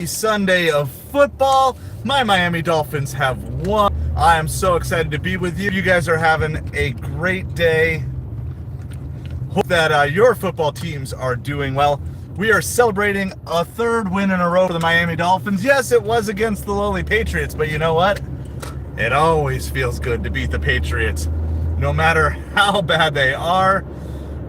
Sunday of football. My Miami Dolphins have won. I am so excited to be with you. You guys are having a great day. Hope that your football teams are doing well. We are celebrating a third win in a row for the Miami Dolphins. Yes, it was against the lowly Patriots, but you know what? It always feels good to beat the Patriots, no matter how bad they are.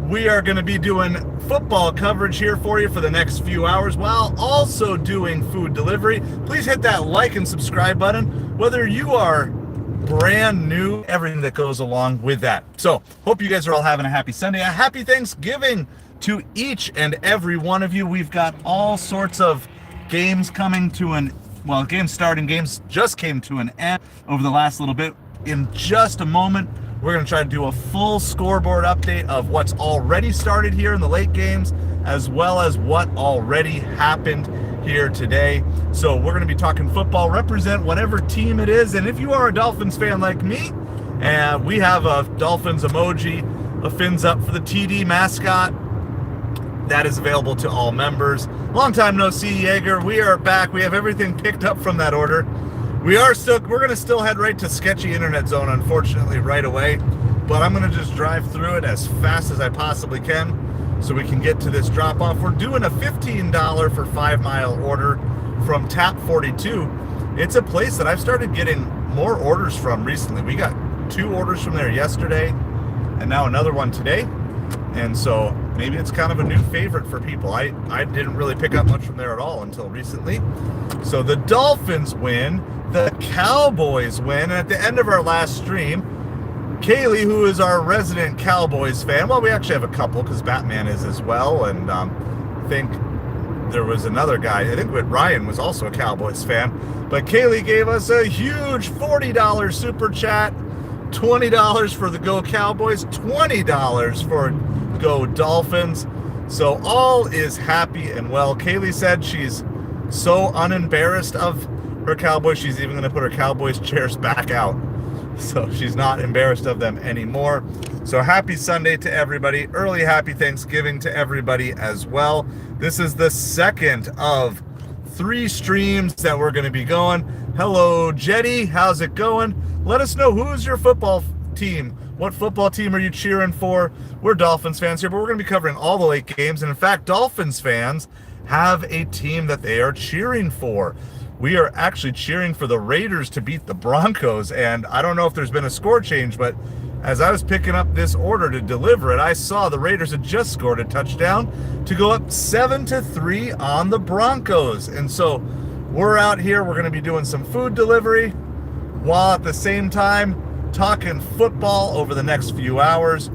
We are going to be doing football coverage here for you for the next few hours while also doing food delivery. Please hit that like and subscribe button, whether you are brand new, everything that goes along with that. So, hope you guys are all having a happy Sunday, a happy Thanksgiving to each and every one of you. We've got all sorts of games coming to games just came to an end over the last little bit. In just a moment, we're going to try to do a full scoreboard update of what's already started here in the late games, as well as what already happened here today. So we're going to be talking football, represent whatever team it is. And if you are a Dolphins fan like me, and we have a Dolphins emoji, a fins up for the TD mascot, that is available to all members. Long time no see, Jaeger. We are back. We have everything picked up from that order. We're going to still head right to sketchy internet zone, unfortunately, right away. But I'm going to just drive through it as fast as I possibly can so we can get to this drop-off. We're doing a $15 for 5-mile order from Tap 42. It's a place that I've started getting more orders from recently. We got 2 orders from there yesterday and now another one today. And so maybe it's kind of a new favorite for people. I didn't really pick up much from there at all until recently. So the Dolphins win. The Cowboys win. And at the end of our last stream, Kaylee, who is our resident Cowboys fan, well, we actually have a couple because Batman is as well, and I think there was another guy, I think Ryan was also a Cowboys fan, but Kaylee gave us a huge $40 super chat, $20 for the Go Cowboys, $20 for Go Dolphins. So all is happy and well. Kaylee said she's so unembarrassed of her Cowboys, she's even going to put her Cowboys chairs back out. So she's not embarrassed of them anymore. So happy Sunday to everybody. Early happy Thanksgiving to everybody as well. This is the second of 3 streams that we're going to be going. Hello, Jetty. How's it going? Let us know, who's your football team? What football team are you cheering for? We're Dolphins fans here, but we're going to be covering all the late games. And in fact, Dolphins fans have a team that they are cheering for. We are actually cheering for the Raiders to beat the Broncos, and I don't know if there's been a score change, but as I was picking up this order to deliver it, I saw the Raiders had just scored a touchdown to go up 7-3 on the Broncos. And so we're out here, we're going to be doing some food delivery while at the same time talking football over the next few hours.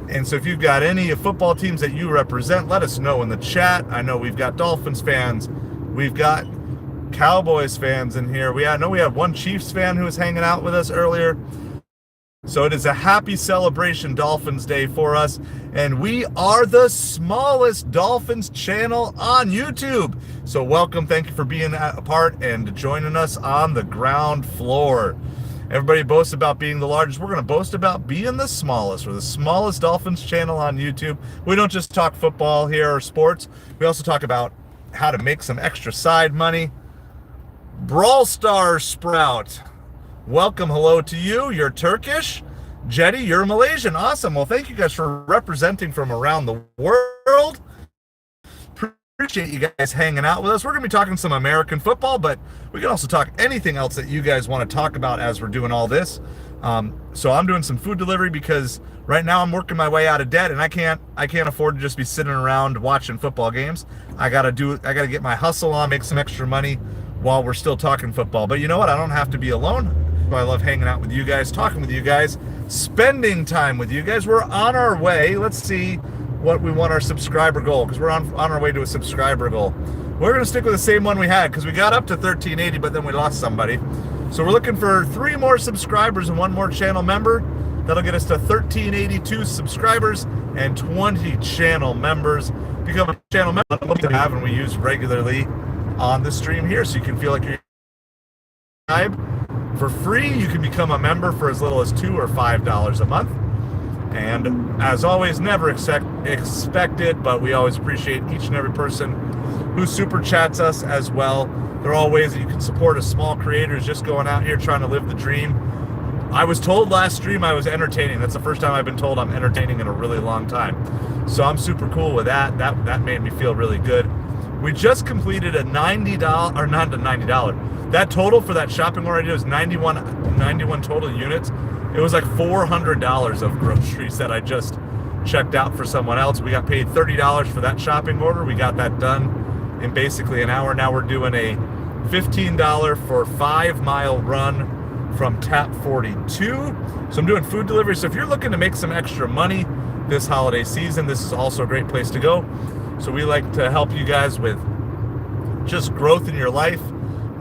And so if you've got any football teams that you represent, let us know in the chat. I know we've got Dolphins fans, we've got Cowboys fans in here. I know we have one Chiefs fan who was hanging out with us earlier. So it is a happy celebration Dolphins Day for us. And we are the smallest Dolphins channel on YouTube. So welcome. Thank you for being a part and joining us on the ground floor. Everybody boasts about being the largest. We're going to boast about being the smallest. We're the smallest Dolphins channel on YouTube. We don't just talk football here or sports. We also talk about how to make some extra side money. Brawl Stars Sprout, welcome, hello to you. You're Turkish. Jetty, you're Malaysian. Awesome. Well, thank you guys for representing from around the world. Appreciate you guys hanging out with us. We're going to be talking some American football, but we can also talk anything else that you guys want to talk about as we're doing all this. So I'm doing some food delivery because right now I'm working my way out of debt, and I can't afford to just be sitting around watching football games. I got to get my hustle on, make some extra money while we're still talking football. But you know what? I don't have to be alone. I love hanging out with you guys, talking with you guys, spending time with you guys. We're on our way. Let's see what we want our subscriber goal, because we're on our way to a subscriber goal. We're going to stick with the same one we had because we got up to 1380, but then we lost somebody. So we're looking for 3 more subscribers and 1 more channel member. That'll get us to 1382 subscribers and 20 channel members. Become a channel member that we have and we use regularly on the stream here, so you can feel like you're for free. You can become a member for as little as $2 or $5 a month. And as always, never expect it, but we always appreciate each and every person who super chats us as well. There are all ways that you can support a small creators just going out here trying to live the dream. I was told last stream I was entertaining. That's the first time I've been told I'm entertaining in a really long time. So I'm super cool with that. That made me feel really good. We just completed a $90, or not a $90. That total for that shopping order I did was 91 total units. It was like $400 of groceries that I just checked out for someone else. We got paid $30 for that shopping order. We got that done in basically an hour. Now we're doing a $15 for 5-mile run from Tap 42. So I'm doing food delivery. So if you're looking to make some extra money this holiday season, this is also a great place to go. So we like to help you guys with just growth in your life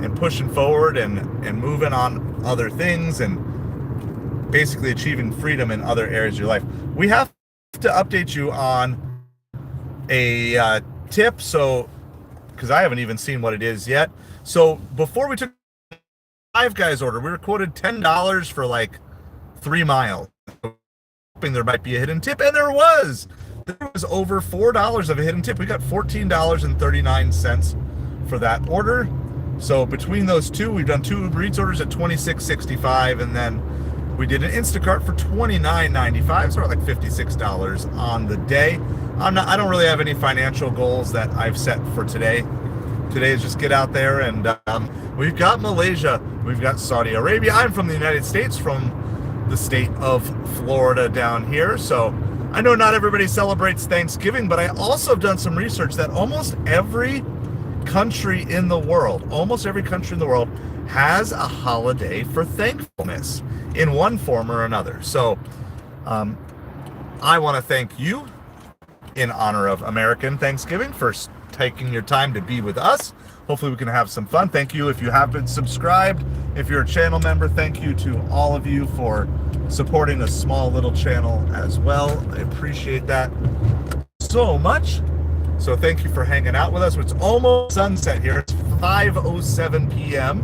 and pushing forward and moving on other things and basically achieving freedom in other areas of your life. We have to update you on a tip, so because I haven't even seen what it is yet. So before we took Five Guys order, we were quoted $10 for like 3 miles. Hoping there might be a hidden tip, and there was. There was over $4 of a hidden tip. We got $14.39 for that order. So between those two, we've done 2 Uber Eats orders at $26.65, and then we did an Instacart for $29.95, so we're like $56 on the day. I don't really have any financial goals that I've set for today. Today is just get out there, and we've got Malaysia, we've got Saudi Arabia. I'm from the United States, from the state of Florida down here. So I know not everybody celebrates Thanksgiving, but I also have done some research that almost every country in the world, has a holiday for thankfulness in one form or another. So I want to thank you in honor of American Thanksgiving for taking your time to be with us. Hopefully we can have some fun. Thank you if you have been subscribed. If you're a channel member, thank you to all of you for supporting a small little channel as well. I appreciate that so much. So thank you for hanging out with us. It's almost sunset here. It's 5:07 p.m.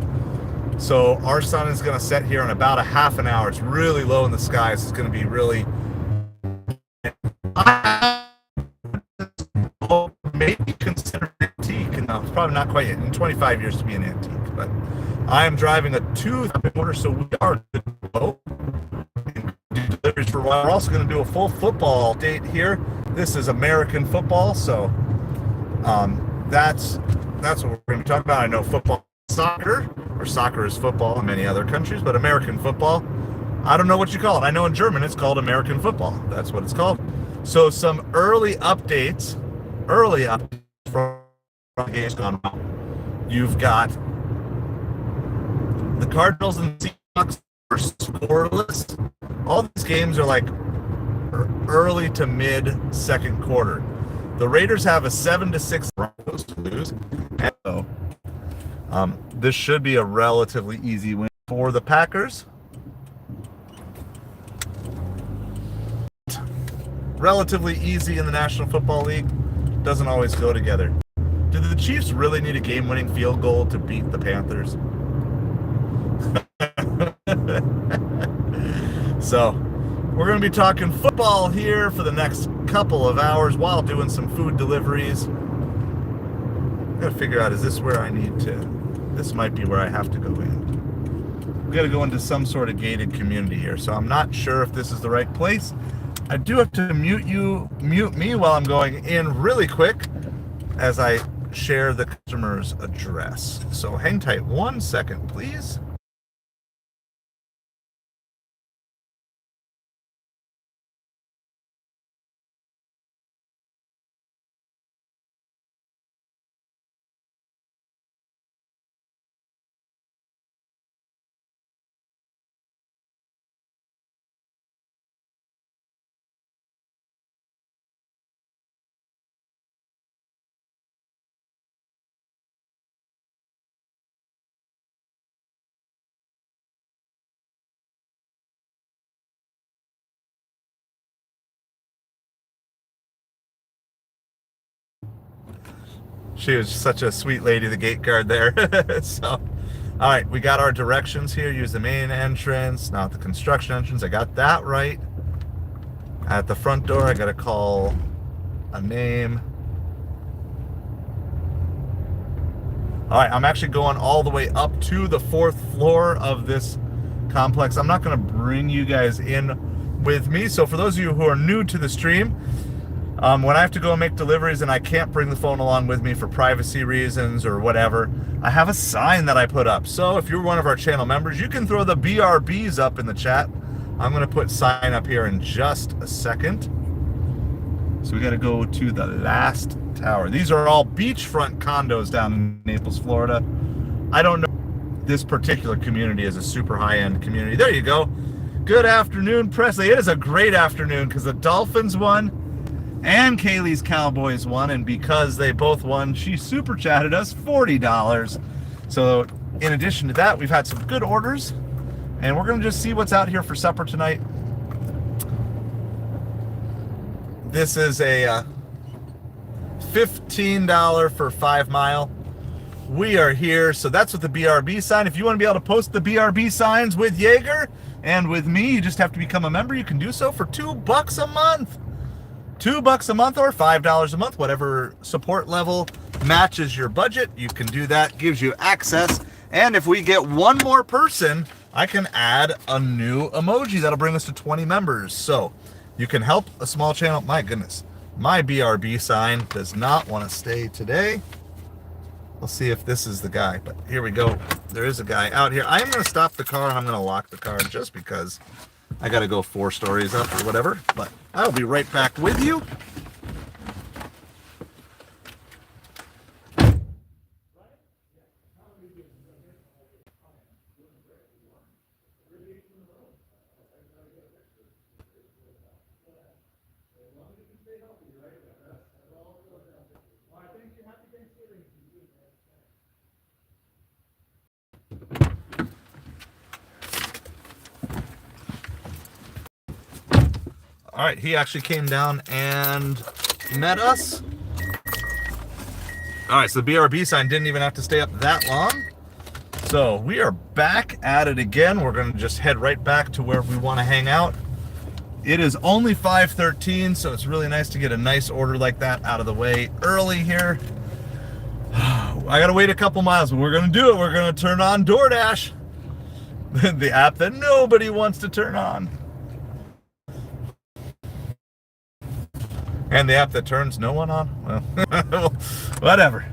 So our sun is going to set here in about a half an hour. It's really low in the sky. So it's going to be really... maybe consider an antique. No, it's probably not quite yet. In 25 years to be an antique. But I am driving a 2 order, so we are good to go. Deliveries for a while. We're also going to do a full football date here. This is American football, so that's what we're going to be talking about. I know football is soccer, or soccer is football in many other countries, but American football, I don't know what you call it. I know in German it's called American football. That's what it's called. So some early updates from the games gone well. You've got the Cardinals and Seahawks are scoreless. All these games are like early to mid second quarter. The Raiders have a 7-6 Broncos to lose. And so this should be a relatively easy win for the Packers. Relatively easy in the National Football League. Doesn't always go together. Do the Chiefs really need a game-winning field goal to beat the Panthers? So we're going to be talking football here for the next couple of hours while doing some food deliveries. I'm going to figure out, is this where I need to... This might be where I have to go in. We've got to go into some sort of gated community here, so I'm not sure if this is the right place. I do have to mute me while I'm going in really quick as I share the customer's address. So hang tight 1 second, please. She was such a sweet lady, the gate guard there. So, all right, we got our directions here. Use the main entrance, not the construction entrance. I got that right. At the front door, I got to call a name. All right, I'm actually going all the way up to the 4th floor of this complex. I'm not going to bring you guys in with me. So for those of you who are new to the stream, when I have to go and make deliveries and I can't bring the phone along with me for privacy reasons or whatever, I have a sign that I put up. So if you're one of our channel members, you can throw the BRBs up in the chat. I'm going to put sign up here in just a second. So we got to go to the last tower. These are all beachfront condos down in Naples, Florida. I don't know. This particular community is a super high-end community. There you go. Good afternoon, Presley. It is a great afternoon because the Dolphins won and Kaylee's Cowboys won. And because they both won, she super chatted us $40. So in addition to that, we've had some good orders. And we're going to just see what's out here for supper tonight. This is a $15 for 5 Mile. We are here, so that's with the BRB sign. If you want to be able to post the BRB signs with Jaeger and with me, you just have to become a member. You can do so for $2 a month. $2 a month or $5 a month, whatever support level matches your budget. You can do that, gives you access. And if we get one more person, I can add a new emoji. That'll bring us to 20 members. So you can help a small channel. My goodness, my BRB sign does not want to stay today. We'll see if this is the guy, but here we go. There is a guy out here. I am going to stop the car and I'm going to lock the car just because I got to go 4 stories up or whatever, but I'll be right back with you. All right, he actually came down and met us. All right, so the BRB sign didn't even have to stay up that long. So we are back at it again. We're going to just head right back to where we want to hang out. It is only 5:13, so it's really nice to get a nice order like that out of the way early here. I got to wait a couple miles, but we're going to do it. We're going to turn on DoorDash, the app that nobody wants to turn on. And the app that turns no one on? Well, whatever.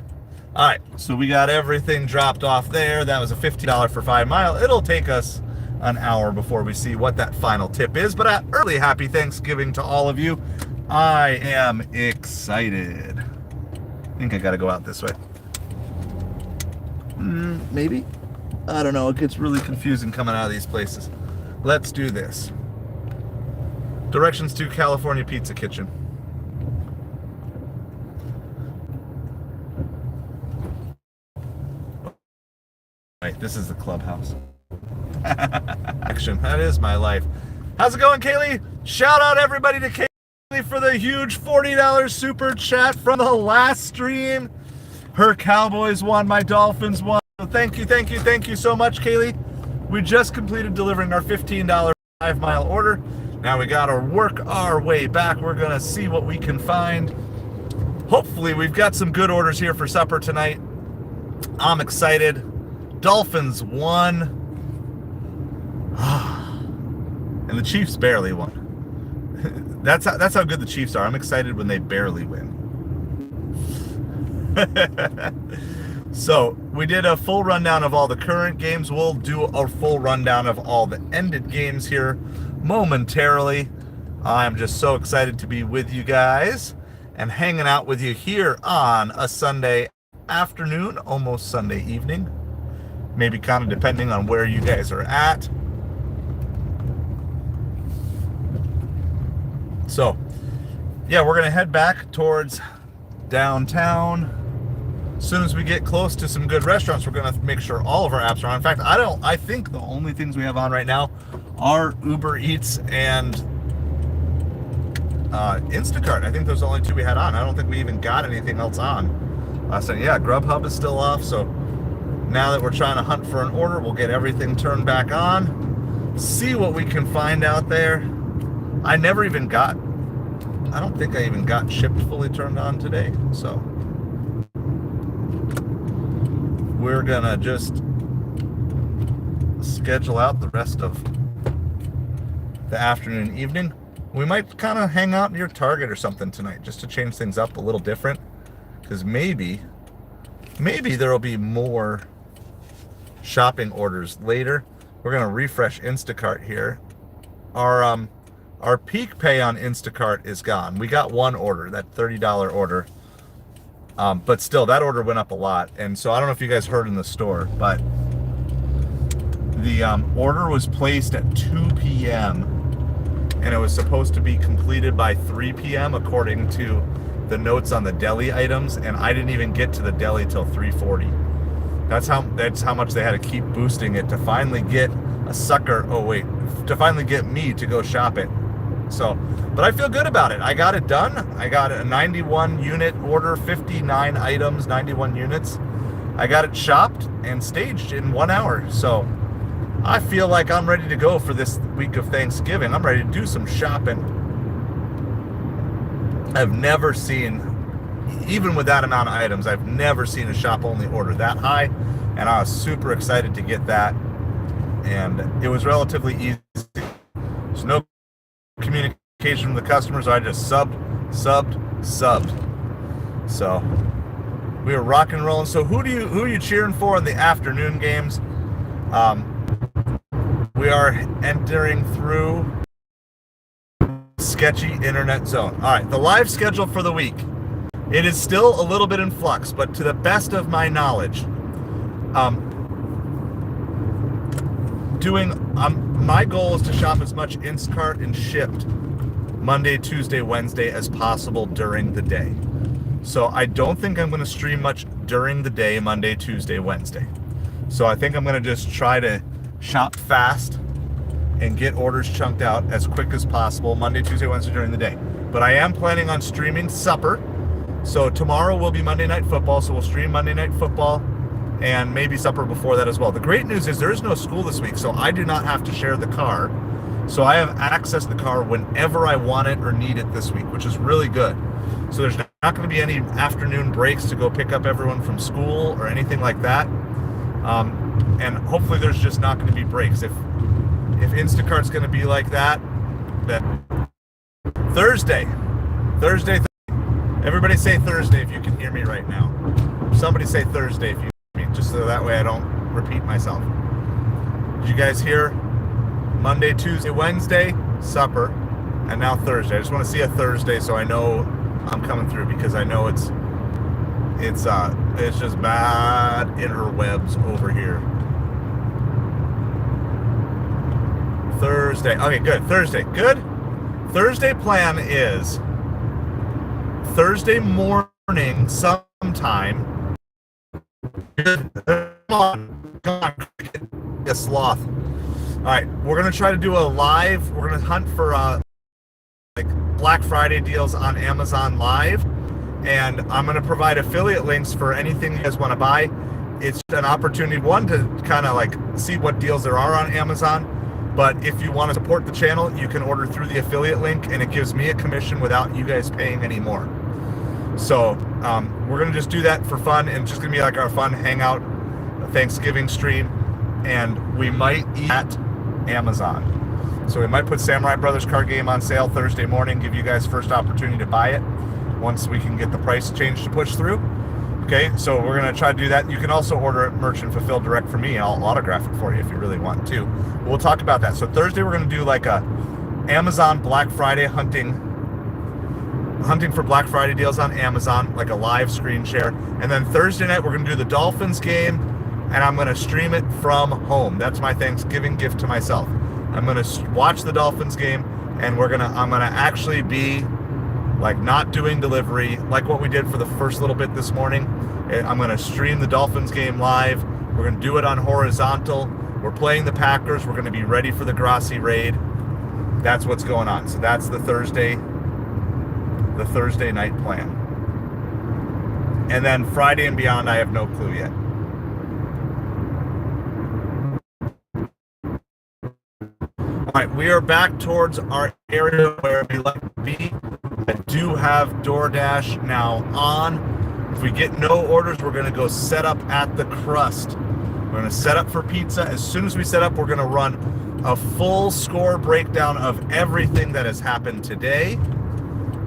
All right, so we got everything dropped off there. That was a $50 for 5 Mile. It'll take us an hour before we see what that final tip is. But an early happy Thanksgiving to all of you. I am excited. I think I got to go out this way. Maybe. I don't know. It gets really confusing coming out of these places. Let's do this. Directions to California Pizza Kitchen. Right, this is the clubhouse. Action. That is my life. How's it going, Kaylee? Shout out everybody to Kaylee for the huge $40 super chat from the last stream. Her Cowboys won, my Dolphins won. Thank you so much, Kaylee. We just completed delivering our $15 5 Mile order. Now we got to work our way back. We're going to see what we can find. Hopefully we've got some good orders here for supper tonight. I'm excited. Dolphins won. And the Chiefs barely won. That's how good the Chiefs are. I'm excited when they barely win. So we did a full rundown of all the current games. We'll do a full rundown of all the ended games here momentarily. I'm just so excited to be with you guys and hanging out with you here on a Sunday afternoon, almost Sunday evening. Maybe kind of depending on where you guys are at. So, yeah, we're going to head back towards downtown. As soon as we get close to some good restaurants, we're going to make sure all of our apps are on. In fact, I think the only things we have on right now are Uber Eats and Instacart. I think those are the only 2 we had on. I don't think we even got anything else on. So, yeah, Grubhub is still off, so now that we're trying to hunt for an order, we'll get everything turned back on, see what we can find out there. I don't think I even got shipped fully turned on today, so. we're gonna just schedule out the rest of the afternoon, evening. We might kind of hang out near Target or something tonight just to change things up a little different, because maybe there'll be more shopping orders later. We're gonna refresh Instacart here. Our peak pay on Instacart is gone. We got one order, that $30 order, but still that order went up a lot. And so I don't know if you guys heard in the store, but the order was placed at 2 p.m. and it was supposed to be completed by 3 p.m. according to the notes on the deli items, and I didn't even get to the deli till 3:40. That's how much they had to keep boosting it to finally get to finally get me to go shop it. So, but I feel good about it. I got it done. I got a 91 unit order, 59 items, 91 units. I got it shopped and staged in 1 hour. So I feel like I'm ready to go for this week of Thanksgiving. I'm ready to do some shopping. I've never seen, even with that amount of items, I've never seen a shop only order that high. And I was super excited to get that. And it was relatively easy. There's no communication from the customers. I just subbed. So we were rock and rolling. So who are you cheering for in the afternoon games? We are entering through sketchy internet zone. All right, the live schedule for the week. It is still a little bit in flux, but to the best of my knowledge, my goal is to shop as much Instacart and shipped Monday, Tuesday, Wednesday as possible during the day. So I don't think I'm going to stream much during the day, Monday, Tuesday, Wednesday. So I think I'm going to just try to shop fast and get orders chunked out as quick as possible Monday, Tuesday, Wednesday during the day. But I am planning on streaming supper. So tomorrow will be Monday Night Football, so we'll stream Monday Night Football and maybe supper before that as well. The great news is there is no school this week, so I do not have to share the car. So I have access to the car whenever I want it or need it this week, which is really good. So there's not going to be any afternoon breaks to go pick up everyone from school or anything like that. And hopefully there's just not going to be breaks. If Instacart's going to be like that, then Thursday. Everybody say Thursday if you can hear me right now. Somebody say Thursday if you hear me, just so that way I don't repeat myself. Did you guys hear? Monday, Tuesday, Wednesday, supper, and now Thursday. I just want to see a Thursday so I know I'm coming through, because I know it's just bad interwebs over here. Thursday. Okay, good. Thursday. Good. Thursday plan is Thursday morning sometime. Good. Come on. A sloth. All right, we're going to try to do a live. We're going to hunt for like Black Friday deals on Amazon Live. And I'm going to provide affiliate links for anything you guys want to buy. It's an opportunity, one, to kind of like see what deals there are on Amazon. But if you want to support the channel, you can order through the affiliate link, and it gives me a commission without you guys paying any more. So we're going to just do that for fun, and it's just going to be like our fun hangout Thanksgiving stream. And we might eat at Amazon. So we might put Samurai Brothers card game on sale Thursday morning, give you guys first opportunity to buy it once we can get the price change to push through. Okay, so we're going to try to do that. You can also order it merchant fulfilled direct from me. I'll autograph it for you if you really want to. We'll talk about that. So Thursday we're going to do like a Amazon Black Friday hunting for Black Friday deals on Amazon, like a live screen share. And then Thursday night we're going to do the Dolphins game, and I'm going to stream it from home. That's my Thanksgiving gift to myself. I'm going to watch the Dolphins game, and I'm going to actually be like not doing delivery like what we did for the first little bit this morning. I'm going to stream the Dolphins game live. We're going to do it on horizontal. We're playing the Packers. We're going to be ready for the Grassi raid. That's what's going on. So that's the Thursday night plan. And then Friday and beyond, I have no clue yet. All right, we are back towards our area where we like to be. I do have DoorDash now on. If we get no orders, we're going to go set up at the crust. We're going to set up for pizza. As soon as we set up, we're going to run a full score breakdown of everything that has happened today.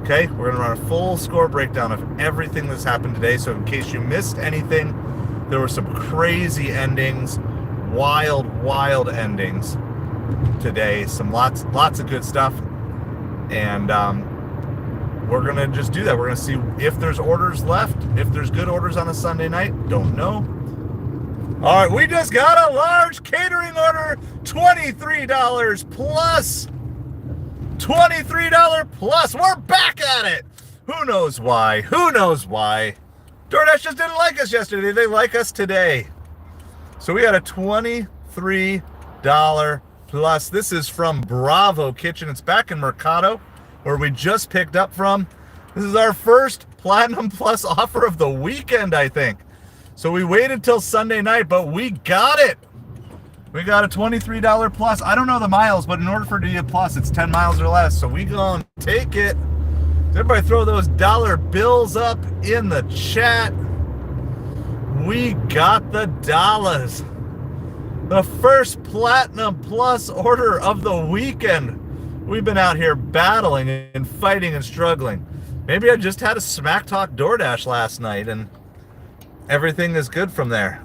Okay, we're going to run a full score breakdown of everything that's happened today. So in case you missed anything, there were some crazy endings, wild endings today. Some lots of good stuff. And we're going to just do that. We're going to see if there's orders left, if there's good orders on a Sunday night. Don't know. All right, we just got a large catering order, $23 plus. $23 plus. We're back at it. Who knows why? Who knows why? DoorDash just didn't like us yesterday. They like us today. So we got a $23 plus. This is from Bravo Kitchen. It's back in Mercado, where we just picked up from. This is our first Platinum Plus offer of the weekend, I think. So we waited till Sunday night, but we got it. We got a $23 plus. I don't know the miles, but in order for it to be a plus, it's 10 miles or less. So we gonna take it. Everybody throw those dollar bills up in the chat. We got the dollars. The first Platinum Plus order of the weekend. We've been out here battling and fighting and struggling. Maybe I just had a smack talk DoorDash last night and everything is good from there.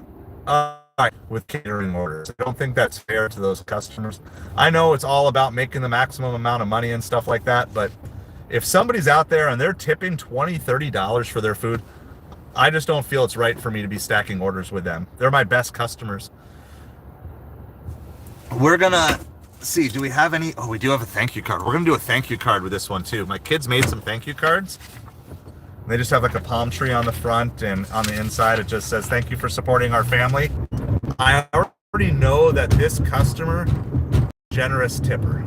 With catering orders, I don't think that's fair to those customers. I know it's all about making the maximum amount of money and stuff like that, but if somebody's out there and they're tipping $20, $30 for their food, I just don't feel it's right for me to be stacking orders with them. They're my best customers. We're gonna see, do we have any? Oh, we do have a thank you card. We're gonna do a thank you card with this one too. My kids made some thank you cards. They just have like a palm tree on the front, and on the inside it just says, thank you for supporting our family. I already know that this customer, generous tipper,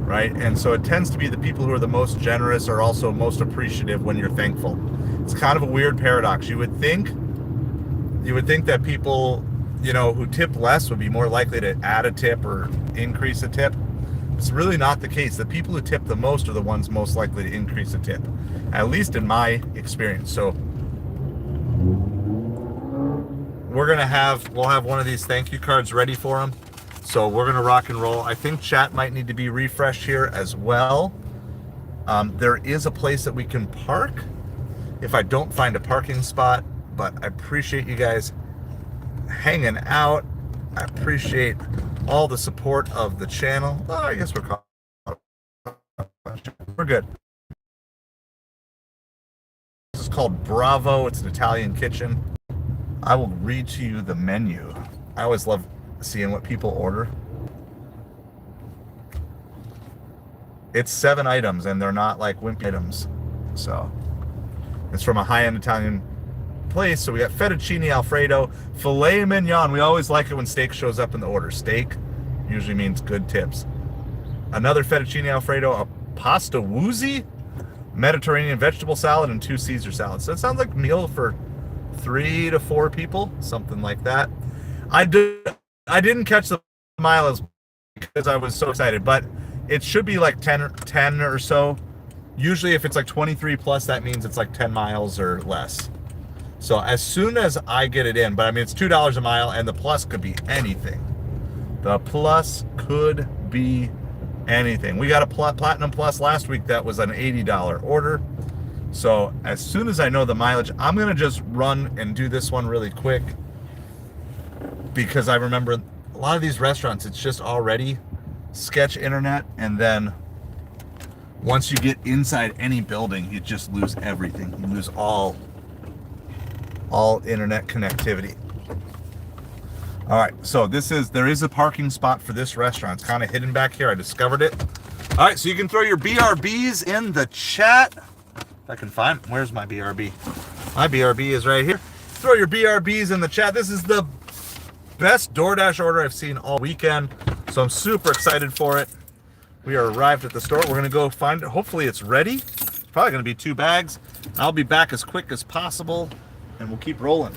right? And so it tends to be the people who are the most generous are also most appreciative when you're thankful. It's kind of a weird paradox. You would think that people, you know, who tip less would be more likely to add a tip or increase a tip. It's really not the case. The people who tip the most are the ones most likely to increase a tip, at least in my experience. So we'll have one of these thank you cards ready for them. So we're gonna rock and roll. I think chat might need to be refreshed here as well. There is a place that we can park if I don't find a parking spot, but I appreciate you guys hanging out. I appreciate all the support of the channel. Oh, I guess we're good. This is called Bravo. It's an Italian kitchen. I will read to you the menu. I always love seeing what people order. It's 7 items, and they're not like wimpy items. So it's from a high-end Italian place. So we got fettuccine alfredo, filet mignon. We always like it when steak shows up in the order. Steak usually means good tips. Another fettuccine alfredo, a pasta woozy, Mediterranean vegetable salad, and 2 Caesar salads. So it sounds like a meal for 3 to 4 people, something like that. I didn't catch the miles because I was so excited, but it should be like 10 or so. Usually if it's like 23 plus, that means it's like 10 miles or less. So as soon as I get it in, but I mean, it's $2 a mile, and the plus could be anything. The plus could be anything. We got a Platinum Plus last week that was an $80 order. So as soon as I know the mileage, I'm going to just run and do this one really quick, because I remember a lot of these restaurants, it's just already sketch internet, and then once you get inside any building, you just lose everything. You lose all internet connectivity. All right, so there is a parking spot for this restaurant. It's kind of hidden back here. I discovered it. All right, so you can throw your BRBs in the chat. If I can find, where's my BRB? My BRB is right here. Throw your BRBs in the chat. This is the best DoorDash order I've seen all weekend, so I'm super excited for it. We are arrived at the store. We're gonna go find it. Hopefully it's ready. It's probably gonna be 2 bags. I'll be back as quick as possible, and we'll keep rolling.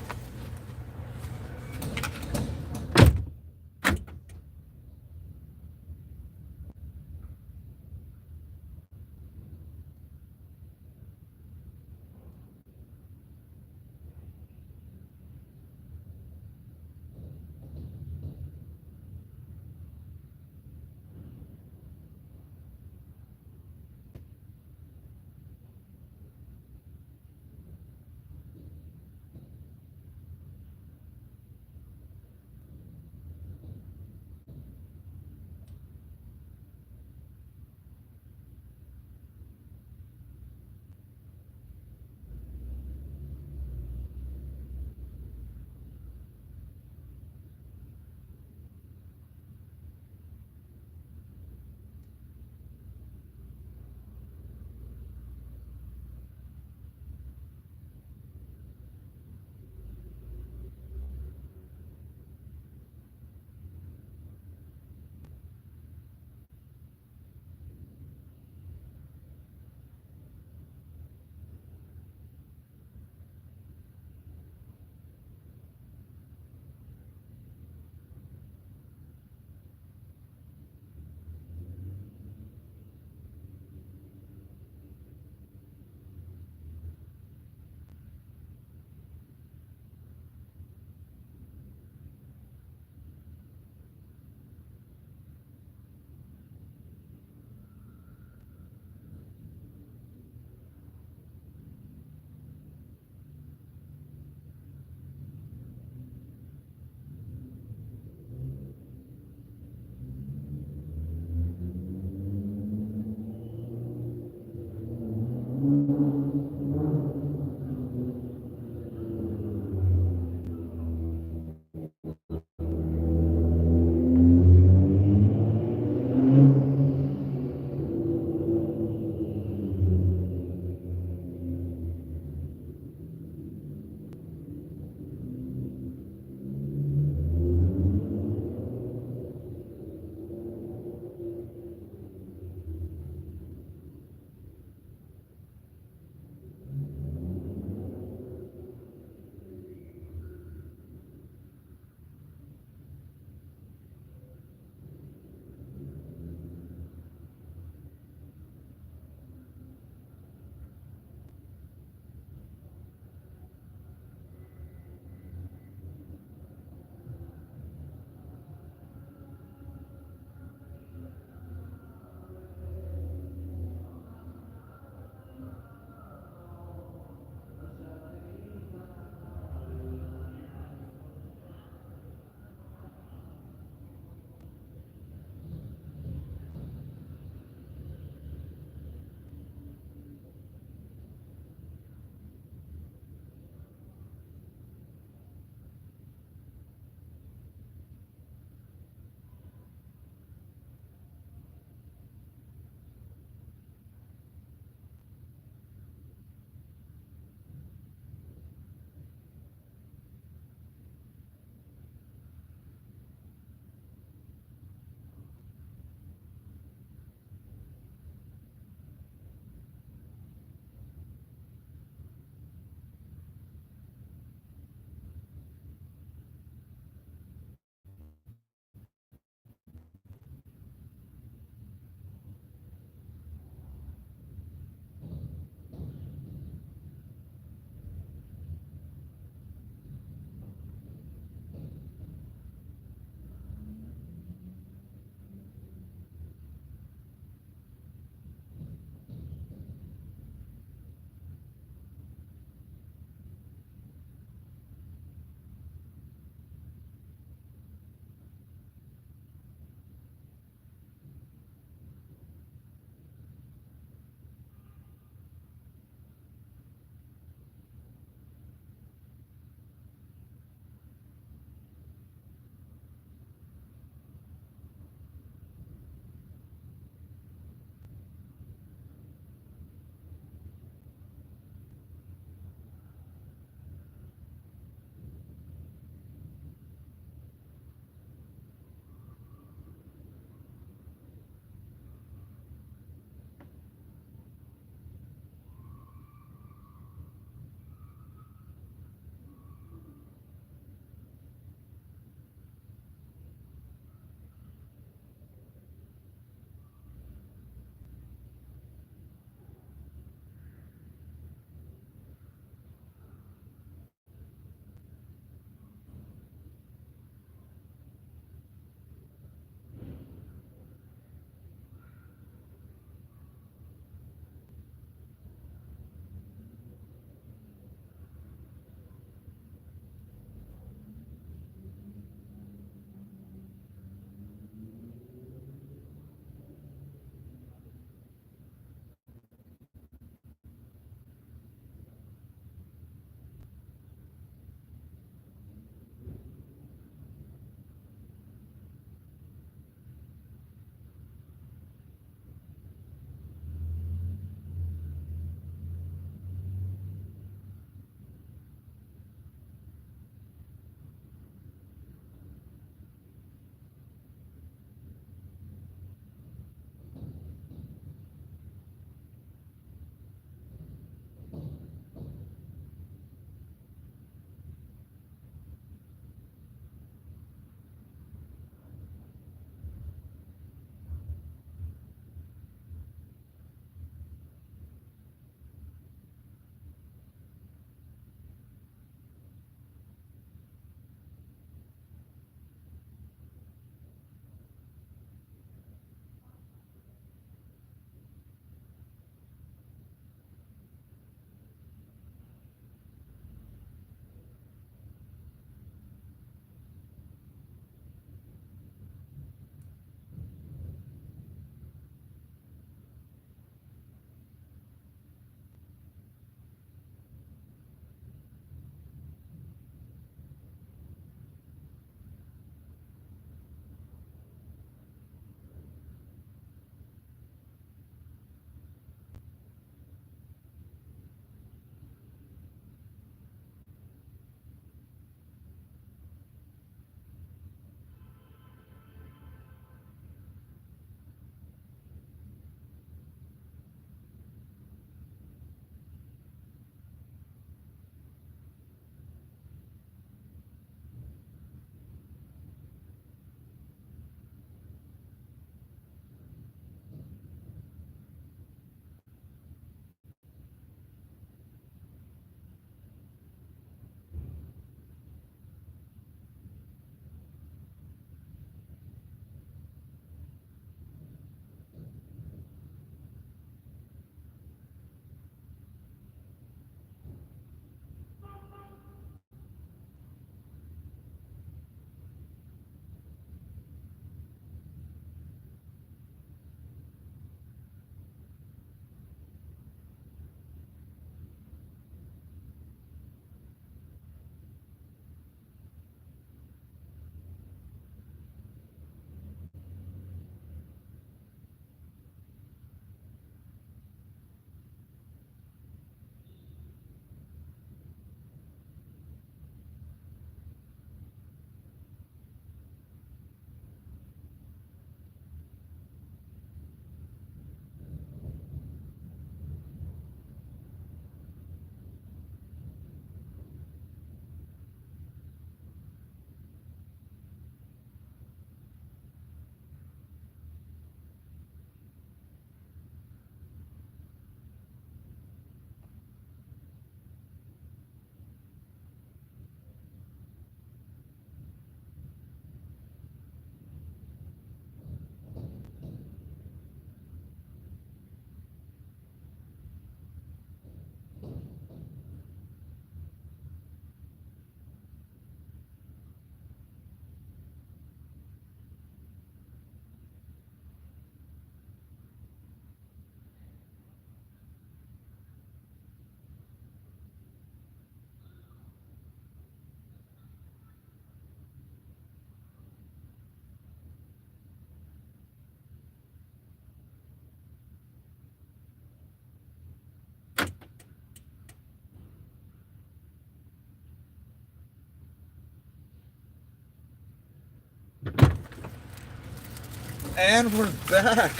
And we're back.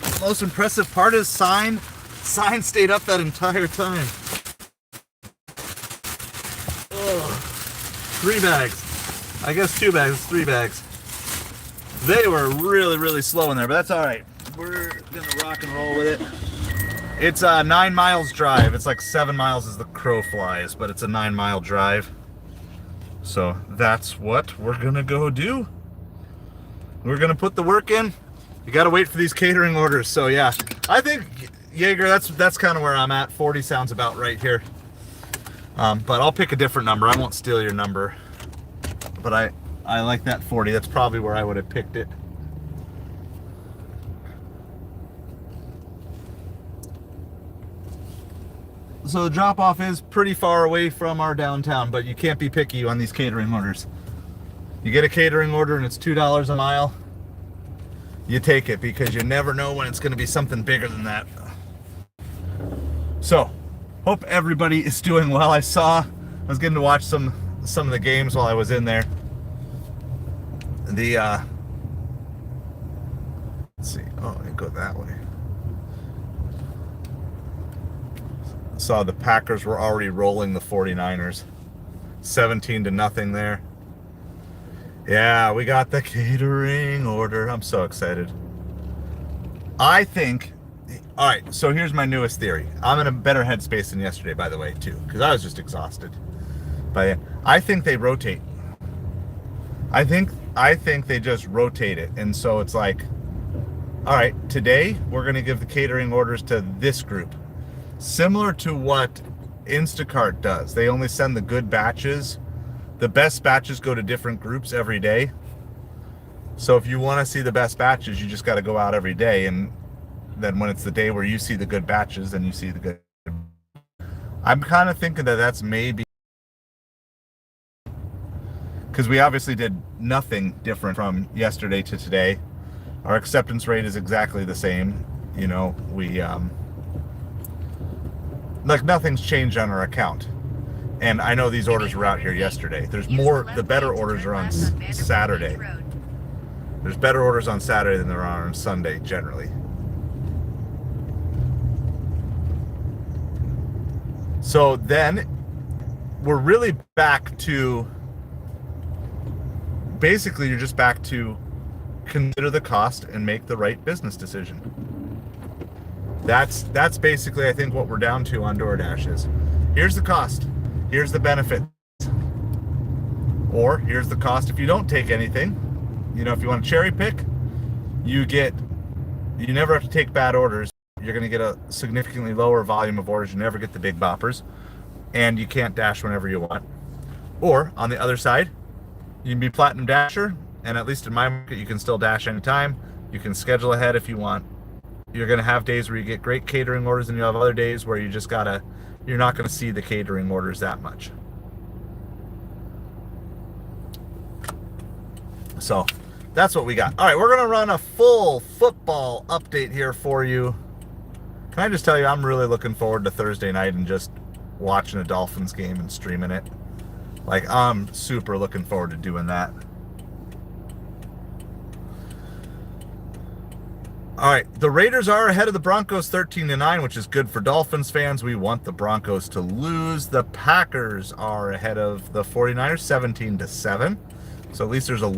The most impressive part is sign stayed up that entire time. Oh, 3 bags. I guess 2 bags, 3 bags. They were really, really slow in there, but that's all right. We're gonna rock and roll with it. It's a 9 miles drive. It's like 7 miles as the crow flies, but it's a 9-mile drive. So that's what we're gonna go do. We're gonna put the work in. You gotta wait for these catering orders. So yeah, I think Jaeger, that's kind of where I'm at. 40 sounds about right here. But I'll pick a different number. I won't steal your number. But I like that 40. That's probably where I would have picked it. So the drop-off is pretty far away from our downtown, but you can't be picky on these catering orders. You get a catering order and it's $2 a mile, you take it, because you never know when it's going to be something bigger than that. So, hope everybody is doing well. I was getting to watch some of the games while I was in there. Let's see. Oh, I go that way. Saw the Packers were already rolling the 49ers. 17-0 there. Yeah, we got the catering order. I'm so excited. I think, all right, so here's my newest theory. I'm in a better headspace than yesterday, by the way, too, because I was just exhausted. But I think they rotate. I think they just rotate it. And so it's like, all right, today we're going to give the catering orders to this group. Similar to what Instacart does. They only send the good batches. The best batches go to different groups every day. So if you want to see the best batches, you just got to go out every day. And then when it's the day where you see the good batches, then you see the good. I'm kind of thinking that that's maybe because we obviously did nothing different from yesterday to today. Our acceptance rate is exactly the same. You know, we like nothing's changed on our account. And I know these orders were out here yesterday. There's more, the better orders are on Saturday. There's better orders on Saturday than there are on Sunday, generally. So then, we're really back to, basically you're just back to consider the cost and make the right business decision. That's basically, I think, what we're down to on DoorDash is, here's the cost, here's the benefit, or here's the cost if you don't take anything. You know, if you want to cherry pick, you never have to take bad orders. You're going to get a significantly lower volume of orders. You never get the big boppers, and you can't dash whenever you want. Or on the other side, you can be Platinum Dasher, and at least in my market, you can still dash anytime. You can schedule ahead if you want. You're going to have days where you get great catering orders, and you have other days where you're not going to see the catering orders that much. So that's what we got. All right, we're going to run a full football update here for you. Can I just tell you, I'm really looking forward to Thursday night and just watching a Dolphins game and streaming it. Like, I'm super looking forward to doing that. All right, the Raiders are ahead of the Broncos 13-9, which is good for Dolphins fans. We want the Broncos to lose. The Packers are ahead of the 49ers 17-7. So at least there's a...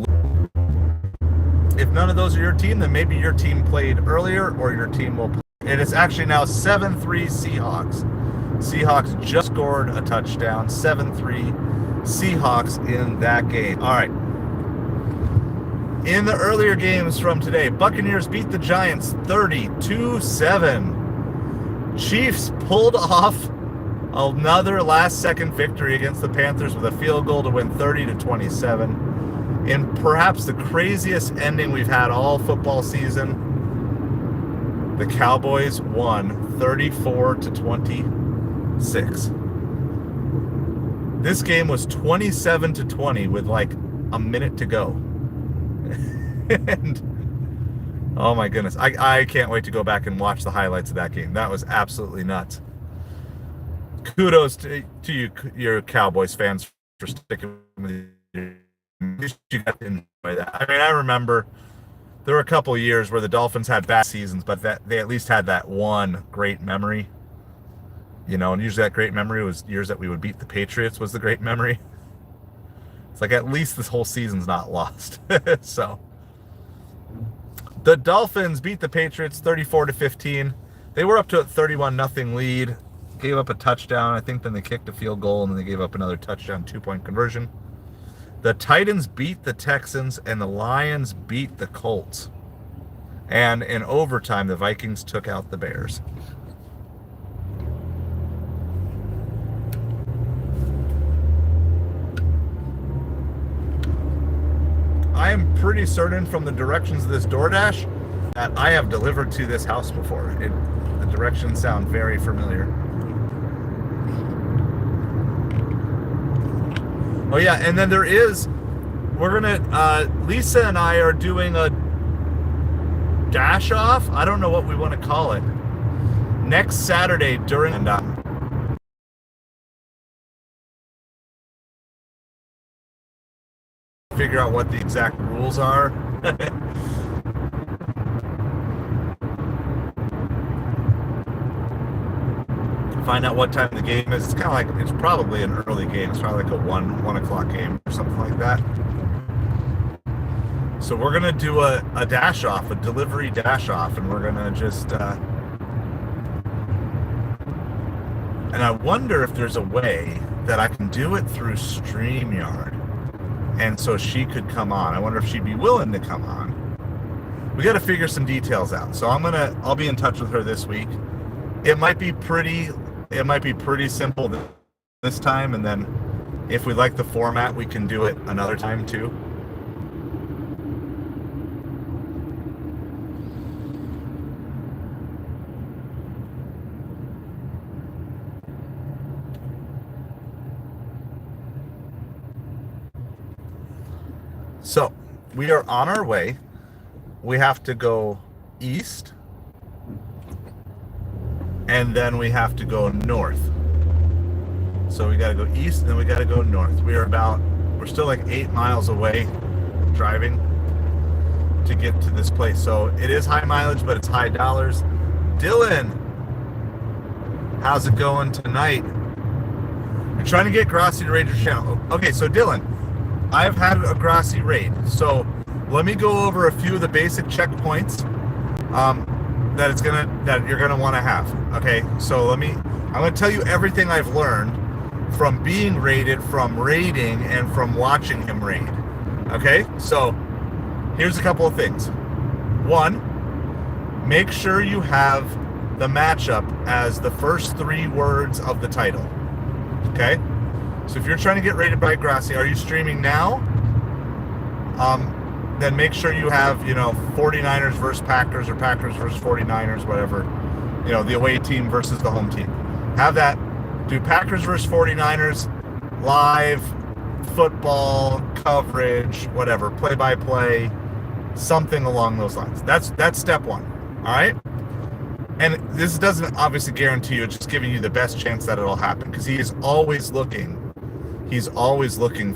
If none of those are your team, then maybe your team played earlier or your team will play. And it's actually now 7-3 Seahawks. Seahawks just scored a touchdown. 7-3 Seahawks in that game. All right. In the earlier games from today, Buccaneers beat the Giants 32-7. Chiefs pulled off another last-second victory against the Panthers with a field goal to win 30-27. In perhaps the craziest ending we've had all football season, the Cowboys won 34-26. This game was 27-20 with like a minute to go. And oh my goodness, I can't wait to go back and watch the highlights of that game. That was absolutely nuts. Kudos to you, your Cowboys fans, for sticking with you. You got to enjoy that. I mean, I remember there were a couple of years where the Dolphins had bad seasons, but that they at least had that one great memory. And usually that great memory was years that we would beat the Patriots was the great memory. It's like at least this whole season's not lost. So the Dolphins beat the Patriots 34-15. They were up to a 31-0 lead. Gave up a touchdown. I think then they kicked a field goal, and then they gave up another touchdown, 2-point conversion. The Titans beat the Texans, and the Lions beat the Colts. And in overtime, the Vikings took out the Bears. I am pretty certain from the directions of this DoorDash that I have delivered to this house before. The directions sound very familiar. Oh yeah, and then Lisa and I are doing a dash off. I don't know what we want to call it. Next Saturday during figure out what the exact rules are. Find out what time the game is. It's kind of like, it's probably an early game. It's probably like a 1 o'clock game or something like that. So we're going to do a dash off, a delivery dash off, and we're going to just, and I wonder if there's a way that I can do it through StreamYard. And so she could come on. I wonder if she'd be willing to come on. We got to figure some details out. So I'll be in touch with her this week. It might be pretty simple this time, and then if we like the format, we can do it another time too. So we are on our way. We have to go east, and then we have to go north. So we got to go east, and then we got to go north. We're still like 8 miles away driving to get to this place. So it is high mileage, but it's high dollars. Dylan, how's it going tonight? You're trying to get Grassi to raid your channel. Okay, so Dylan, I've had a Grassi raid. So let me go over a few of the basic checkpoints that you're gonna want to have. Okay, so I'm gonna tell you everything I've learned from being raided, from raiding, and from watching him raid. Okay, so here's a couple of things. One, make sure you have the matchup as the first 3 words of the title. Okay, so if you're trying to get raided by Grassi, are you streaming now? Then make sure you have, 49ers versus Packers, or Packers versus 49ers, whatever, the away team versus the home team. Have that. Do Packers versus 49ers, live, football, coverage, whatever, play-by-play, something along those lines. That's step 1, all right? And this doesn't obviously guarantee you, it's just giving you the best chance that it'll happen, because he's always looking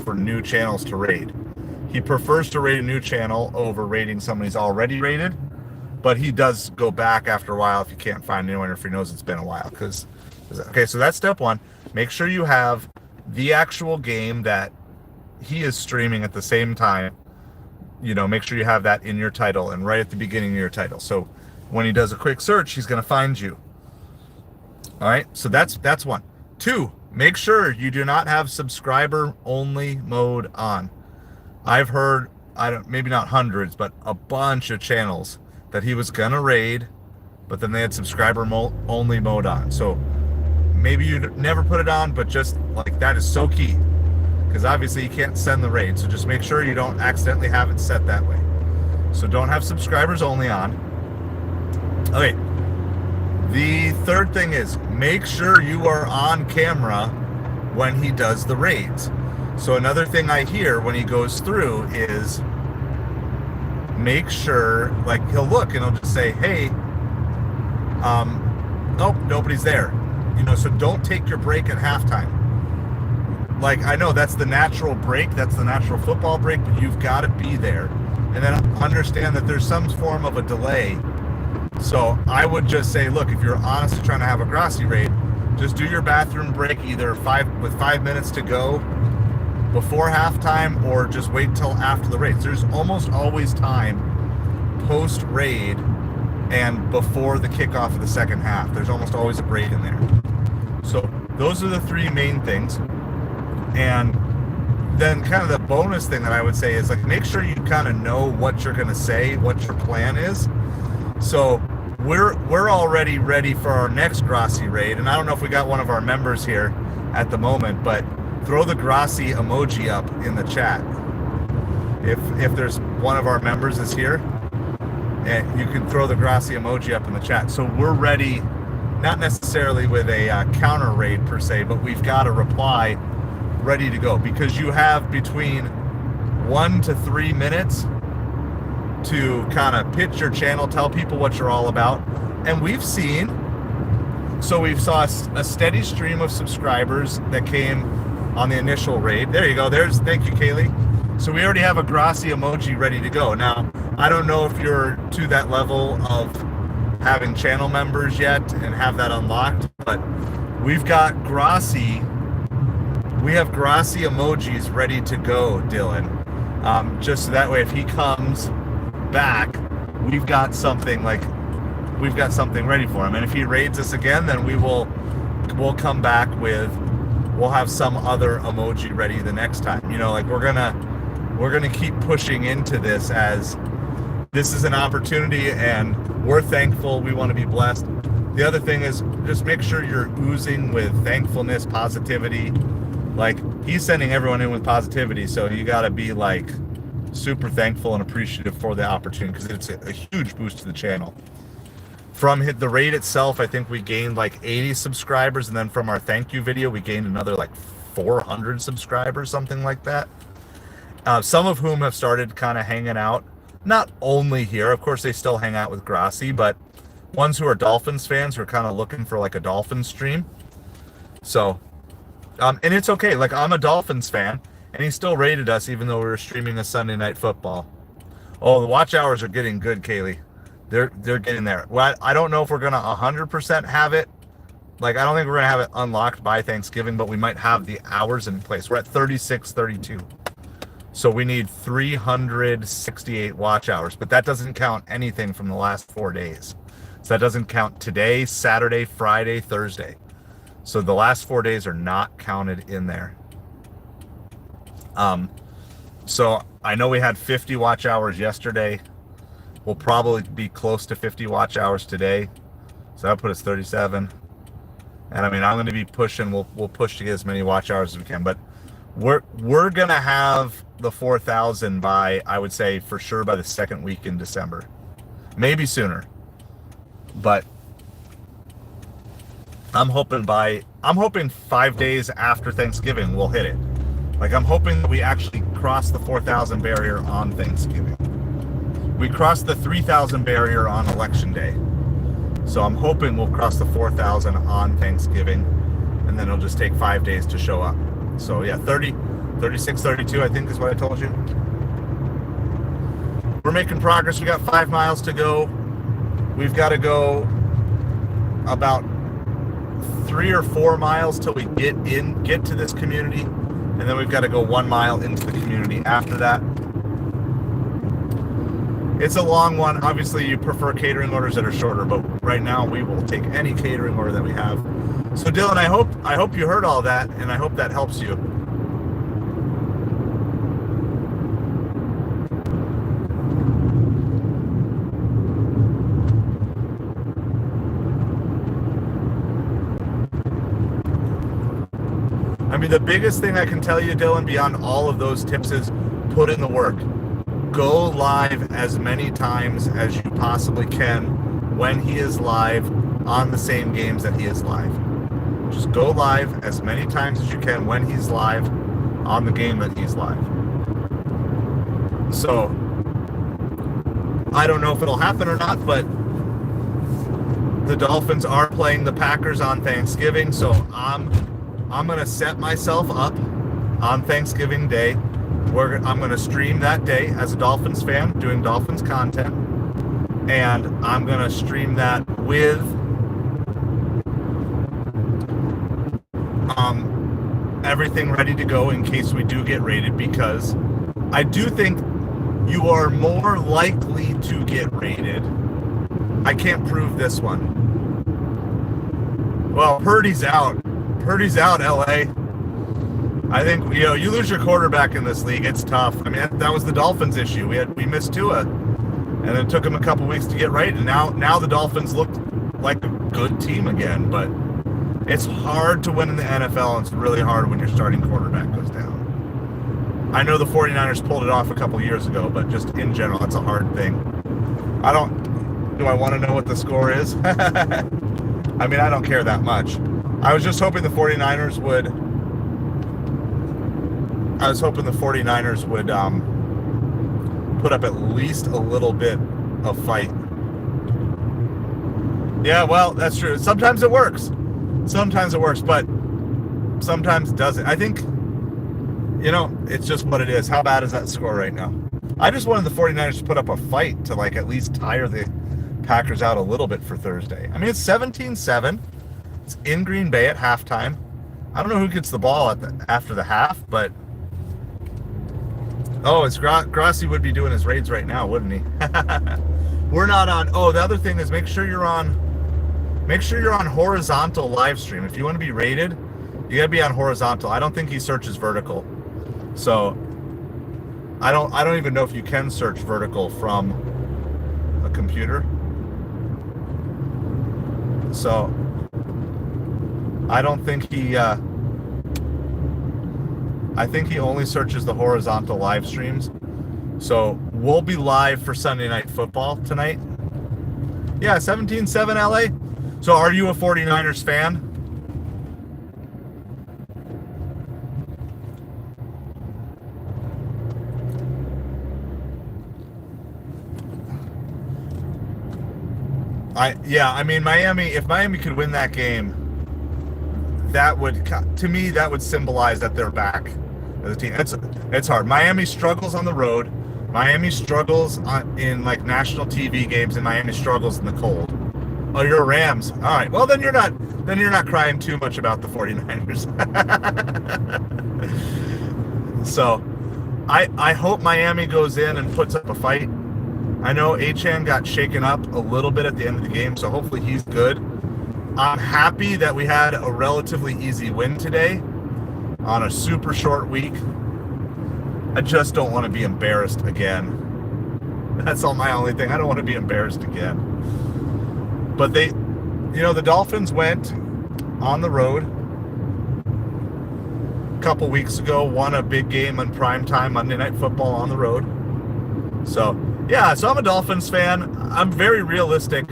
for new channels to raid. He prefers to raid a new channel over raiding someone he's already raided, but he does go back after a while if he can't find anyone, or if he knows it's been a while. Okay, so that's step 1. Make sure you have the actual game that he is streaming at the same time. Make sure you have that in your title and right at the beginning of your title. So when he does a quick search, he's going to find you. All right, so that's 1. 2, make sure you do not have subscriber only mode on. I've heard, maybe not hundreds, but a bunch of channels that he was gonna raid, but then they had subscriber only mode on. So maybe you never put it on, but just like that is so key, because obviously you can't send the raid. So just make sure you don't accidentally have it set that way. So don't have subscribers only on. Okay. The third thing is, make sure you are on camera when he does the raids. So another thing I hear when he goes through is, make sure, like, he'll look and he'll just say, hey, nope, nobody's there. So don't take your break at halftime. Like, I know that's the natural break, that's the natural football break, but you've got to be there and then understand that there's some form of a delay. So I would just say, look, if you're honestly trying to have a Grossi raid, just do your bathroom break either 5 minutes to go before halftime, or just wait till after the raid. There's almost always time post raid and before the kickoff of the second half. There's almost always a break in there. So those are the three main things. And then kind of the bonus thing that I would say is, like, make sure you kind of know what you're going to say, what your plan is. So we're already ready for our next Grossi raid, and I don't know if we got one of our members here at the moment, but throw the Grossi emoji up in the chat. If there's one of our members is here, and you can throw the Grossi emoji up in the chat. So we're ready, not necessarily with a counter raid per se, but we've got a reply ready to go, because you have between 1 to 3 minutes to kind of pitch your channel, tell people what you're all about. And we saw a steady stream of subscribers that came on the initial raid. There you go. Thank you, Kaylee. So we already have a Grossi emoji ready to go. Now, I don't know if you're to that level of having channel members yet and have that unlocked, but we've got Grossi. We have Grossi emojis ready to go, Dylan. Just so that way, if he comes back, we've got something ready for him. And if he raids us again, then we'll come back we'll have some other emoji ready the next time. You know, like, we're gonna keep pushing into this, as this is an opportunity and we're thankful. We want to be blessed. The other thing is, just make sure you're oozing with thankfulness, positivity. Like, he's sending everyone in with positivity, so you got to be, like, super thankful and appreciative for the opportunity, because it's a huge boost to the channel. From the raid itself, I think we gained like 80 subscribers, and then from our thank you video, we gained another like 400 subscribers, something like that. Some of whom have started kind of hanging out, not only here, of course they still hang out with Grossi, but ones who are Dolphins fans who are kind of looking for like a Dolphins stream. So, and it's okay. Like, I'm a Dolphins fan, and he still rated us even though we were streaming a Sunday Night Football. Oh, the watch hours are getting good, Kaylee. They're getting there. Well, I don't know if we're going to 100% have it. Like, I don't think we're going to have it unlocked by Thanksgiving, but we might have the hours in place. We're at 3632. So we need 368 watch hours, but that doesn't count anything from the last 4 days. So that doesn't count today, Saturday, Friday, Thursday. So the last 4 days are not counted in there. So I know we had 50 watch hours yesterday. We'll probably be close to 50 watch hours today. So that'll put us 37. And I mean, I'm going to be pushing, we'll push to get as many watch hours as we can, but we're going to have the 4,000 by, I would say for sure, by the second week in December, maybe sooner. But I'm hoping 5 days after Thanksgiving we'll hit it. Like, I'm hoping that we actually cross the 4,000 barrier on Thanksgiving. We crossed the 3,000 barrier on Election Day. So I'm hoping we'll cross the 4,000 on Thanksgiving, and then it'll just take 5 days to show up. So yeah, 36, 32, I think is what I told you. We're making progress. We got 5 miles to go. We've got to go about 3 or 4 miles till we get to this community, and then we've got to go 1 mile into the community after that. It's a long one. Obviously, you prefer catering orders that are shorter, but right now we will take any catering order that we have. So Dylan, I hope you heard all that, and I hope that helps you. I mean, the biggest thing I can tell you, Dylan, beyond all of those tips is put in the work. Go live as many times as you possibly can when he is live on the same games that he is live. Just go live as many times as you can when he's live on the game that he's live. So, I don't know if it'll happen or not, but the Dolphins are playing the Packers on Thanksgiving, so I'm going to set myself up on Thanksgiving Day I'm going to stream that day as a Dolphins fan, doing Dolphins content, and I'm going to stream that with everything ready to go in case we do get raided, because I do think you are more likely to get raided. I can't prove this one. Well, Purdy's out. Purdy's out, LA. I think, you lose your quarterback in this league, it's tough. I mean, that was the Dolphins' issue. We missed Tua, and it took them a couple weeks to get right, and now the Dolphins look like a good team again, but it's hard to win in the NFL, and it's really hard when your starting quarterback goes down. I know the 49ers pulled it off a couple years ago, but just in general, it's a hard thing. Do I want to know what the score is? I mean, I don't care that much. I was just hoping the 49ers would put up at least a little bit of fight. Yeah, well, that's true. Sometimes it works. But sometimes it doesn't. I think, it's just what it is. How bad is that score right now? I just wanted the 49ers to put up a fight to, at least tire the Packers out a little bit for Thursday. I mean, it's 17-7. It's in Green Bay at halftime. I don't know who gets the ball after the half, but it's Grossi would be doing his raids right now, wouldn't he? We're not on. Oh, the other thing is make sure you're on horizontal live stream. If you want to be rated, you gotta be on horizontal. I don't think he searches vertical, so I don't even know if you can search vertical from a computer. So I don't think he. I think he only searches the horizontal live streams. So we'll be live for Sunday Night Football tonight. Yeah, 17-7 LA. So are you a 49ers fan? I mean, Miami, if Miami could win that game, that would symbolize that they're back as a team. It's hard. Miami struggles on the road. Miami struggles in national TV games, and Miami struggles in the cold. Oh, you're a Rams. All right. Well, then you're not crying too much about the 49ers. So, I hope Miami goes in and puts up a fight. I know Achane got shaken up a little bit at the end of the game, so hopefully he's good. I'm happy that we had a relatively easy win today on a super short week. I just don't want to be embarrassed again. That's my only thing. I don't want to be embarrassed again. But the Dolphins went on the road a couple weeks ago, won a big game on primetime Monday Night Football on the road. So, yeah, so I'm a Dolphins fan. I'm very realistic.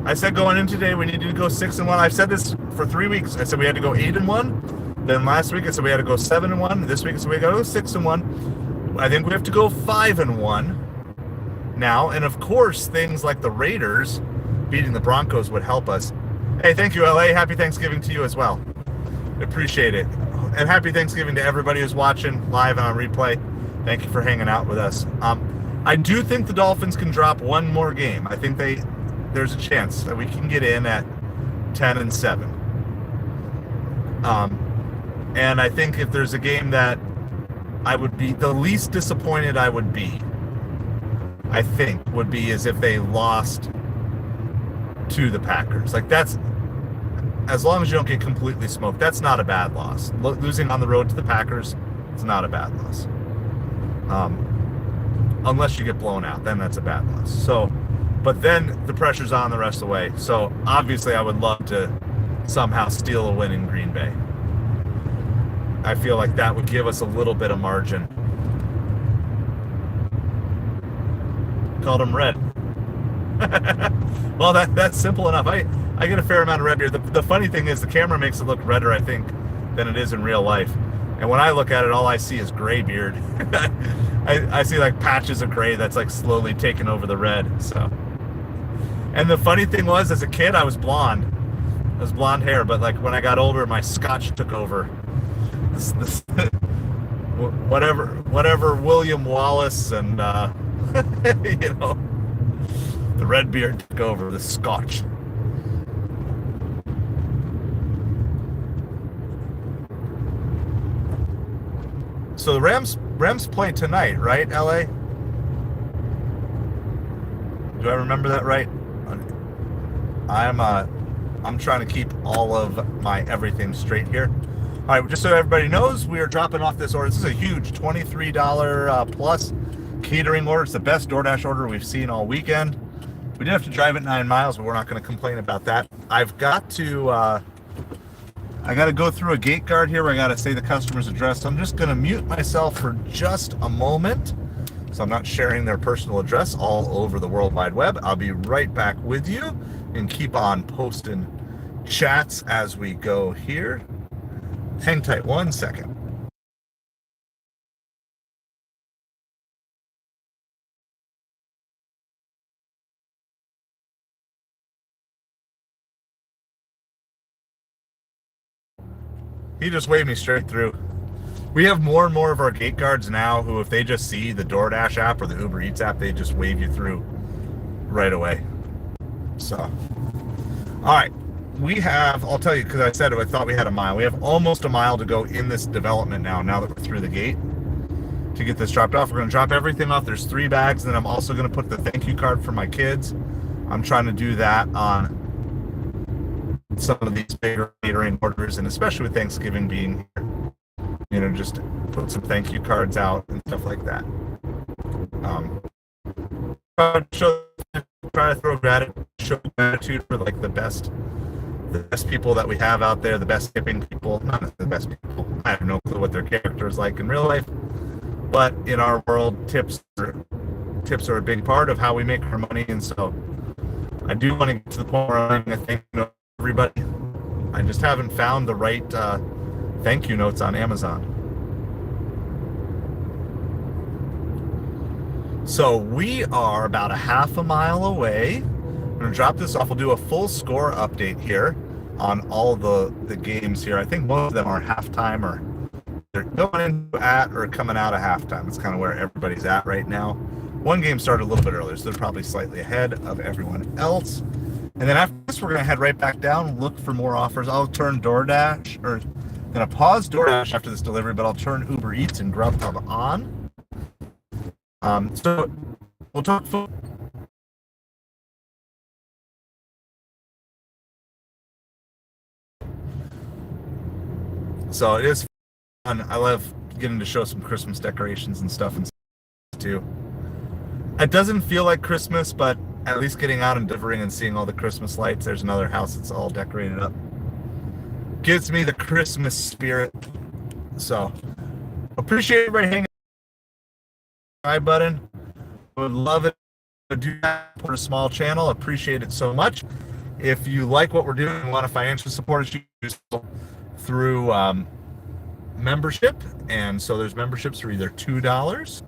I said going in today we needed to go 6-1. I've said this for 3 weeks. I said we had to go 8-1. Then last week I said we had to go 7-1. This week I said we got to go 6-1. I think we have to go 5-1 now. And of course, things like the Raiders beating the Broncos would help us. Hey, thank you, LA. Happy Thanksgiving to you as well. Appreciate it. And happy Thanksgiving to everybody who's watching live and on replay. Thank you for hanging out with us. I do think the Dolphins can drop one more game. I think there's a chance that we can get in at 10-7. And I think if there's a game that I would be the least disappointed I would be, I think, would be as if they lost to the Packers. That's, as long as you don't get completely smoked, that's not a bad loss. Losing on the road to the Packers, it's not a bad loss. Unless you get blown out, then that's a bad loss. So, but then the pressure's on the rest of the way. So obviously I would love to somehow steal a win in Green Bay. I feel like that would give us a little bit of margin. Called him red. Well, that's simple enough. I get a fair amount of red here. The funny thing is the camera makes it look redder, I think, than it is in real life. And when I look at it, all I see is gray beard. I see patches of gray that's slowly taking over the red. So, and the funny thing was, as a kid, I was blonde. I was blonde hair, but when I got older, my scotch took over. whatever William Wallace and you know, the Redbeard took over, the Scotch. So the Rams play tonight, right, LA? Do I remember that right? I'm trying to keep all of my everything straight here. All right, just so everybody knows, we are dropping off this order. This is a huge $23 plus catering order. It's the best DoorDash order we've seen all weekend. We did have to drive it 9 miles, but we're not going to complain about that. I've got to I got to go through a gate guard here where I got to say the customer's address. So I'm just going to mute myself for just a moment, so I'm not sharing their personal address all over the World Wide Web. I'll be right back with you and keep on posting chats as we go here. Hang tight 1 second. He just waved me straight through. We have more and more of our gate guards now who, if they just see the DoorDash app or the Uber Eats app, they just wave you through right away. So, all right. We have, I'll tell you, because I said it, I thought we had a mile. We have almost a mile to go in this development now that we're through the gate to get this dropped off. We're going to drop everything off. There's 3 bags, and then I'm also going to put the thank you card for my kids. I'm trying to do that on some of these bigger catering orders, and especially with Thanksgiving being here, you know, just put some thank you cards out and stuff like that. Try to throw gratitude for like the best people that we have out there, the best tipping people. Not the best people. I have no clue what their character is like in real life, but in our world, tips are a big part of how we make our money, and so I do want to get to the point where I'm going to thank everybody. I just haven't found the right thank you notes on Amazon. So we are about a half a mile away. I'm going to drop this off. We'll do a full score update here on all the games here. I think most of them are halftime, or they're going into at or coming out of halftime. It's kind of where everybody's at right now. One game started a little bit earlier, so they're probably slightly ahead of everyone else. And then after this, we're going to head right back down, look for more offers. I'll turn DoorDash, or I'm going to pause DoorDash after this delivery, but I'll turn Uber Eats and Grubhub on. So we'll talk food. So it is fun. I love getting to show some Christmas decorations and stuff and too. It doesn't feel like Christmas, but at least getting out and delivering and seeing all the Christmas lights. There's another house that's all decorated up. Gives me the Christmas spirit. So appreciate everybody hanging subscribe button. Would love it to do that for a small channel. Appreciate it so much. If you like what we're doing and want to financially support us, you can do through membership. And so there's memberships for either $2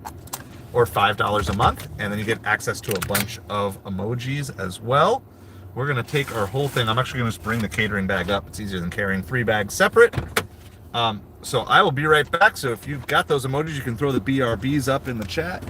or $5 a month, and then you get access to a bunch of emojis as well. We're gonna take our whole thing. I'm actually gonna just bring the catering bag up. It's easier than carrying 3 bags separate. So I will be right back. So if you've got those emojis, you can throw the BRBs up in the chat.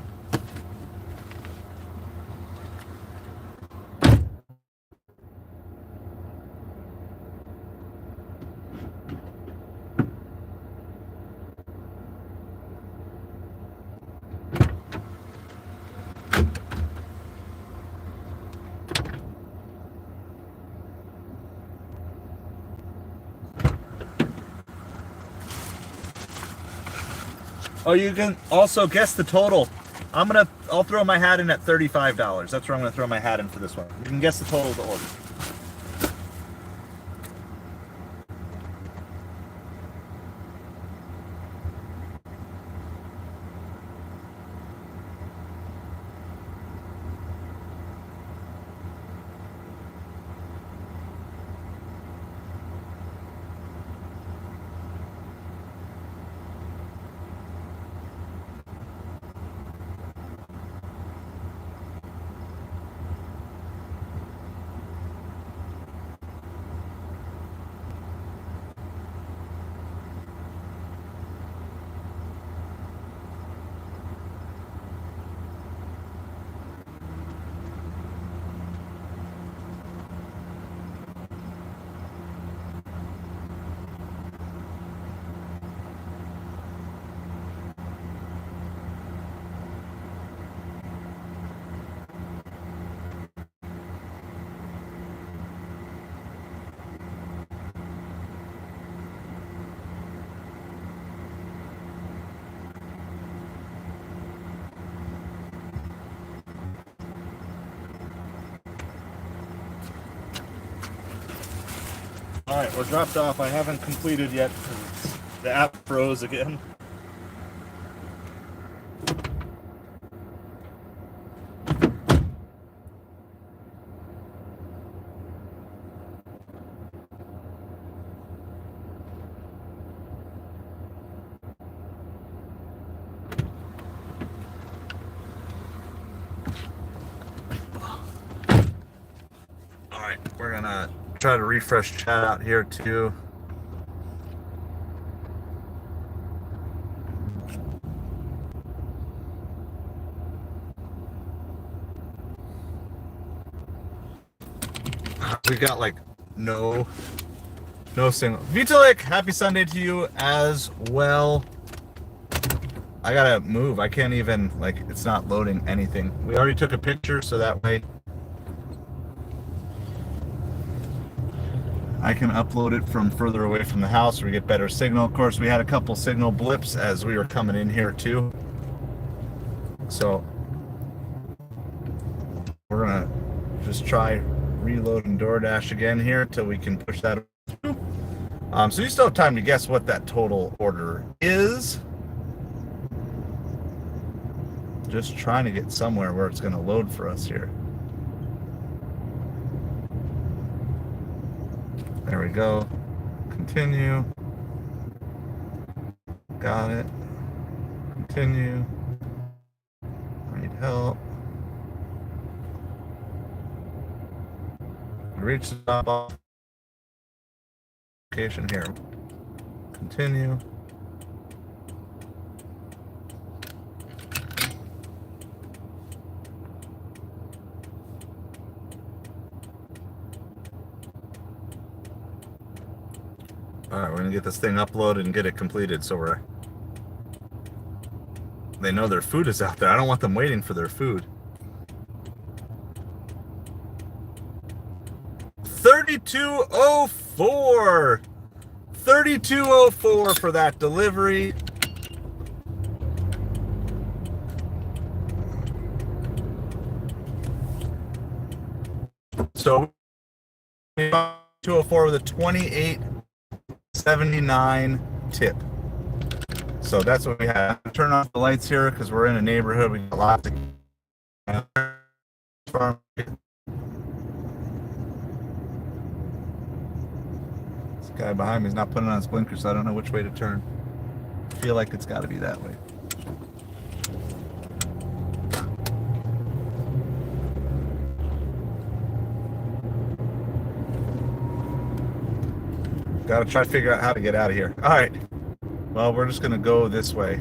Oh, you can also guess the total. I'll throw my hat in at $35. That's where I'm gonna throw my hat in for this one. You can guess the total of the order. All right, we're dropped off. I haven't completed yet because the app froze again. All right, we're gonna try to refresh chat out here too. We got like no signal. Vitalik, happy Sunday to you as well. I gotta move. I can't even, like, it's not loading anything. We already took a picture, so that way I can upload it from further away from the house where we get better signal. Of course, we had a couple signal blips as we were coming in here too. So we're gonna just try reloading DoorDash again here until we can push that through. So you still have time to guess what that total order is. Just trying to get somewhere where it's going to load for us here. There we go. Continue. Got it. Continue. I need help. Reach the top off location here. Continue. All right, we're gonna get this thing uploaded and get it completed. So they know their food is out there. I don't want them waiting for their food. 3204. 3204 for that delivery. So 204 with a 28.79 tip. So that's what we have. Turn off the lights here because we're in a neighborhood. We got lots of this guy behind me is not putting on his blinker, so I don't know which way to turn. I feel like it's got to be that way. Got to try to figure out how to get out of here. All right. Well, we're just going to go this way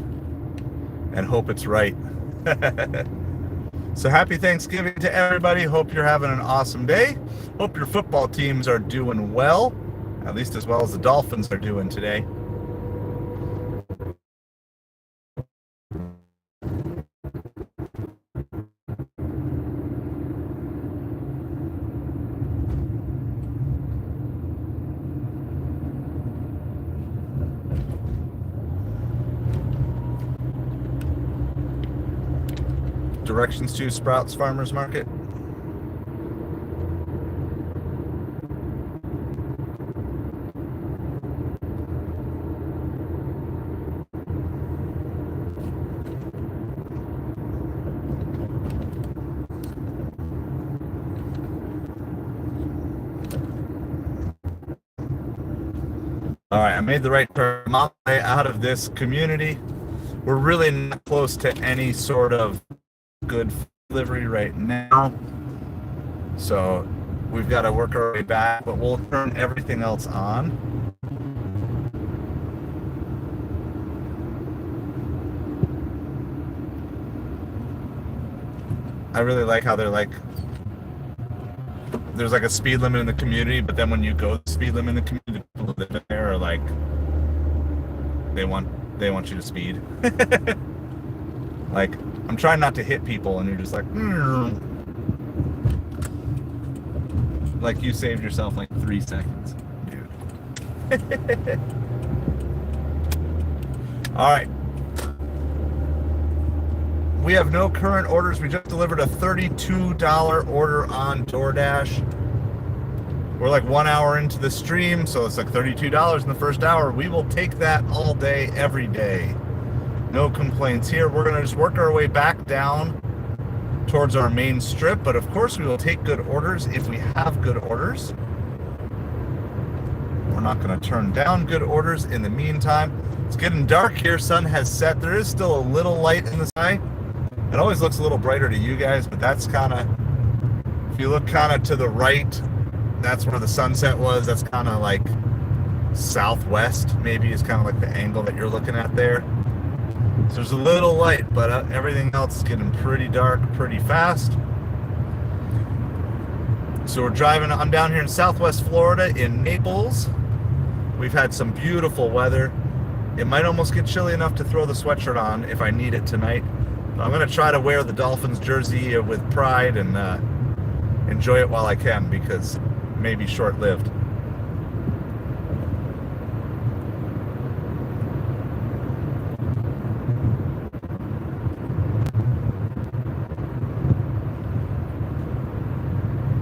and hope it's right. So happy Thanksgiving to everybody. Hope you're having an awesome day. Hope your football teams are doing well, at least as well as the Dolphins are doing today. Directions to Sprouts Farmers Market. All right, I made the right turn. I'm on my way out of this community. We're really not close to any sort of good delivery right now, so we've got to work our way back, but we'll turn everything else on. I really like how they're like, there's like a speed limit in the community, but then when you go the speed limit in the community, the people that live there are like, they want you to speed. Like, I'm trying not to hit people, and you're just like, like you saved yourself like 3 seconds, dude. All right. We have no current orders. We just delivered a $32 order on DoorDash. We're like 1 hour into the stream, so it's like $32 in the first hour. We will take that all day, every day. No complaints here. We're going to just work our way back down towards our main strip, but of course we will take good orders if we have good orders. We're not going to turn down good orders in the meantime. It's getting dark here. Sun has set. There is still a little light in the sky. It always looks a little brighter to you guys, but that's kind of, if you look kind of to the right, that's where the sunset was. That's kind of like southwest, maybe, is kind of like the angle that you're looking at there. So there's a little light, but everything else is getting pretty dark pretty fast. So we're driving, I'm down here in Southwest Florida in Naples. We've had some beautiful weather. It might almost get chilly enough to throw the sweatshirt on if I need it tonight. I'm going to try to wear the Dolphins jersey with pride and enjoy it while I can, because it may be short-lived.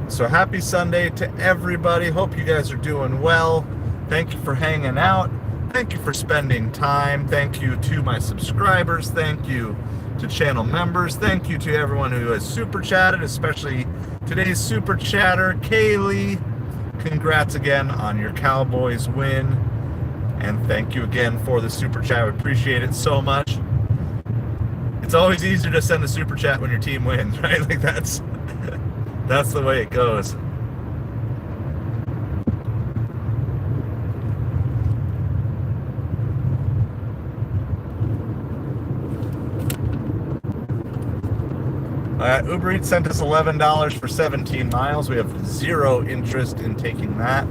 So happy Sunday to everybody. Hope you guys are doing well. Thank you for hanging out. Thank you for spending time. Thank you to my subscribers. Thank you to channel members. Thank you to everyone who has super chatted, especially today's super chatter, Kaylee. Congrats again on your Cowboys win. And thank you again for the super chat. We appreciate it so much. It's always easier to send a super chat when your team wins, right? Like that's the way it goes. Uber Eats sent us $11 for 17 miles. We have zero interest in taking that.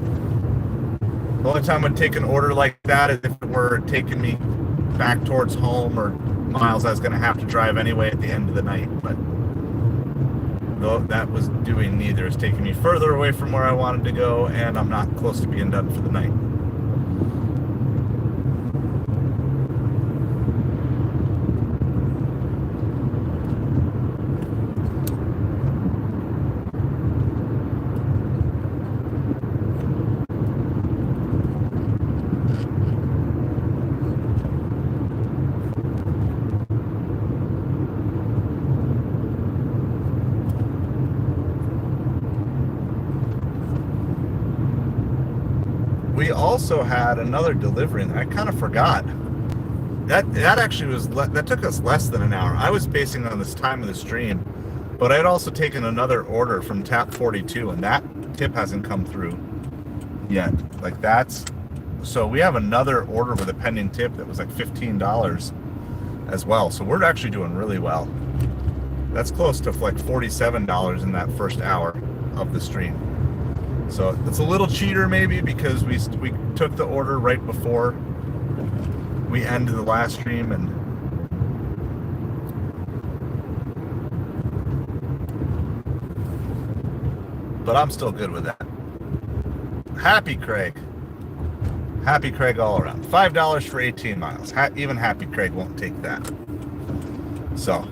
The only time I'd take an order like that is if it were taking me back towards home or miles I was going to have to drive anyway at the end of the night. But though that was doing neither. It's taking me further away from where I wanted to go, and I'm not close to being done for the night. We also had another delivery, and I kind of forgot. That actually was, that took us less than an hour. I was basing on this time of the stream, but I'd also taken another order from Tap 42, and that tip hasn't come through yet. Like that's, so we have another order with a pending tip that was like $15 as well. So we're actually doing really well. That's close to like $47 in that first hour of the stream. So it's a little cheater maybe because we took the order right before we ended the last stream, but I'm still good with that. Happy Craig. Happy Craig all around. $5 for 18 miles. Even Happy Craig won't take that. So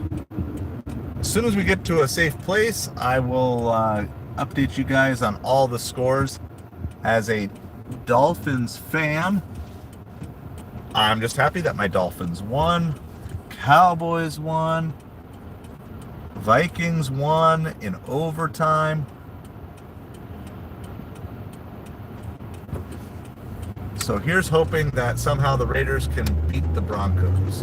as soon as we get to a safe place, I will update you guys on all the scores. As a Dolphins fan, I'm just happy that my Dolphins won, Cowboys won, Vikings won in overtime. So here's hoping that somehow the Raiders can beat the Broncos.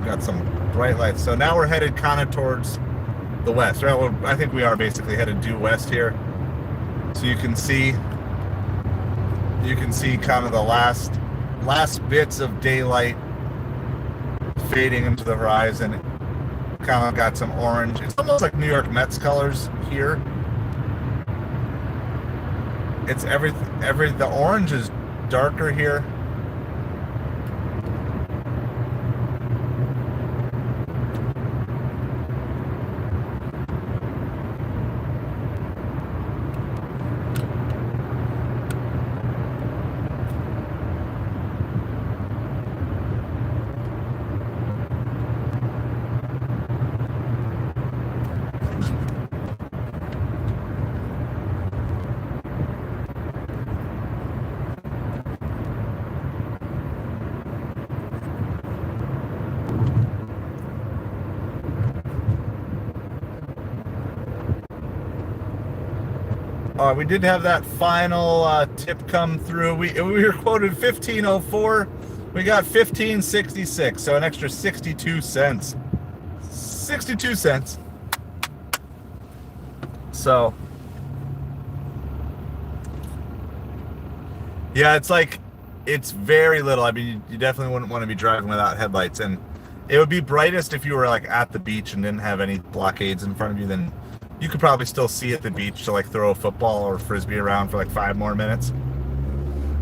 Got some bright lights. So now we're headed kind of towards the west. Right? Well, I think we are basically headed due west here. So you can see kind of the last bits of daylight fading into the horizon. Kind of got some orange. It's almost like New York Mets colors here. It's the orange is darker here. We did have that final tip come through. We were quoted 1504. We got 1566, so an extra 62 cents. 62 cents. So, yeah, it's very little. I mean, you definitely wouldn't want to be driving without headlights, and it would be brightest if you were like at the beach and didn't have any blockades in front of you. Then you could probably still see at the beach to like throw a football or frisbee around for like 5 more minutes.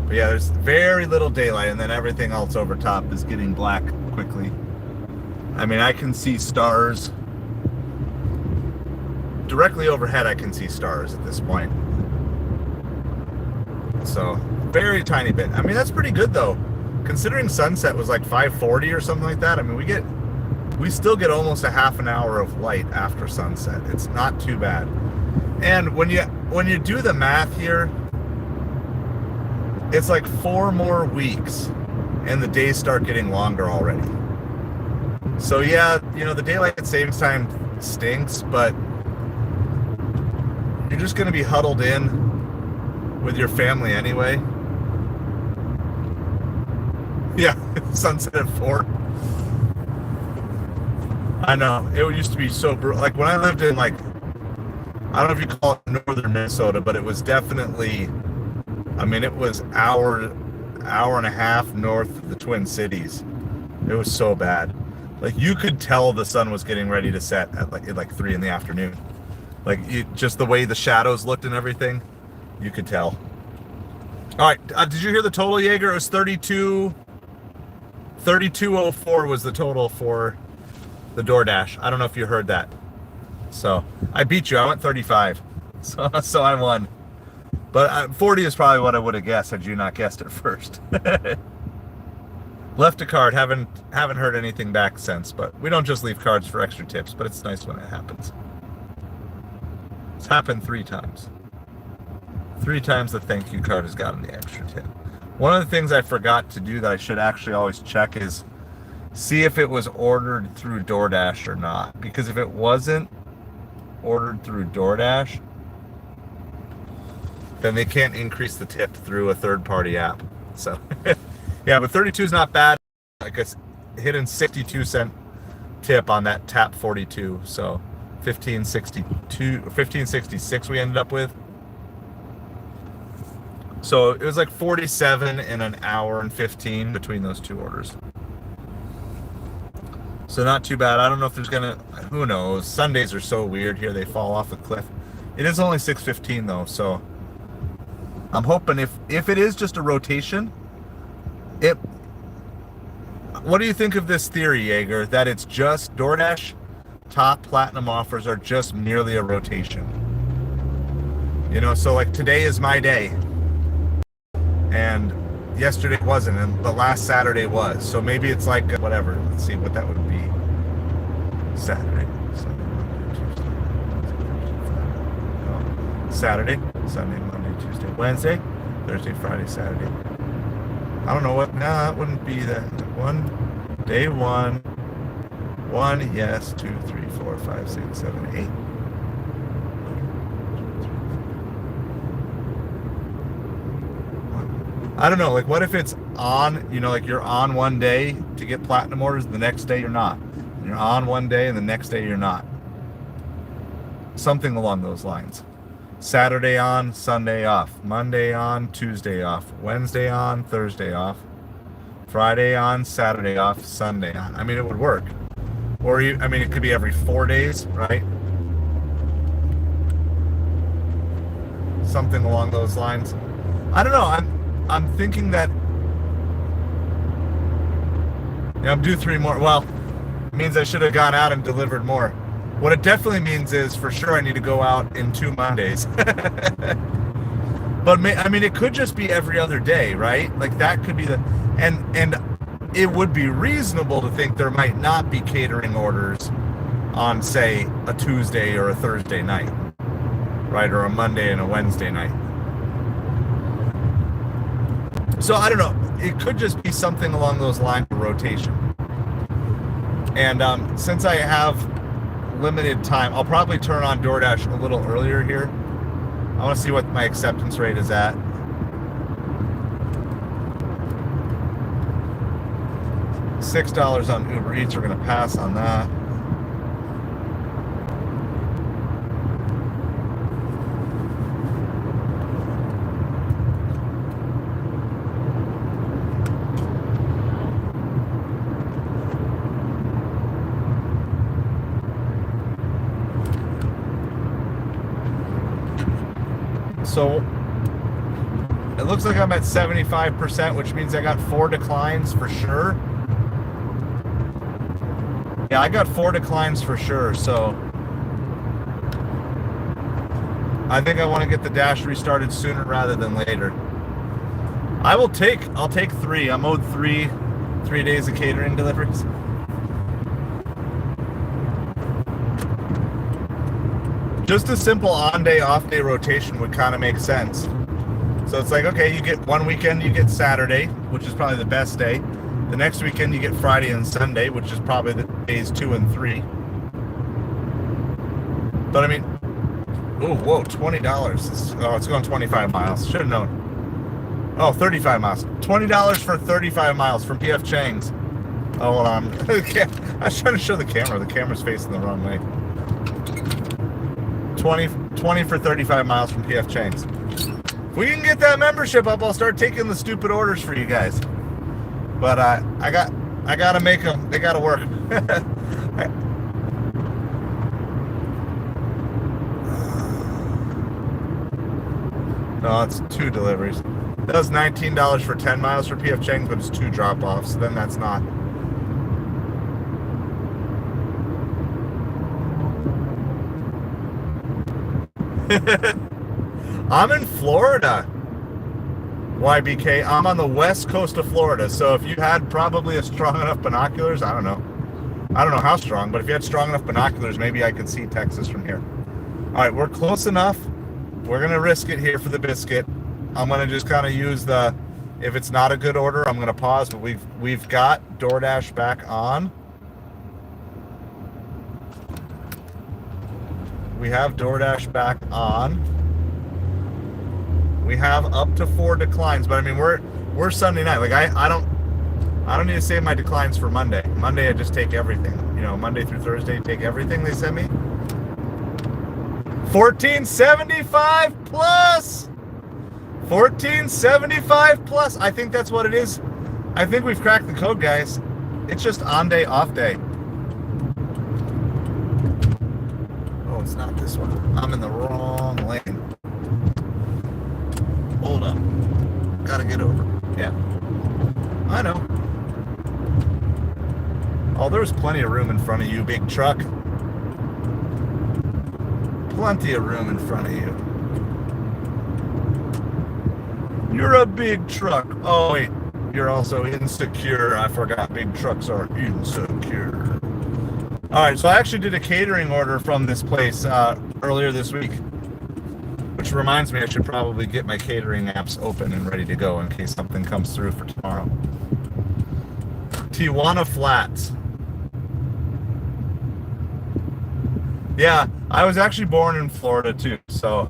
But yeah, there's very little daylight, and then everything else over top is getting black quickly. I mean, I can see stars. Directly overhead, I can see stars at this point. So, very tiny bit. I mean, that's pretty good though. Considering sunset was like 5:40 or something like that. I mean, we still get almost a half an hour of light after sunset. It's not too bad. And when you do the math here, it's like 4 more weeks and the days start getting longer already. So yeah, you know, the daylight savings time stinks, but you're just going to be huddled in with your family anyway. Yeah, sunset at 4. I know, it used to be so brutal. Like when I lived in like, I don't know if you call it northern Minnesota, but it was definitely, I mean, it was hour and a half north of the Twin Cities. It was so bad. Like you could tell the sun was getting ready to set at like 3 in the afternoon. Like just the way the shadows looked and everything, you could tell. All right, did you hear the total, Jaeger? It was 3204 was the total for the DoorDash. I don't know if you heard that. So I beat you. I went 35. So I won. But 40 is probably what I would have guessed had you not guessed it first. Left a card. Haven't heard anything back since. But we don't just leave cards for extra tips. But it's nice when it happens. It's happened 3 times. 3 times the thank you card has gotten the extra tip. One of the things I forgot to do that I should actually always check is see if it was ordered through DoorDash or not. Because if it wasn't ordered through DoorDash, then they can't increase the tip through a third-party app. So, yeah, but 32 is not bad. I guess hitting 62-cent tip on that tap 42. So 1566 we ended up with. So it was like 47 in an hour and 15 between those 2 orders. So not too bad. I don't know if there's gonna, who knows? Sundays are so weird here. They fall off a cliff. It is only 6:15 though, so I'm hoping if it is just a rotation, what do you think of this theory, Jaeger, that it's just DoorDash top platinum offers are just merely a rotation? You know, so like today is my day. And yesterday wasn't, but last Saturday was. So maybe it's like whatever. Let's see what that would be. Saturday, Sunday, Monday, Tuesday, Saturday, Sunday, Monday, Tuesday, Wednesday, Thursday, Friday, Saturday. I don't know what. No, that wouldn't be that. Day one, yes, 2, 3, 4, 5, 6, 7, 8. I don't know, like what if it's on, you know, like you're on one day to get platinum orders, the next day you're not. You're on one day and the next day you're not. Something along those lines. Saturday on, Sunday off. Monday on, Tuesday off. Wednesday on, Thursday off. Friday on, Saturday off, Sunday on. I mean, it would work. Or, it could be every 4 days, right? Something along those lines. I don't know, I'm thinking that I'm due 3 more. Well, it means I should have gone out and delivered more. What it definitely means is for sure I need to go out in 2 Mondays. But it could just be every other day, right? Like that could be and it would be reasonable to think there might not be catering orders on, say, a Tuesday or a Thursday night, right? Or a Monday and a Wednesday night. So I don't know. It could just be something along those lines of rotation. And since I have limited time, I'll probably turn on DoorDash a little earlier here I want to see what my acceptance rate is at. $6 on Uber Eats. We're going to pass on that. So it looks like I'm at 75%, which means I got 4 declines for sure. Yeah, I got 4 declines for sure, so I think I want to get the dash restarted sooner rather than later. I'll take 3. I'm owed 3 days of catering deliveries. Just a simple on-day, off-day rotation would kind of make sense. So it's like, okay, you get one weekend, you get Saturday, which is probably the best day. The next weekend, you get Friday and Sunday, which is probably the days 2 and 3. But I mean, oh, whoa, $20. Oh, it's going 25 miles. Should have known. Oh, 35 miles. $20 for 35 miles from PF Chang's. Oh, hold on. I was trying to show the camera. The camera's facing the wrong way. 20 for 35 miles from PF Chang's. If we can get that membership up, I'll start taking the stupid orders for you guys. But I gotta make them. They gotta work. No, it's 2 deliveries. That was $19 for 10 miles for PF Chang's, but it's 2 drop-offs. Then that's not. I'm in Florida, YBK. I'm on the west coast of Florida. So if you had probably a strong enough binoculars, I don't know how strong, but if you had strong enough binoculars, maybe I could see Texas from here. All right, we're close enough. We're gonna risk it here for the biscuit. I'm gonna just kind of use the, if it's not a good order, I'm gonna pause. But we've got DoorDash back on. We have DoorDash back on. We have up to 4 declines, but I mean we're Sunday night. Like I don't need to save my declines for Monday. Monday I just take everything. You know, Monday through Thursday, take everything they send me. $14.75 plus. $14.75 plus. I think that's what it is. I think we've cracked the code, guys. It's just on day, off day. Oh, it's not this one. I'm in the wrong lane. Hold on. Gotta get over. Yeah. I know. Oh, there's plenty of room in front of you, big truck. Plenty of room in front of you. You're a big truck. Oh, wait. You're also insecure. I forgot big trucks are insecure. All right, so I actually did a catering order from this place earlier this week, which reminds me I should probably get my catering apps open and ready to go in case something comes through for tomorrow. Tijuana Flats. Yeah, I was actually born in Florida too, so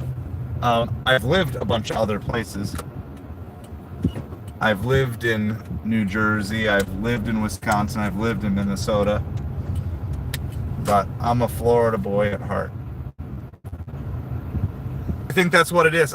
I've lived a bunch of other places. I've lived in New Jersey, I've lived in Wisconsin, I've lived in Minnesota, but I'm a Florida boy at heart. I think that's what it is.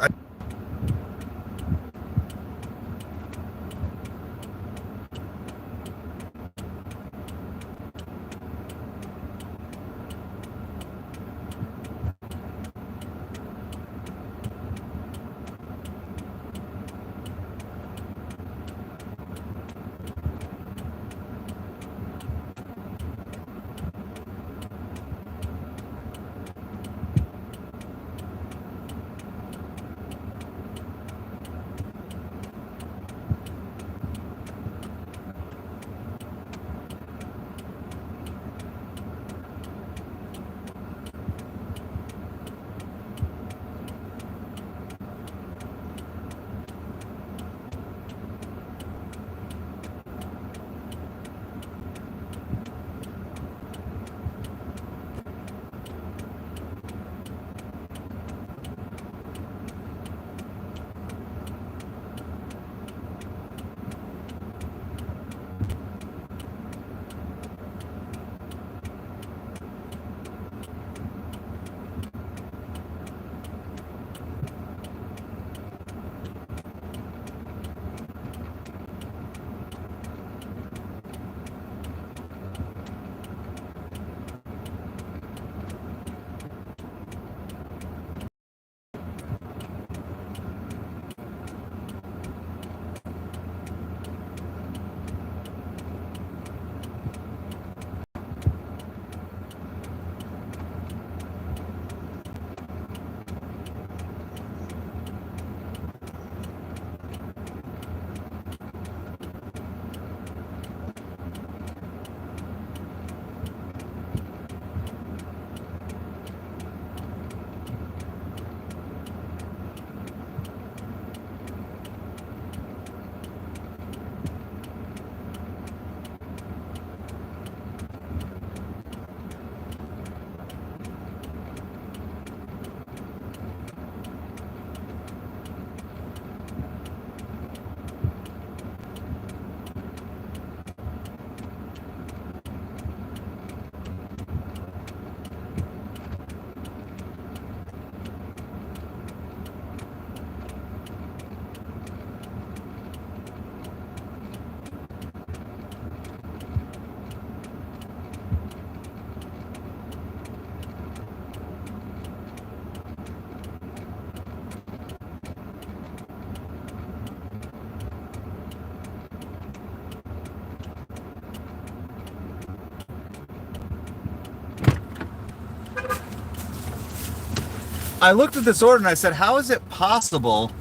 I looked at this order and I said, how is it possible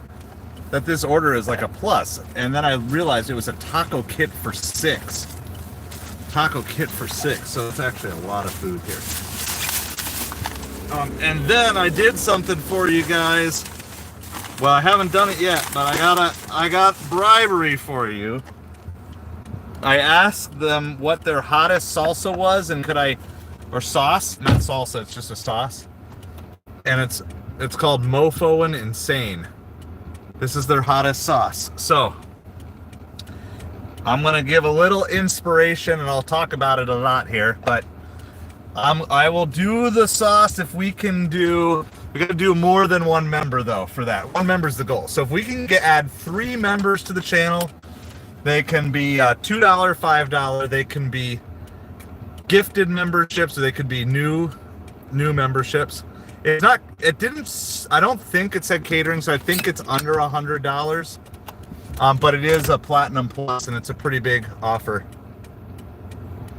that this order is like a plus? And then I realized it was a taco kit for 6. Taco kit for 6, so it's actually a lot of food here. And then I did something for you guys. Well, I haven't done it yet, but I got bribery for you. I asked them what their hottest salsa was, and or sauce, not salsa, it's just a sauce. And it's called Mofoing Insane. This is their hottest sauce. So I'm gonna give a little inspiration, and I'll talk about it a lot here, but I will do the sauce if we can do. We gotta do more than one member though for that. One member is the goal. So if we can add 3 members to the channel, they can be $2, $5. They can be gifted memberships, or they could be new memberships. It's not. It didn't. I don't think it said catering, so I think it's under $100. But it is a Platinum Plus, and it's a pretty big offer.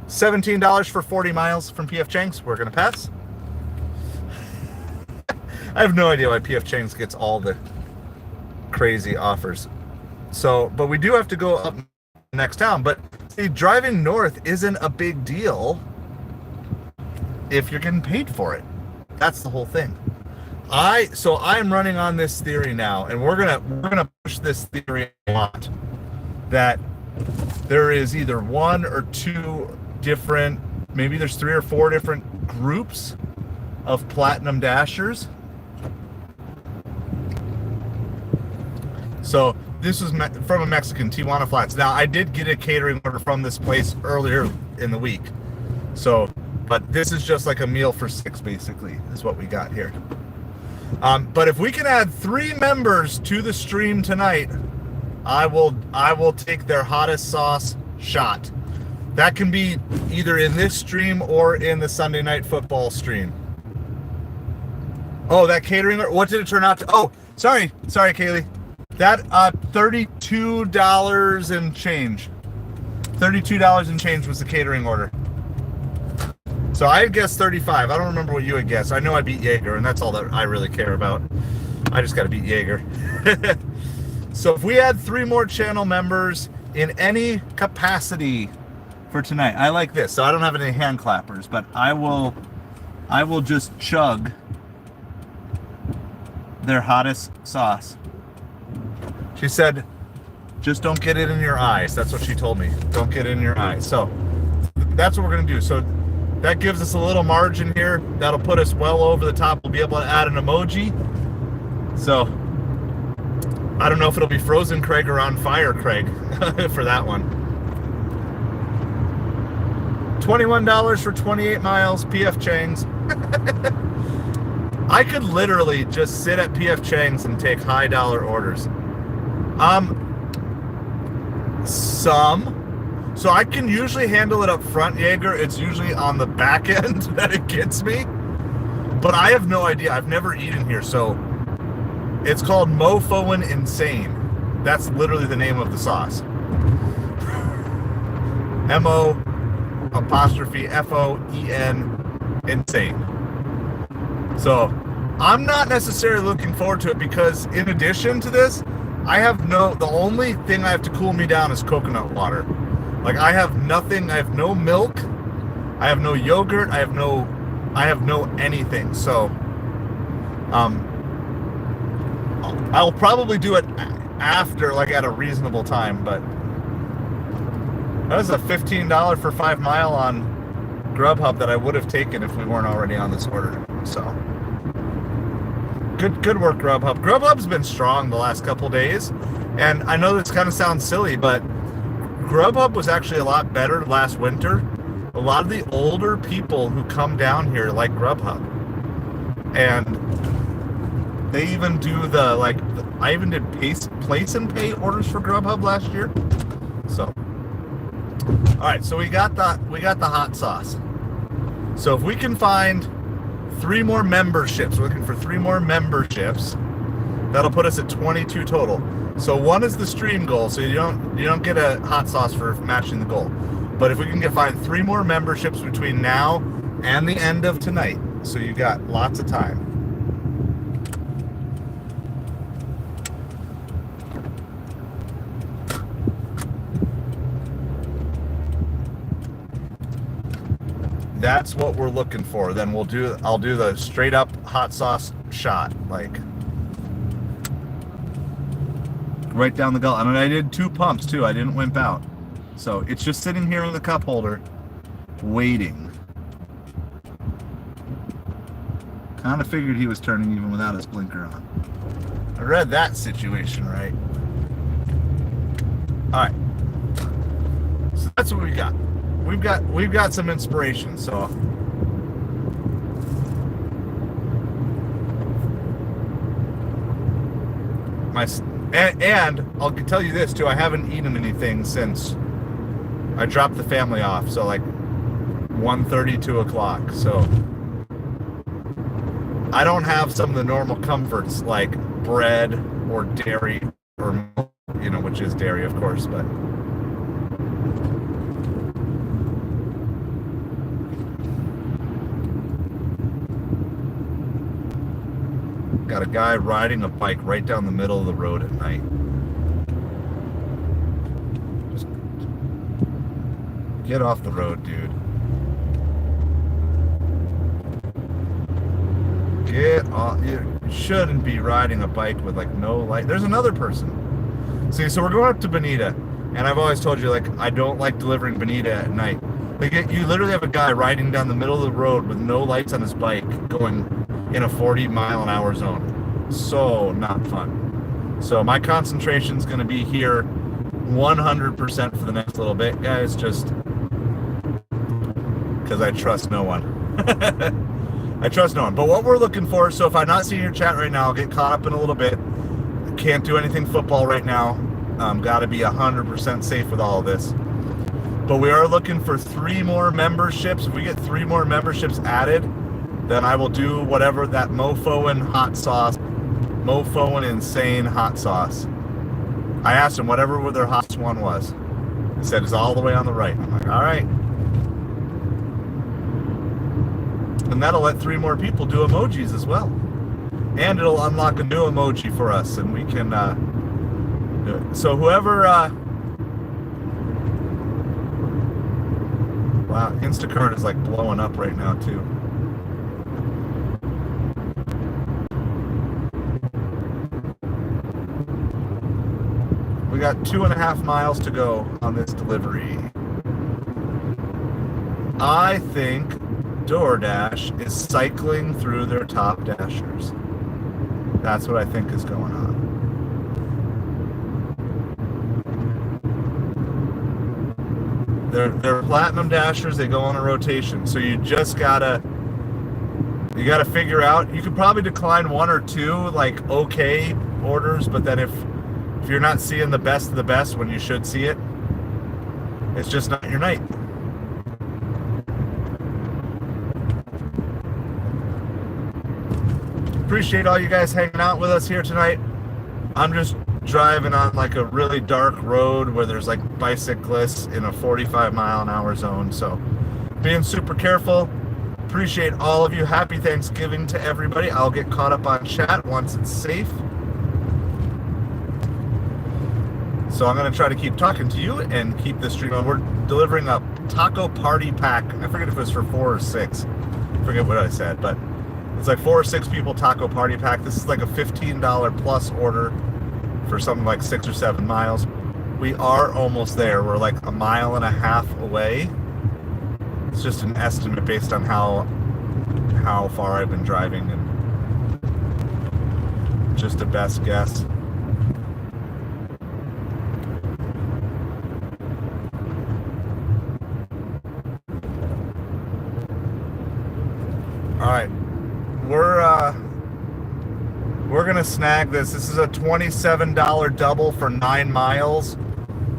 $17 for 40 miles from PF Chang's. We're gonna pass. I have no idea why PF Chang's gets all the crazy offers. So, but we do have to go up next town. But see, driving north isn't a big deal if you're getting paid for it. That's the whole thing. So I'm running on this theory now, and we're gonna push this theory a lot, that there is either 1 or 2 different, maybe there's 3 or 4 different groups of Platinum Dashers. So this was from a Mexican, Tijuana Flats. Now, I did get a catering order from this place earlier in the week. So, but this is just like a meal for 6, basically, is what we got here. But if we can add 3 members to the stream tonight, I will take their hottest sauce shot. That can be either in this stream or in the Sunday Night Football stream. Oh, that catering, what did it turn out to? Oh, sorry, Kaylee. That $32 and change. $32 and change was the catering order. So I had guessed 35. I don't remember what you had guessed. I know I beat Jaeger, and that's all that I really care about. I just got to beat Jaeger. So if we add 3 more channel members in any capacity for tonight, I like this. So I don't have any hand clappers, but I will just chug their hottest sauce. She said, just don't get it in your eyes. That's what she told me. Don't get it in your eyes. So that's what we're going to do. So that gives us a little margin here. That'll put us well over the top. We'll be able to add an emoji. So I don't know if it'll be Frozen Craig or On Fire Craig for that one. $21 for 28 miles, PF Chang's. I could literally just sit at PF Chang's and take high dollar orders. So I can usually handle it up front, Jaeger. It's usually on the back end that it gets me. But I have no idea. I've never eaten here, so it's called Mofoing Insane. That's literally the name of the sauce. M-O-F-O-E-N Insane. So I'm not necessarily looking forward to it, because in addition to this, the only thing I have to cool me down is coconut water. Like, I have nothing. I have no milk. I have no yogurt. I have no anything. So, I'll probably do it after, like, at a reasonable time. But that was a $15 for 5 mile on Grubhub that I would have taken if we weren't already on this order. So, good work, Grubhub. Grubhub's been strong the last couple days, and I know this kind of sounds silly, but Grubhub was actually a lot better last winter. A lot of the older people who come down here like Grubhub, and they even do I even did place and pay orders for Grubhub last year. So, all right, so we got the hot sauce. So if we can find 3 more memberships, we're looking for 3 more memberships, that'll put us at 22 total. So 1 is the stream goal, so you don't get a hot sauce for matching the goal. But if we can find 3 more memberships between now and the end of tonight, so you got lots of time. that's what we're looking for. Then I'll do the straight up hot sauce shot, like right down the gullet. I mean, I did 2 pumps too. I didn't wimp out. So it's just sitting here in the cup holder, waiting. Kind of figured he was turning even without his blinker on. I read that situation right. All right. So that's what we got. We've got some inspiration. So and I'll tell you this too. I haven't eaten anything since I dropped the family off. So like 1:30, 2 o'clock. So I don't have some of the normal comforts like bread or dairy or, which is dairy, of course, but got a guy riding a bike right down the middle of the road at night. Just get off the road, dude. Get off. You shouldn't be riding a bike with like no light. There's another person. See, so we're going up to Bonita, and I've always told you, like, I don't like delivering Bonita at night. Like, you literally have a guy riding down the middle of the road with no lights on his bike going in a 40-mile-an-hour zone. So not fun. So my concentration's going to be here 100% for the next little bit, guys, just because I trust no one. I trust no one. But what we're looking for, so if I'm not seeing your chat right now, I'll get caught up in a little bit. Can't do anything football right now. Got to be 100% safe with all of this. But we are looking for 3 more memberships. If we get 3 more memberships added, then I will do whatever that Mofoing hot sauce, Mofoing insane hot sauce. I asked him whatever their hottest one was. He said it's all the way on the right. I'm like, all right. And that'll let 3 more people do emojis as well. And it'll unlock a new emoji for us, and we can do it. So whoever, wow, Instacart is like blowing up right now too. We got 2.5 miles to go on this delivery. I think DoorDash is cycling through their top dashers. That's what I think is going on. They're platinum dashers. They go on a rotation. So you just gotta figure out. You could probably decline 1 or 2 like okay orders, but then if you're not seeing the best of the best when you should see it, it's just not your night. Appreciate all you guys hanging out with us here tonight. I'm just driving on like a really dark road where there's like bicyclists in a 45-mile-an-hour zone, so being super careful. Appreciate all of you. Happy Thanksgiving to everybody. I'll get caught up on chat once it's safe. So I'm going to try to keep talking to you and keep this stream on. We're delivering a taco party pack. I forget if it was for 4 or 6. I forget what I said, but it's like 4 or 6 people taco party pack. This is like a $15 plus order for something like 6 or 7 miles. We are almost there. We're like 1.5 miles away. It's just an estimate based on how far I've been driving and just a best guess. All right. We're gonna snag this. This is a $27 double for 9 miles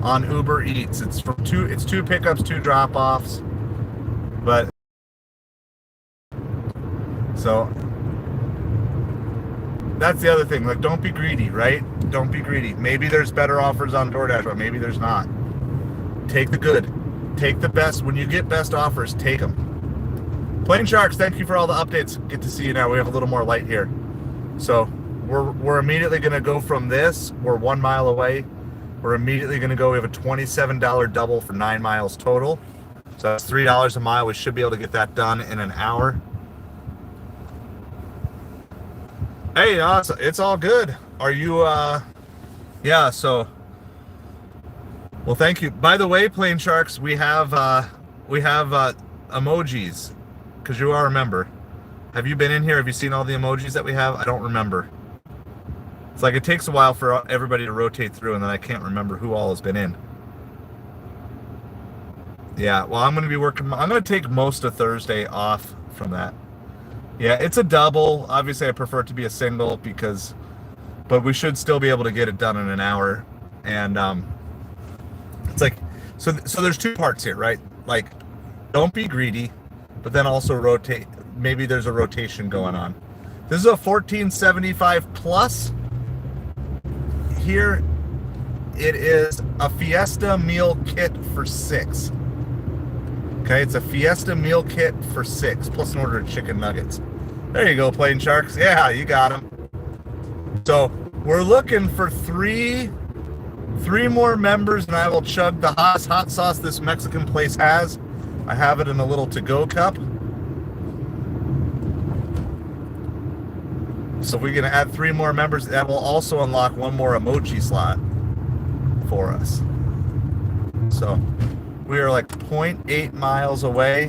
on Uber Eats. It's 2 pickups, 2 drop-offs. But so that's the other thing. Like, don't be greedy, right? Don't be greedy. Maybe there's better offers on DoorDash, but maybe there's not. Take the good. Take the best. When you get best offers, take them. Plain Sharks, thank you for all the updates. Good to see you now. We have a little more light here. So we're immediately going to go from this. We're 1 mile away. We're immediately going to go. We have a $27 double for 9 miles total. So that's $3 a mile. We should be able to get that done in an hour. Hey, it's all good. Are you, yeah, so, well, thank you. By the way, Plane Sharks, we have emojis, because you are a member. Have you been in here? Have you seen all the emojis that we have? I don't remember. It's like it takes a while for everybody to rotate through, and then I can't remember who all has been in. Yeah, well, I'm going to be working. I'm going to take most of Thursday off from that. Yeah, it's a double. Obviously, I prefer it to be a single but we should still be able to get it done in an hour. And it's like, so there's two parts here, right? Like, don't be greedy, but then also rotate. Maybe there's a rotation going on. This is a 1475 plus. Here, it is a Fiesta meal kit for 6. Okay, it's a Fiesta meal kit for 6, plus an order of chicken nuggets. There you go, Plane Sharks. Yeah, you got them. So we're looking for three more members, and I will chug the hottest hot sauce this Mexican place has. I have it in a little to-go cup. So if we can add 3 more members, that will also unlock 1 more emoji slot for us. So we are like 0.8 miles away,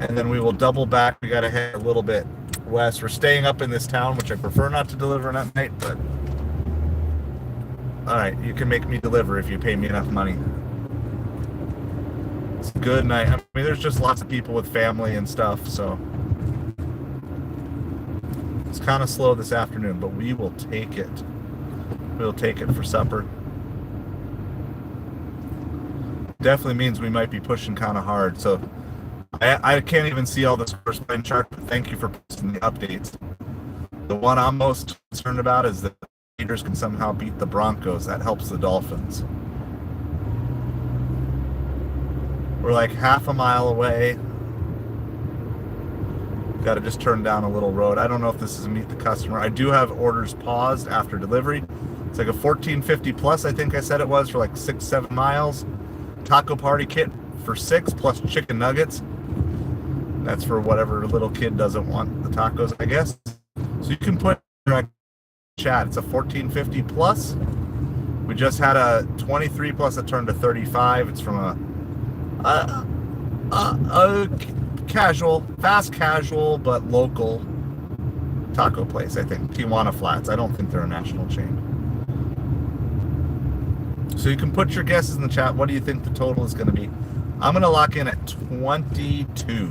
and then we will double back. We got to head a little bit west. We're staying up in this town, which I prefer not to deliver at night, but all right, you can make me deliver if you pay me enough money. It's a good night. I mean, there's just lots of people with family and stuff, so it's kind of slow this afternoon, but we will take it. We'll take it for supper. Definitely means we might be pushing kind of hard. So I can't even see all this first Plane Shark, but thank you for posting the updates. The one I'm most concerned about is that the Raiders can somehow beat the Broncos. That helps the Dolphins. We're like half a mile away. Got to just turn down a little road. I don't know if this is a meet the customer. I do have orders paused after delivery. It's like a 1450 plus, I think I said it was, for like 6-7 miles. Taco party kit for 6 plus chicken nuggets. That's for whatever little kid doesn't want the tacos, I guess. So you can put in our chat. It's a 1450 plus. We just had a 23 plus that turned to 35. It's from a casual, fast casual, but local taco place, I think. Tijuana Flats. I don't think they're a national chain. So you can put your guesses in the chat. What do you think the total is going to be? I'm going to lock in at 22.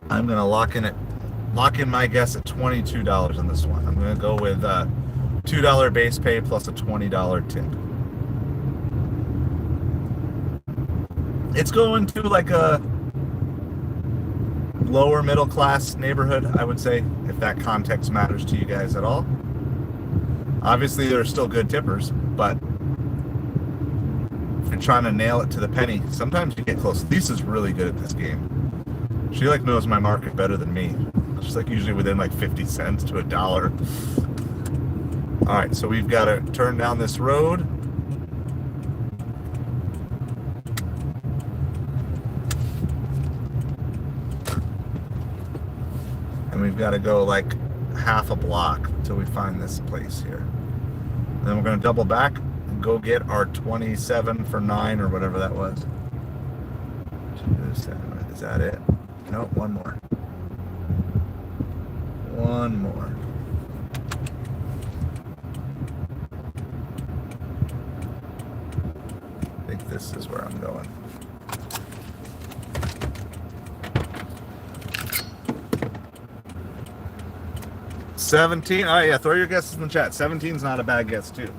I'm going to lock in my guess at $22 on this one. I'm going to go with $2 base pay plus a $20 tip. It's going to like a lower middle class neighborhood, I would say, if that context matters to you guys at all. Obviously, there are still good tippers, but if you're trying to nail it to the penny, sometimes you get close. Lisa's really good at this game. She like knows my market better than me. She's like usually within like 50 cents to $1. All right, so we've got to turn down this road. And we've got to go like half a block until we find this place here. And then we're going to double back and go get our 27 for 9 or whatever that was. Is that it? No, one more. One more. I think this is where I'm going. $17. Oh yeah, throw your guesses in the chat. 17's not a bad guess too.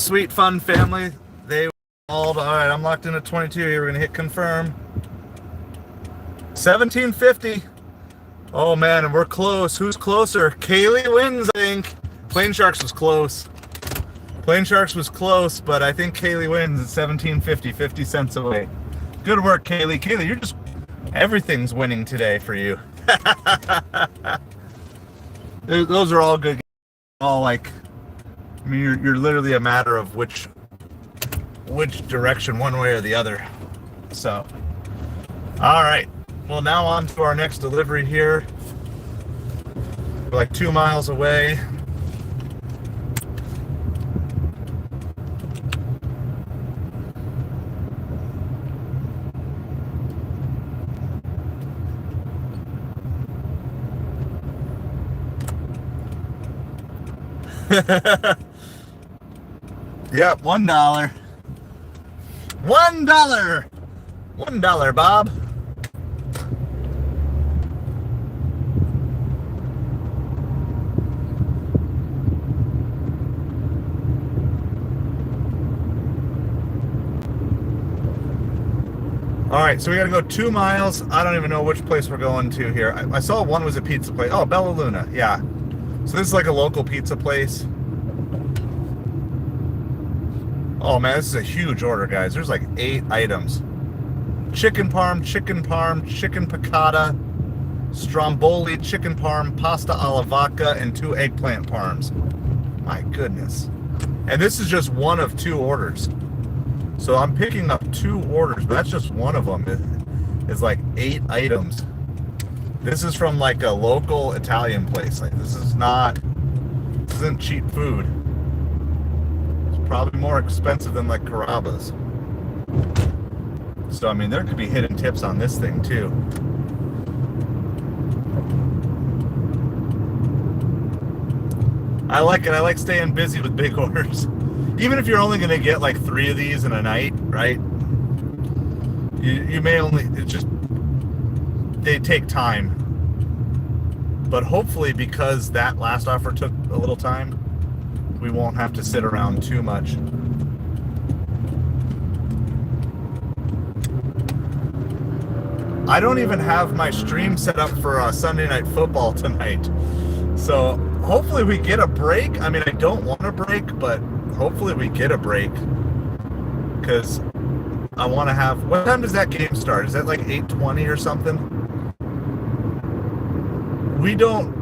sweet fun family. They all right. I'm locked in at 22 here. We're gonna hit confirm. 1750. Oh man, and we're close. Who's closer? Kaylee wins, I think. Plain Sharks was close. Plain Sharks was close, but I think Kaylee wins at 1750, 50 cents away. Good work, Kaylee. Kaylee, you're just everything's winning today for you. Those are all good. All like, I mean, you're literally a matter of which direction, one way or the other. So, all right. Well, now on to our next delivery here. We're like 2 miles away. Yep, $1. $1. $1, Bob. All right, so we got to go 2 miles. I don't even know which place we're going to here. I saw one was a pizza place. Oh, Bella Luna. Yeah. So this is like a local pizza place. Oh man, this is a huge order, guys. There's like 8 items. Chicken parm, chicken piccata, stromboli, chicken parm, pasta alla vodka, and 2 eggplant parms. My goodness. And this is just one of 2 orders. So I'm picking up 2 orders, but that's just one of them. It's like 8 items. This is from like a local Italian place. Like this isn't cheap food. It's probably more expensive than like Carrabba's. So I mean, there could be hidden tips on this thing too. I like it. I like staying busy with big orders. Even if you're only going to get like 3 of these in a night, right? You may only, they take time. But hopefully, because that last offer took a little time, we won't have to sit around too much. I don't even have my stream set up for Sunday Night Football tonight. So hopefully we get a break. I mean, I don't want a break, but hopefully we get a break. Because I want to have... What time does that game start? Is that like 8:20 or something? We don't...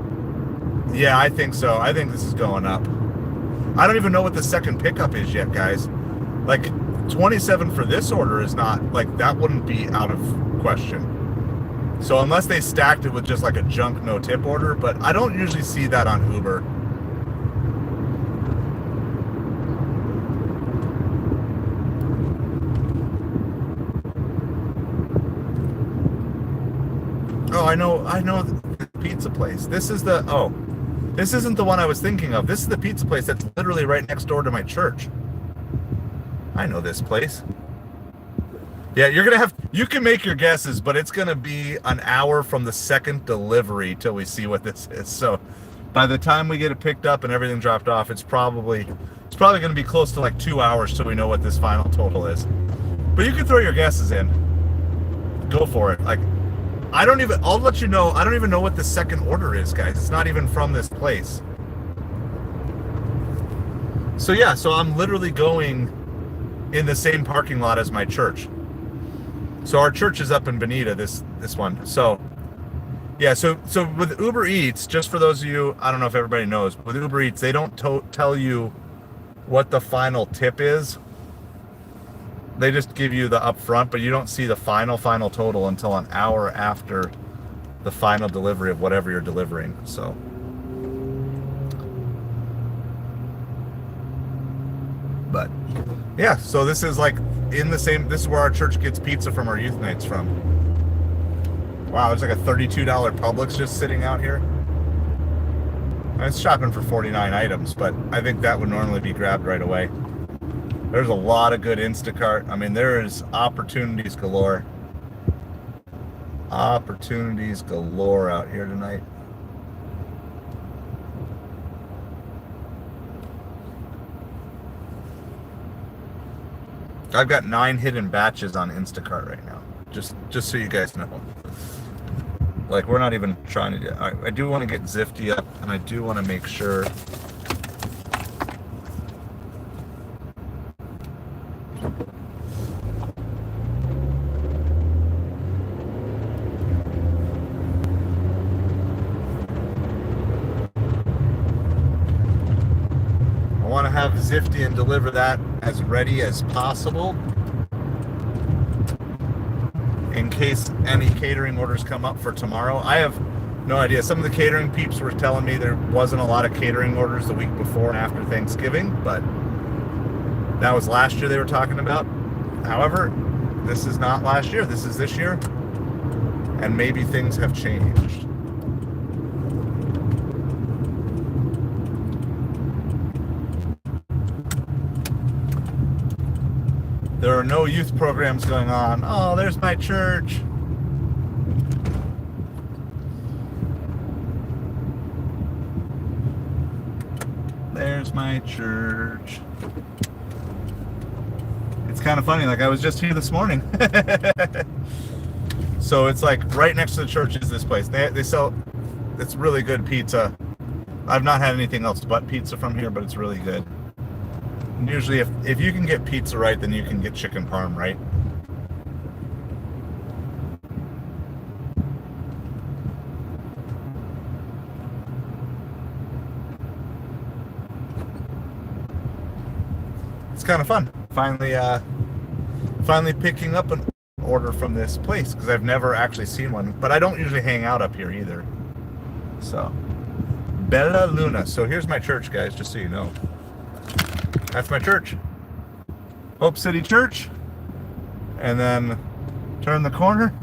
Yeah, I think so. I think this is going up. I don't even know what the second pickup is yet, guys. Like, 27 for this order is not... Like, that wouldn't be out of question. So unless they stacked it with just like a junk no-tip order, but I don't usually see that on Uber. Oh, I know the pizza place. This is the, this isn't the one I was thinking of. This is the pizza place that's literally right next door to my church. I know this place. Yeah, you can make your guesses, but it's going to be an hour from the second delivery till we see what this is. So by the time we get it picked up and everything dropped off, it's probably going to be close to like 2 hours till we know what this final total is. But you can throw your guesses in. Go for it. Like, I'll let you know, I don't even know what the second order is, guys. It's not even from this place. So yeah, so I'm literally going in the same parking lot as my church. So our church is up in Bonita, this one. So yeah, so with Uber Eats, just for those of you, I don't know if everybody knows, with Uber Eats, they don't tell you what the final tip is. They just give you the upfront, but you don't see the final total until an hour after the final delivery of whatever you're delivering. So but yeah, so this is like this is where our church gets pizza from our youth nights from. Wow, there's like a $32 Publix just sitting out here. It's shopping for 49 items, but I think that would normally be grabbed right away. There's a lot of good Instacart. I mean, there is opportunities galore. Opportunities galore out here tonight. I've got 9 hidden batches on Instacart right now. Just so you guys know. Like, we're not even trying to do... I do want to get Zifty up, and I do want to make sure... I want to have Zifty and deliver that as ready as possible in case any catering orders come up for tomorrow. I have no idea. Some of the catering peeps were telling me there wasn't a lot of catering orders the week before and after Thanksgiving, but that was last year they were talking about. However, this is not last year. This is this year, and maybe things have changed. There are no youth programs going on. Oh, there's my church. There's my church. It's kind of funny, like I was just here this morning. So it's like right next to the church is this place. They sell, it's really good pizza. I've not had anything else but pizza from here, but it's really good. And usually if you can get pizza right, then you can get chicken parm right. It's kind of fun. Finally picking up an order from this place, because I've never actually seen one, but I don't usually hang out up here either. So, Bella Luna. So here's my church, guys, just so you know. That's my church. Hope City Church. And then turn the corner.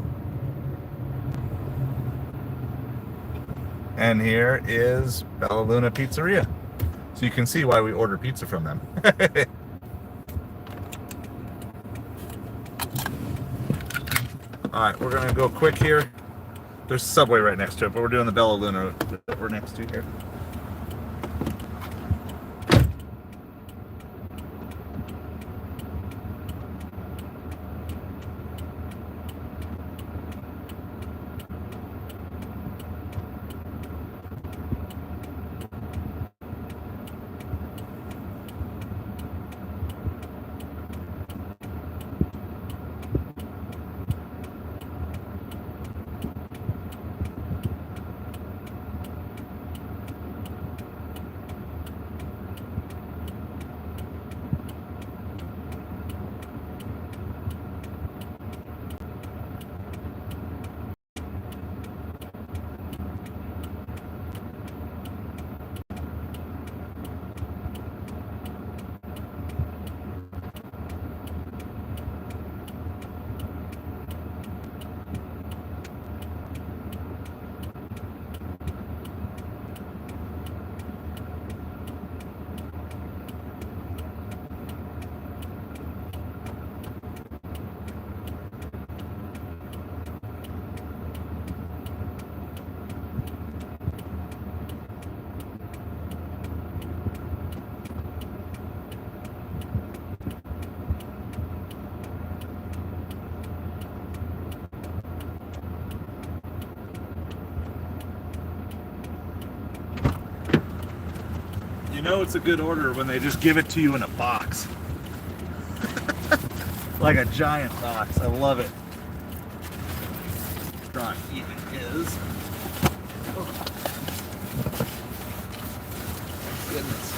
And here is Bella Luna Pizzeria. So you can see why we order pizza from them. Alright, we're going to go quick here. There's Subway right next to it, but we're doing the Bella Luna that we're next to here. You know it's a good order when they just give it to you in a box. Like a giant box. I love it. Not even is. Oh. Goodness.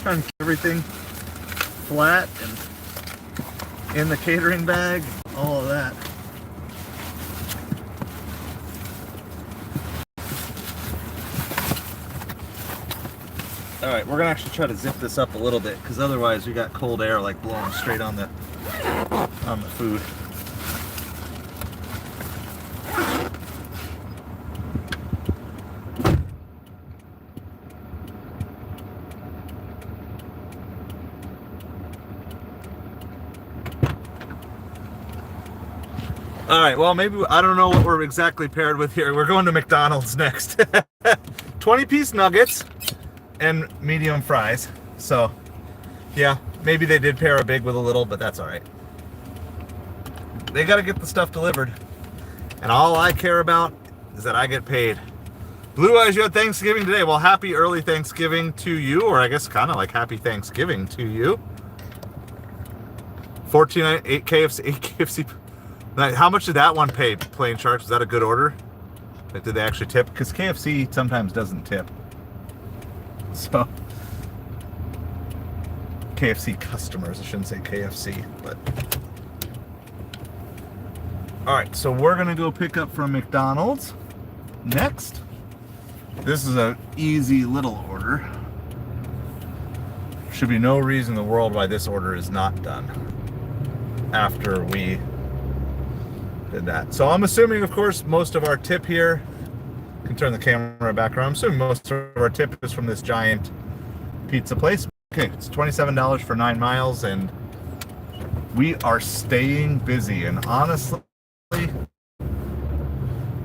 Trying to keep everything flat and in the catering bag. All of that. All right, we're gonna actually try to zip this up a little bit, because otherwise we got cold air like blowing straight on the food. All right, well, maybe, I don't know what we're exactly paired with here. We're going to McDonald's next. 20-piece nuggets and medium fries. So Yeah, maybe they did pair a big with a little, but that's all right. They got to get the stuff delivered. And all I care about is that I get paid. Blue Eyes, you had Thanksgiving today. Well, happy early Thanksgiving to you, or I guess kind of like happy Thanksgiving to you. 14, 8 KFC, 8 KFC. How much did that one pay, Plain Sharks? Was that a good order? Like, did they actually tip? Because KFC sometimes doesn't tip. So, KFC customers, I shouldn't say KFC, but. All right, so we're gonna go pick up from McDonald's next. This is an easy little order. Should be no reason in the world why this order is not done after we did that. So I'm assuming, of course, most of our tip here, can turn the camera back around. I'm assuming most of our tip is from this giant pizza place. Okay, it's $27 for 9 miles, and we are staying busy. And honestly,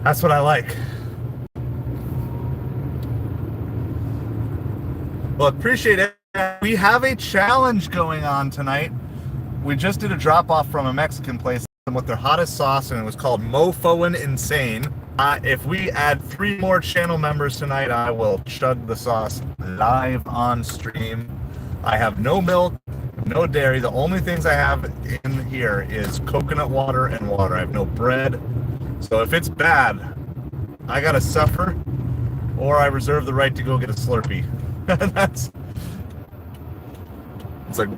that's what I like. Well, appreciate it. We have a challenge going on tonight. We just did a drop-off from a Mexican place with their hottest sauce, and it was called Mofoing Insane. If we add 3 more channel members tonight, I will chug the sauce live on stream. I have no milk, no dairy. The only things I have in here is coconut water and water. I have no bread. So if it's bad, I gotta suffer, or I reserve the right to go get a Slurpee. It's like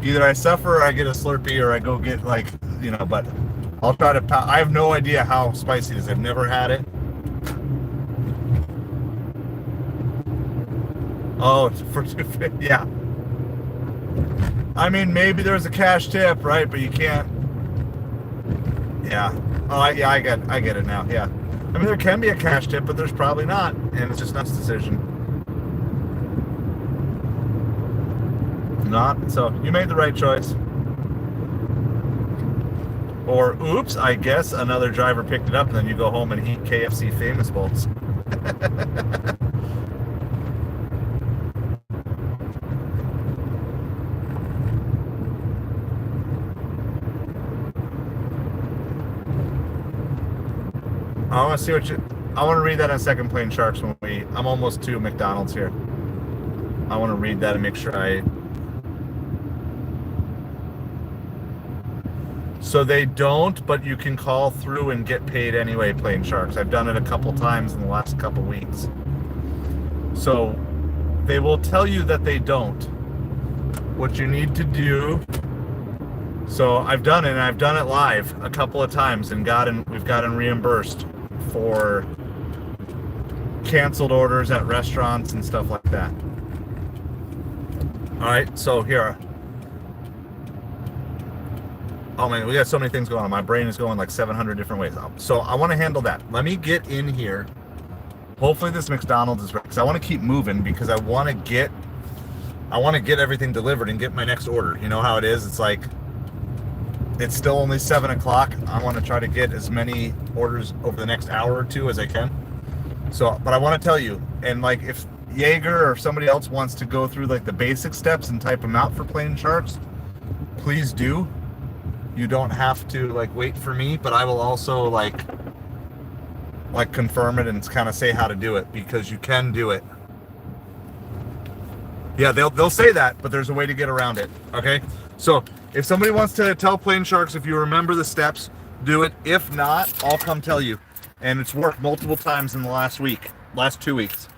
either I suffer or I get a Slurpee, or I go get, like, you know, but I'll try to. I have no idea how spicy it is. I've never had it. Oh, it's for $2.50. Yeah. I mean, maybe there's a cash tip, right? But you can't. Yeah. Oh, yeah. I get it now. Yeah. I mean, there can be a cash tip, but there's probably not, and it's just not a decision. Not. So you made the right choice. Or, oops, I guess another driver picked it up, and then you go home and eat KFC Famous Bowls. I want to see what you. I want to read that on Second Plane Sharks when we. I'm almost to McDonald's here. I want to read that and make sure I. So they don't, but you can call through and get paid anyway, Plane Sharks. I've done it a couple times in the last couple weeks. So they will tell you that they don't. What you need to do. So I've done it, and I've done it live a couple of times, and we've gotten reimbursed for canceled orders at restaurants and stuff like that. All right, so here. Oh man, we got so many things going on. My brain is going like 700 different ways. So I want to handle that. Let me get in here. Hopefully this McDonald's is ready, because I want to keep moving, because I want to get everything delivered and get my next order. You know how it is. It's like, it's still only 7 o'clock. I want to try to get as many orders over the next hour or two as I can. So, but I want to tell you, and like if Jaeger or somebody else wants to go through like the basic steps and type them out for Plain Sharks, please do. You don't have to like wait for me, but I will also like confirm it and kind of say how to do it, because you can do it. Yeah, they'll say that, but there's a way to get around it. Okay, so if somebody wants to tell Plain Sharks, if you remember the steps, do it. If not, I'll come tell you. And it's worked multiple times in the last 2 weeks.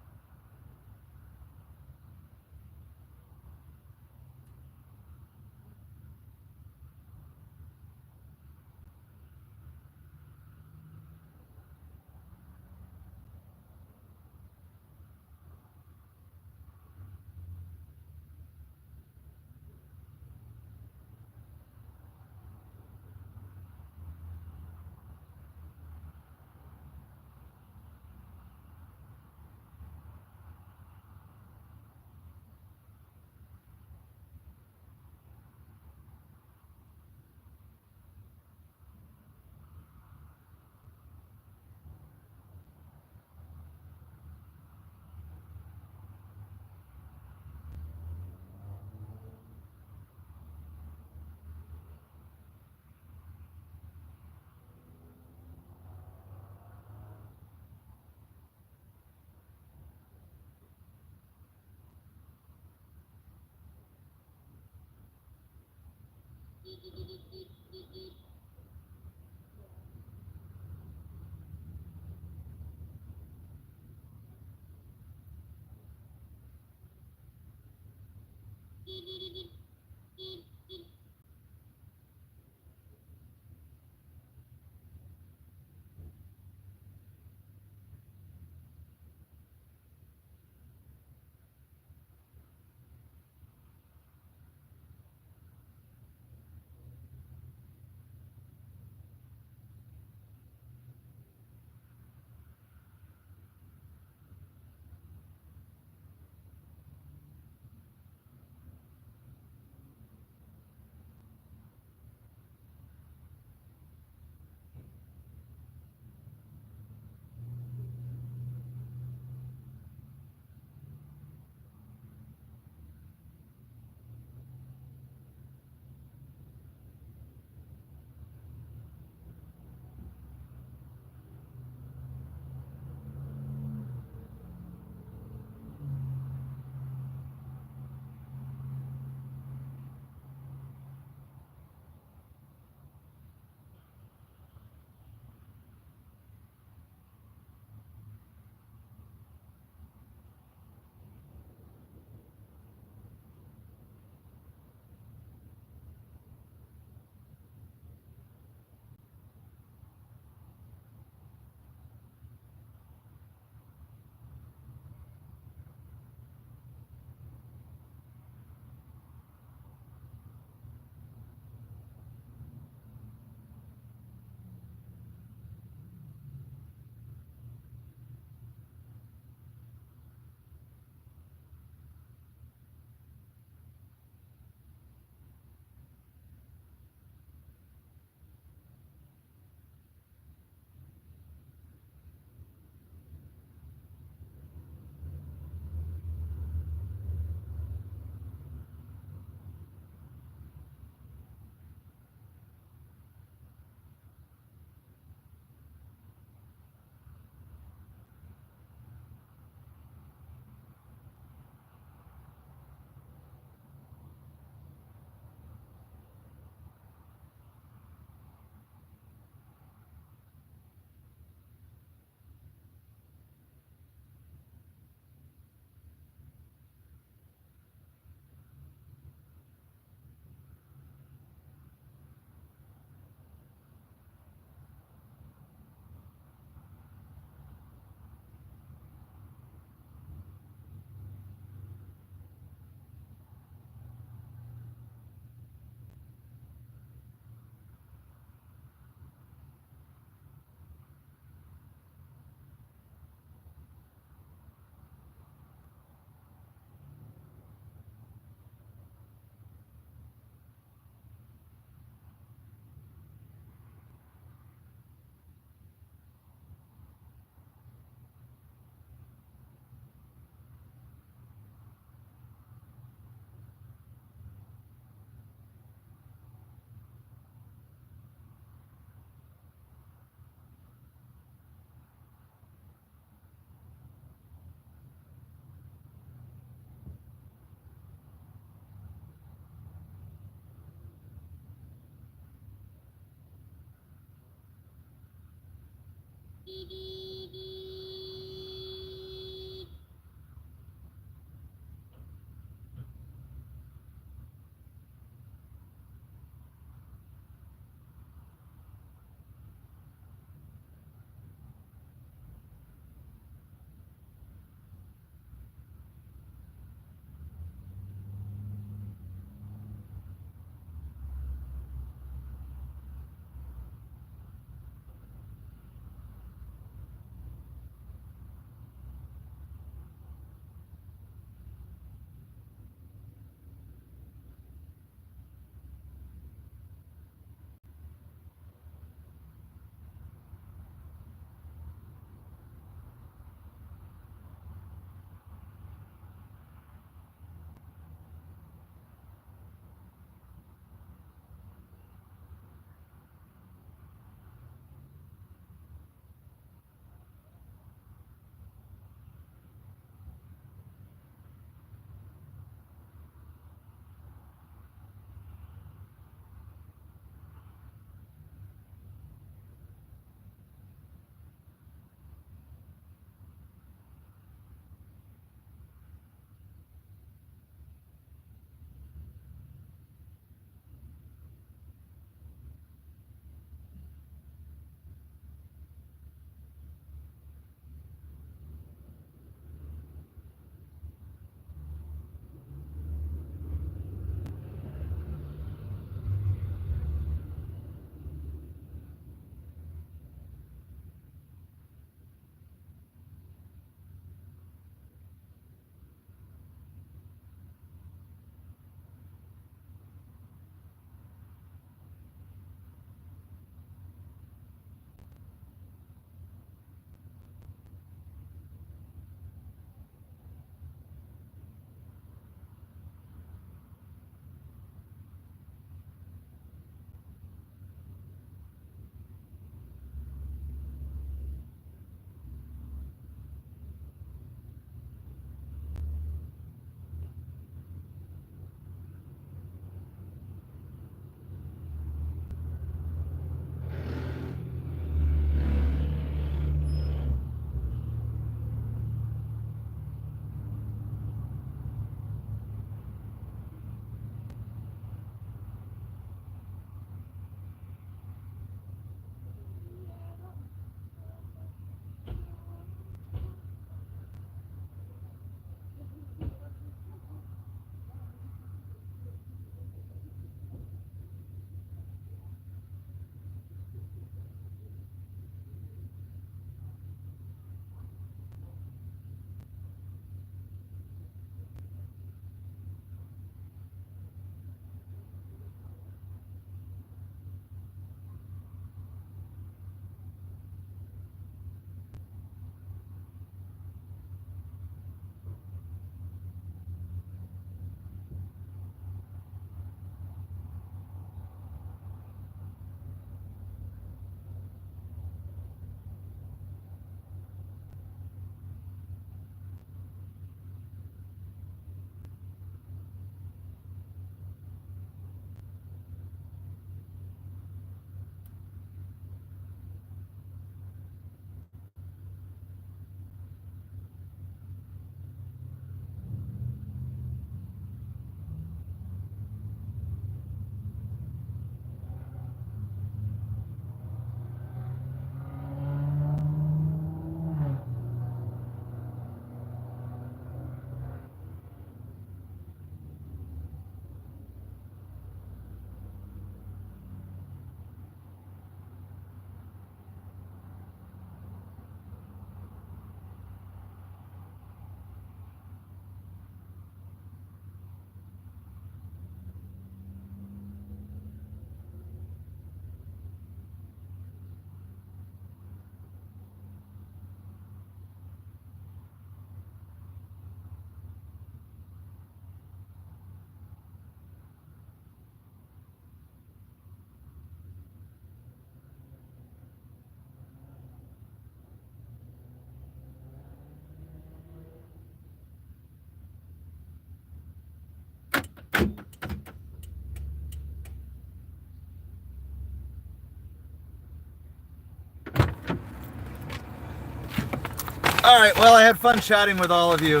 All right, well, I had fun chatting with all of you.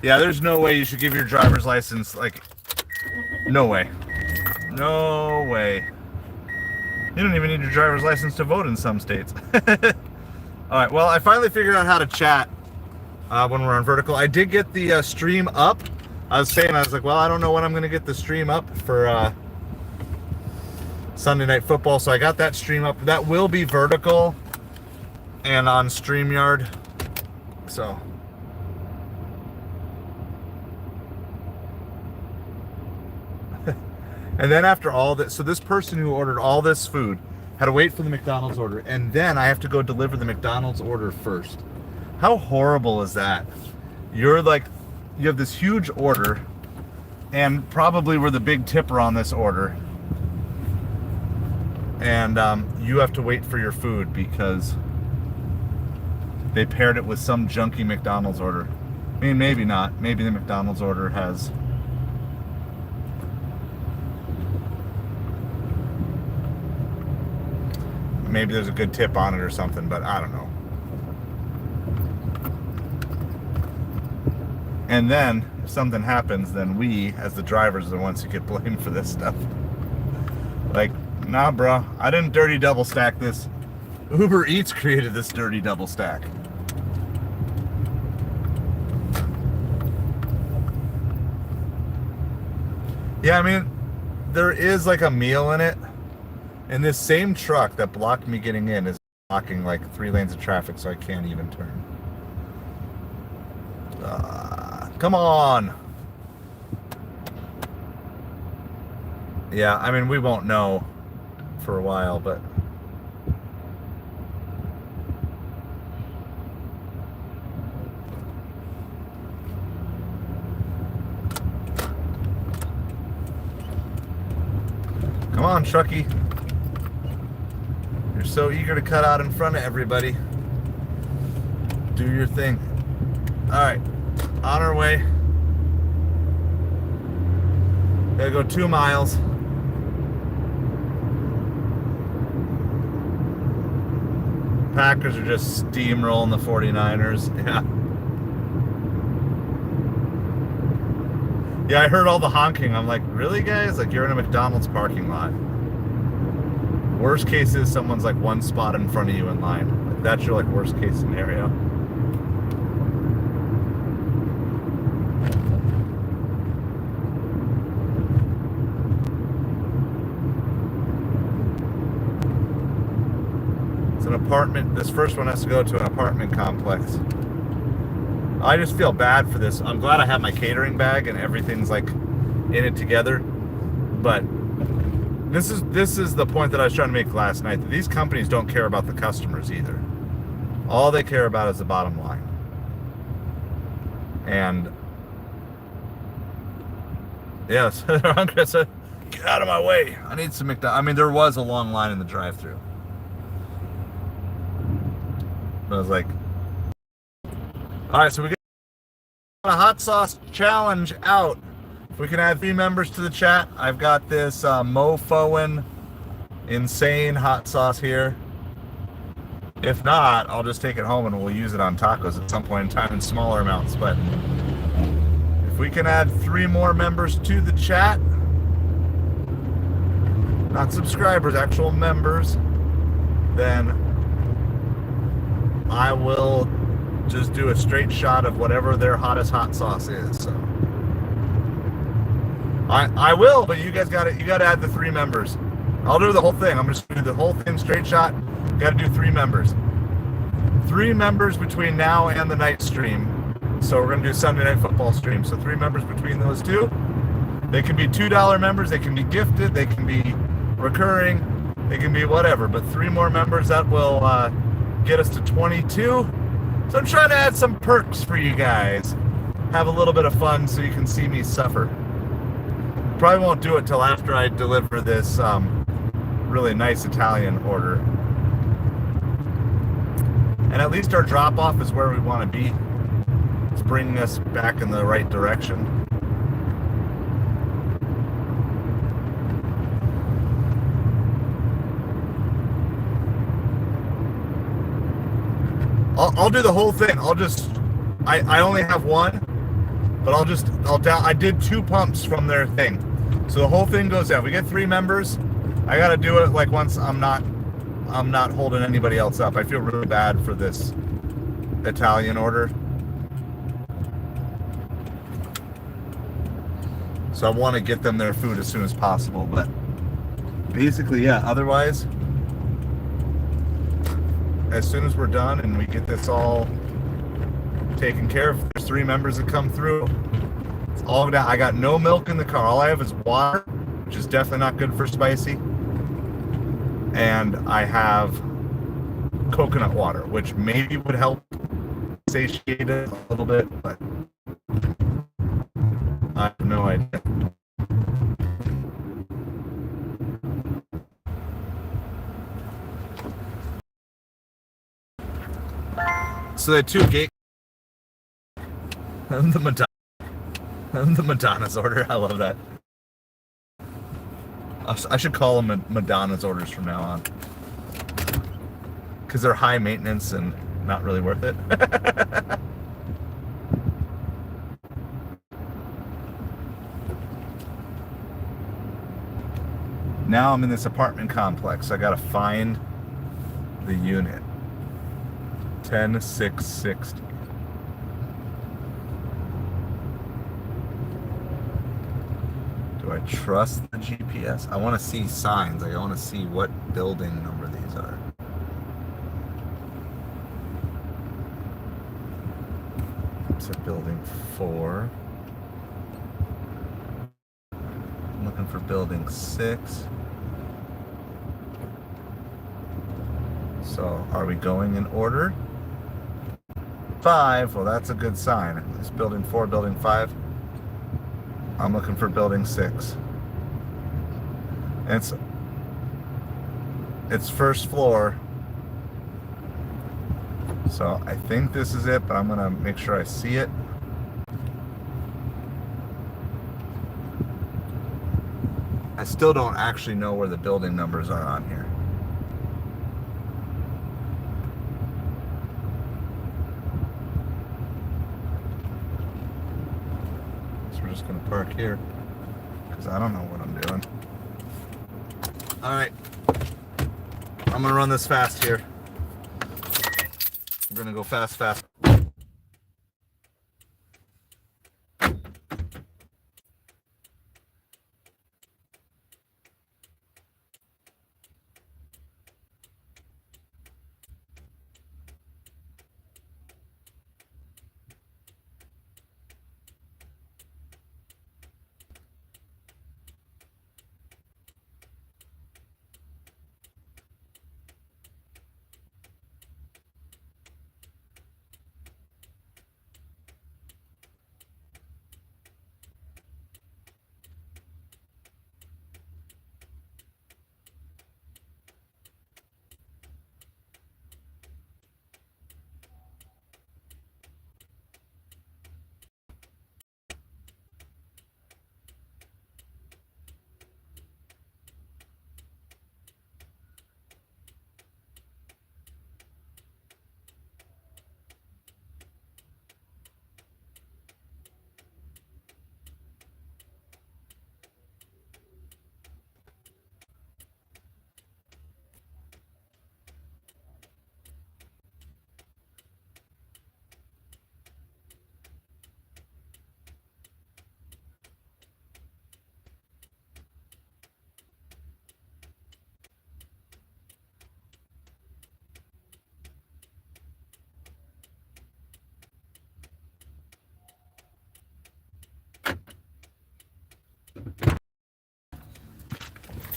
Yeah, there's no way you should give your driver's license, like, no way. No way. You don't even need your driver's license to vote in some states. All right, well, I finally figured out how to chat when we're on vertical. I did get the stream up. I was like, well, I don't know when I'm going to get the stream up for Sunday Night Football, so I got that stream up. That will be vertical and on StreamYard, so. And then after all that, so this person who ordered all this food had to wait for the McDonald's order, and then I have to go deliver the McDonald's order first. How horrible is that? You're like, you have this huge order, and probably we're the big tipper on this order, and you have to wait for your food because they paired it with some junky McDonald's order. I mean, maybe not. Maybe the McDonald's order has... maybe there's a good tip on it or something, but I don't know. And then, if something happens, then we, as the drivers, are the ones who get blamed for this stuff. Like, nah, bro, I didn't dirty double stack this. Uber Eats created this dirty double stack. Yeah, I mean, there is like a meal in it. And this same truck that blocked me getting in is blocking like 3 lanes of traffic, so I can't even turn. Come on. Yeah, I mean, we won't know for a while, but... come on, Truckee. You're so eager to cut out in front of everybody. Do your thing. Alright, on our way. Gotta go 2 miles. Packers are just steamrolling the 49ers. Yeah. Yeah, I heard all the honking. I'm like, really, guys? Like, you're in a McDonald's parking lot. Worst case is someone's like 1 spot in front of you in line. Like, that's your like worst case scenario. It's an apartment. This first one has to go to an apartment complex. I just feel bad for this. I'm glad I have my catering bag and everything's like in it together. But this is the point that I was trying to make last night. That these companies don't care about the customers either. All they care about is the bottom line. And yes, I said, get out of my way. I need some McDonald's. I mean, there was a long line in the drive-thru. I was like, all right, so we got a hot sauce challenge out. If we can add 3 members to the chat, I've got this mofoing insane hot sauce here. If not, I'll just take it home and we'll use it on tacos at some point in time in smaller amounts. But if we can add 3 more members to the chat, not subscribers, actual members, then I will just do a straight shot of whatever their hottest hot sauce is. So I will, but you guys you gotta add the 3 members. I'll do the whole thing. I'm just gonna do the whole thing straight shot. Gotta do 3 members. 3 members between now and the night stream. So we're gonna do Sunday Night Football stream. So 3 members between those 2. They can be $2 members, they can be gifted, they can be recurring, they can be whatever. But 3 more members, that will get us to 22. So I'm trying to add some perks for you guys. Have a little bit of fun so you can see me suffer. Probably won't do it till after I deliver this really nice Italian order. And at least our drop-off is where we want to be. It's bringing us back in the right direction. I'll do the whole thing. I only have one, but I did 2 pumps from their thing. So the whole thing goes down. We get 3 members. I got to do it like once I'm not holding anybody else up. I feel really bad for this Italian order. So I want to get them their food as soon as possible, but basically, yeah, otherwise, as soon as we're done and we get this all taken care of, there's 3 members that come through. It's all down. I got no milk in the car. All I have is water, which is definitely not good for spicy. And I have coconut water, which maybe would help satiate it a little bit, but I have no idea. So they had 2 gate. The Madonna's order. I love that. I should call them Madonna's orders from now on, because they're high maintenance and not really worth it. Now I'm in this apartment complex. I gotta find the unit. 10660. Do I trust the GPS? I want to see signs. I want to see what building number these are. It's a building 4. I'm looking for building 6. So, are we going in order? 5. Well, that's a good sign. It's building 4, building 5. I'm looking for building 6. And it's first floor. So I think this is it, but I'm gonna make sure I see it. I still don't actually know where the building numbers are on here. Just gonna park here because I don't know what I'm doing. All right, I'm gonna run this fast here. I'm gonna go fast.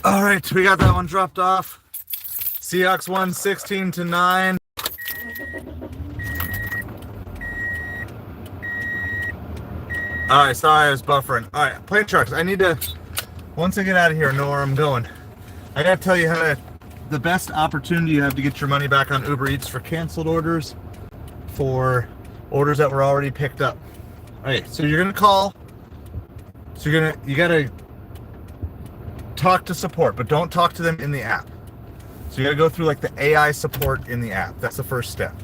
All right, we got that one dropped off. Seahawks won 16-9. All right, sorry I was buffering. All right, plate trucks. I need to, once I get out of here, know where I'm going. I gotta tell you the best opportunity you have to get your money back on Uber Eats for canceled orders, for orders that were already picked up. All right, so you're gonna call. So you gotta talk to support, but don't talk to them in the app. So you gotta go through like the AI support in the app. That's the first step.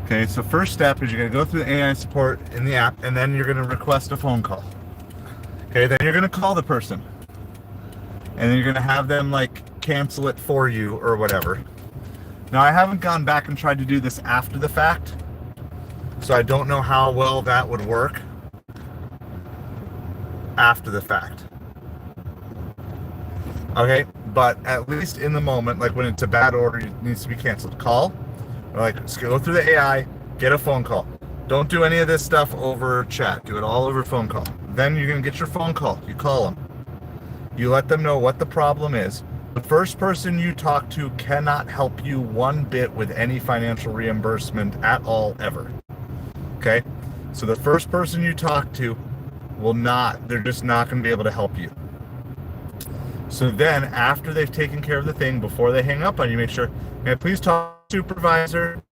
Okay, so first step is you're going to go through the AI support in the app, and then you're going to request a phone call. Okay, then you're going to call the person, and then you're going to have them like cancel it for you or whatever. Now, I haven't gone back and tried to do this after the fact, so I don't know how well that would work after the fact. Okay, but at least in the moment, like when it's a bad order, it needs to be canceled, call, or like go through the AI, get a phone call. Don't do any of this stuff over chat. Do it all over phone call. Then you're going to get your phone call. You call them. You let them know what the problem is. The first person you talk to cannot help you one bit with any financial reimbursement at all, ever. Okay? So the first person you talk to they're just not going to be able to help you. So then, after they've taken care of the thing, before they hang up on you, make sure, may I please talk to the supervisor?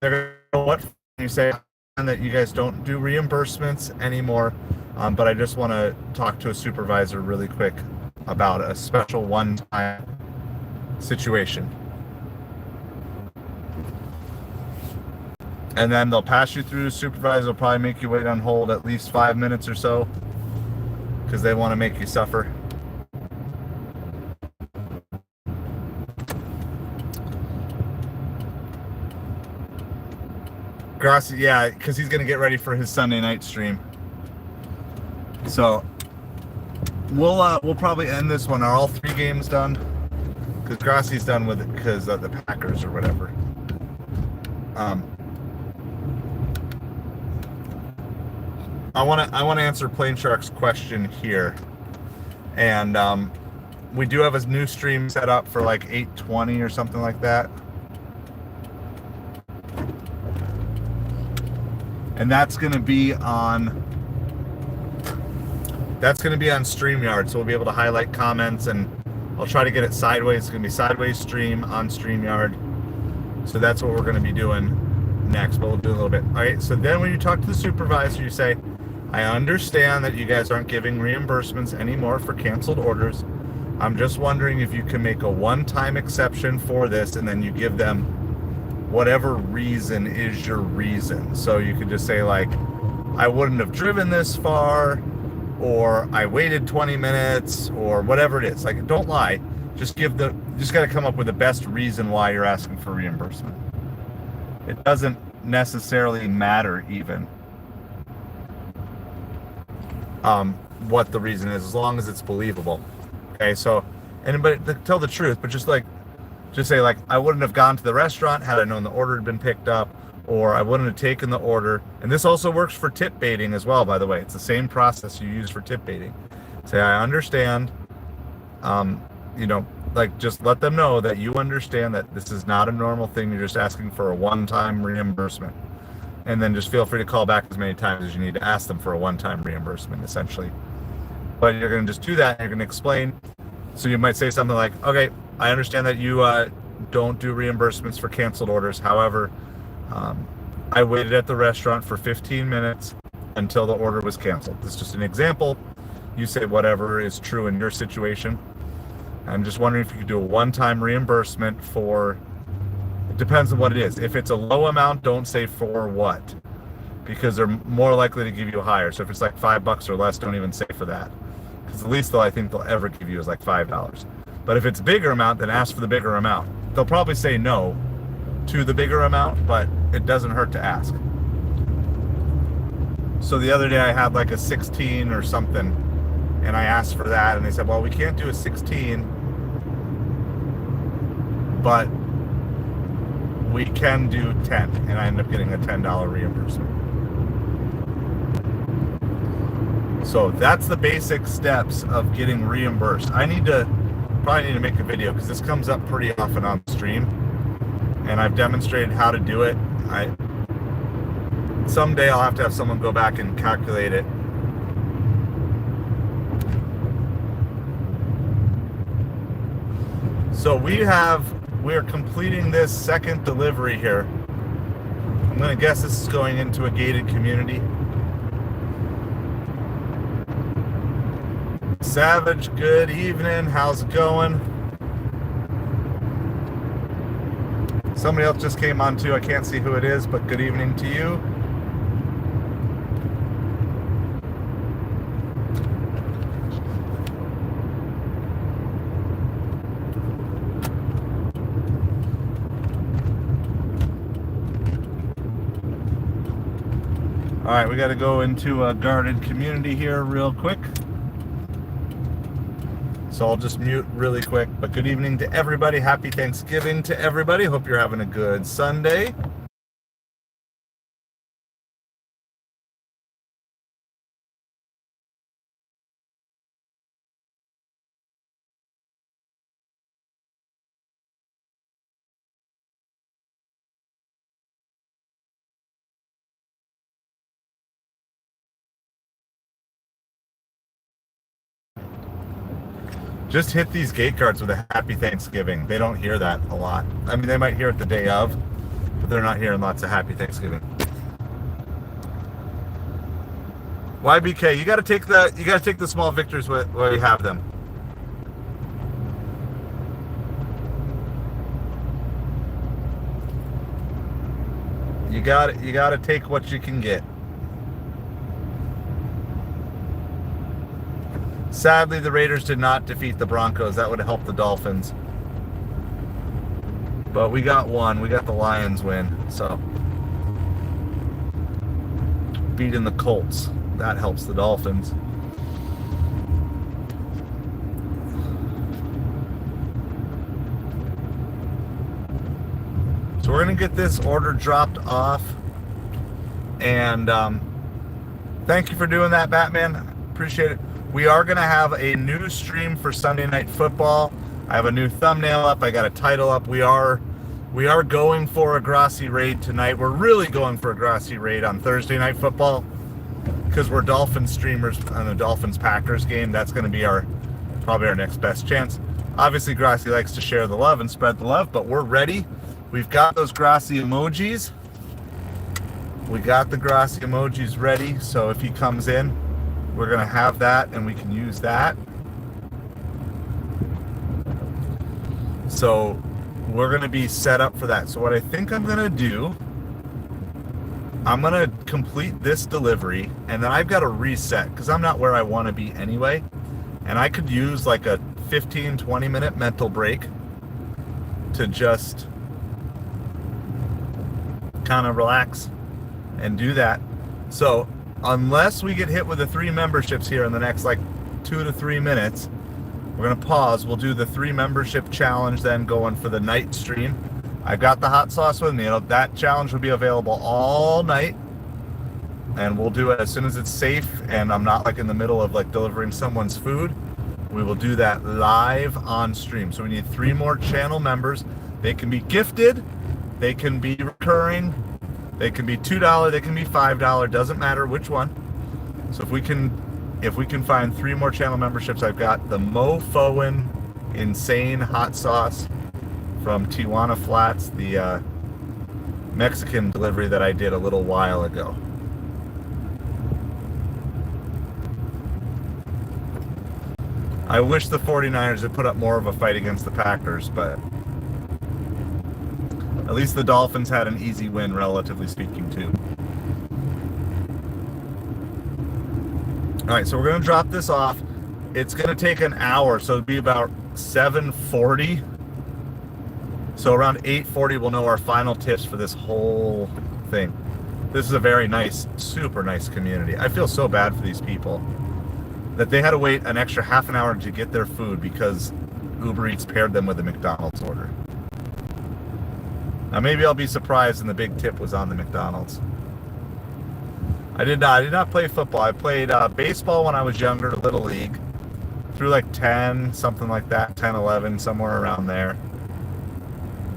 They're going to know what you say, and that you guys don't do reimbursements anymore, but I just want to talk to a supervisor really quick about a special one-time situation. And then they'll pass you through. The supervisor will probably make you wait on hold at least 5 minutes or so, because they want to make you suffer. Grassi, yeah, because he's going to get ready for his Sunday night stream. So we'll probably end this one. Are all 3 games done? Because Grassi's done with it because of the Packers or whatever. I want to answer Plain Shark's question here, and we do have a new stream set up for like 8:20 or something like that. And that's going to be on StreamYard, so we'll be able to highlight comments, and I'll try to get it sideways. It's going to be sideways stream on StreamYard. So that's what we're going to be doing next, but we'll do a little bit. All right, so then when you talk to the supervisor, you say, I understand that you guys aren't giving reimbursements anymore for canceled orders. I'm just wondering if you can make a one-time exception for this, and then you give them whatever reason is your reason. So you could just say like, I wouldn't have driven this far, or I waited 20 minutes, or whatever it is. Like, don't lie. Just got to come up with the best reason why you're asking for reimbursement. It doesn't necessarily matter even what the reason is, as long as it's believable. Okay, so, but tell the truth, but just say like, I wouldn't have gone to the restaurant had I known the order had been picked up, or I wouldn't have taken the order. And this also works for tip baiting as well, by the way. It's the same process you use for tip baiting. Say, I understand, like, just let them know that you understand that this is not a normal thing. You're just asking for a one-time reimbursement. And then just feel free to call back as many times as you need to ask them for a one-time reimbursement, essentially. But you're going to just do that, and you're going to explain. So you might say something like, okay, I understand that you don't do reimbursements for canceled orders. However, I waited at the restaurant for 15 minutes until the order was canceled. This is just an example. You say whatever is true in your situation. I'm just wondering if you could do a one-time reimbursement for, it depends on what it is. If it's a low amount, don't say for what, because they're more likely to give you higher. So if it's like $5 or less, don't even say for that, because the least I think they'll ever give you is like $5. But if it's bigger amount, then ask for the bigger amount. They'll probably say no to the bigger amount, but it doesn't hurt to ask. So the other day I had like a 16 or something, and I asked for that, and they said, well, we can't do a 16, but we can do 10, and I ended up getting a $10 reimbursement. So that's the basic steps of getting reimbursed. I probably need to make a video, because this comes up pretty often on stream, and I've demonstrated how to do it. Someday I'll have to have someone go back and calculate it. So we're completing this second delivery here. I'm going to guess this is going into a gated community. Savage, good evening. How's it going? Somebody else just came on too. I can't see who it is, but good evening to you. All right, we got to go into a guarded community here real quick. So I'll just mute really quick. But good evening to everybody. Happy Thanksgiving to everybody. Hope you're having a good Sunday. Just hit these gate guards with a happy Thanksgiving. They don't hear that a lot. I mean, they might hear it the day of, but they're not hearing lots of happy Thanksgiving. YBK, you got to take the small victories where you have them. You got to take what you can get. Sadly, the Raiders did not defeat the Broncos. That would have helped the Dolphins. But we got one. We got the Lions win. So, beating the Colts. That helps the Dolphins. So we're going to get this order dropped off. And thank you for doing that, Batman. Appreciate it. We are going to have a new stream for Sunday Night Football. I have a new thumbnail up. I got a title up. We are going for a Grassy raid tonight. We're really going for a Grassy raid on Thursday Night Football because we're Dolphins streamers on the Dolphins-Packers game. That's going to be probably our next best chance. Obviously, Grassy likes to share the love and spread the love, but we're ready. We've got those Grassy emojis. We got the Grassy emojis ready, so if he comes in, we're going to have that, and we can use that. So we're going to be set up for that. So what I think I'm going to do, I'm going to complete this delivery, and then I've got to reset because I'm not where I want to be anyway. And I could use like a 15, 20-minute mental break to just kind of relax and do that. So unless we get hit with the 3 memberships here in the next like 2 to 3 minutes, we're going to pause. We'll do the 3 membership challenge then going for the night stream. I've got the hot sauce with me. That challenge will be available all night. And we'll do it as soon as it's safe and I'm not like in the middle of like delivering someone's food. We will do that live on stream. So we need 3 more channel members. They can be gifted. They can be recurring. They can be $2, they can be $5, doesn't matter which one. So if we can find 3 more channel memberships, I've got the Mo Fowen Insane Hot Sauce from Tijuana Flats, the Mexican delivery that I did a little while ago. I wish the 49ers had put up more of a fight against the Packers, but at least the Dolphins had an easy win, relatively speaking, too. All right, so we're going to drop this off. It's going to take an hour, so it'll be about 7:40. So around 8:40, we'll know our final tips for this whole thing. This is a very nice, super nice community. I feel so bad for these people that they had to wait an extra half an hour to get their food because Uber Eats paired them with a McDonald's order. Now maybe I'll be surprised and the big tip was on the McDonald's. I did not play football. I played baseball when I was younger, Little League, through like 10, something like that, 10, 11, somewhere around there.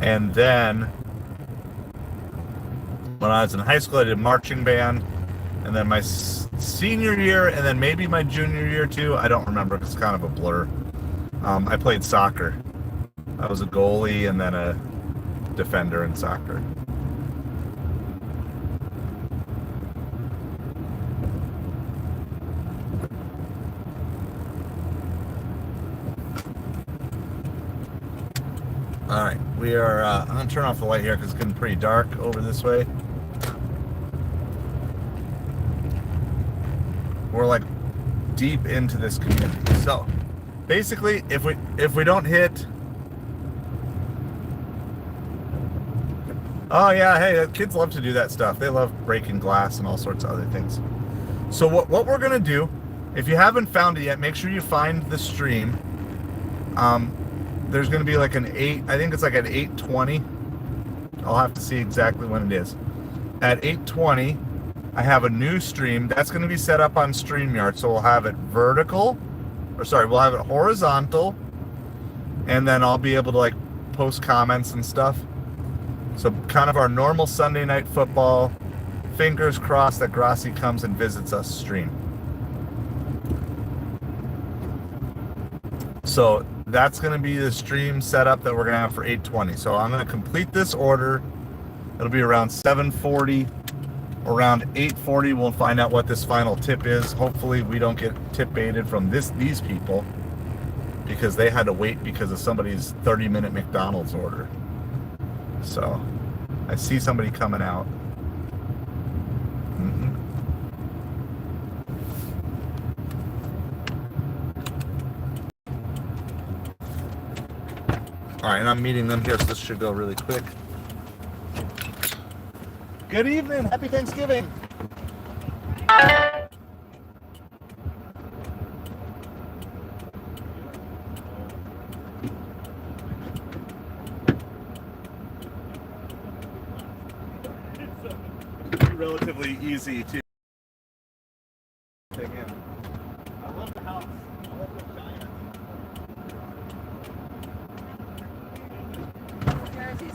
And then when I was in high school, I did marching band. And then my senior year, and then maybe my junior year too, I don't remember because it's kind of a blur. I played soccer. I was a goalie and then a defender in soccer. All right, we are. I'm gonna turn off the light here because it's getting pretty dark over this way. We're like deep into this community. So basically, if we don't hit, oh yeah, hey, kids love to do that stuff. They love breaking glass and all sorts of other things. So what we're gonna do, if you haven't found it yet, make sure you find the stream. There's gonna be like an 8, I think it's like at 8:20. I'll have to see exactly when it is. At 8:20, I have a new stream that's gonna be set up on StreamYard. So we'll have it vertical, we'll have it horizontal, and then I'll be able to like post comments and stuff. So kind of our normal Sunday night football, fingers crossed that Grassi comes and visits us stream. So that's going to be the stream setup that we're going to have for 8:20. So I'm going to complete this order. It'll be around 7:40. Around 8:40, we'll find out what this final tip is. Hopefully we don't get tip baited from these people because they had to wait because of somebody's 30-minute McDonald's order. So I see somebody coming out. All right, and I'm meeting them here, so this should go really quick. Good evening. Happy Thanksgiving. It's relatively easy to take in. I love the house. I love the giant.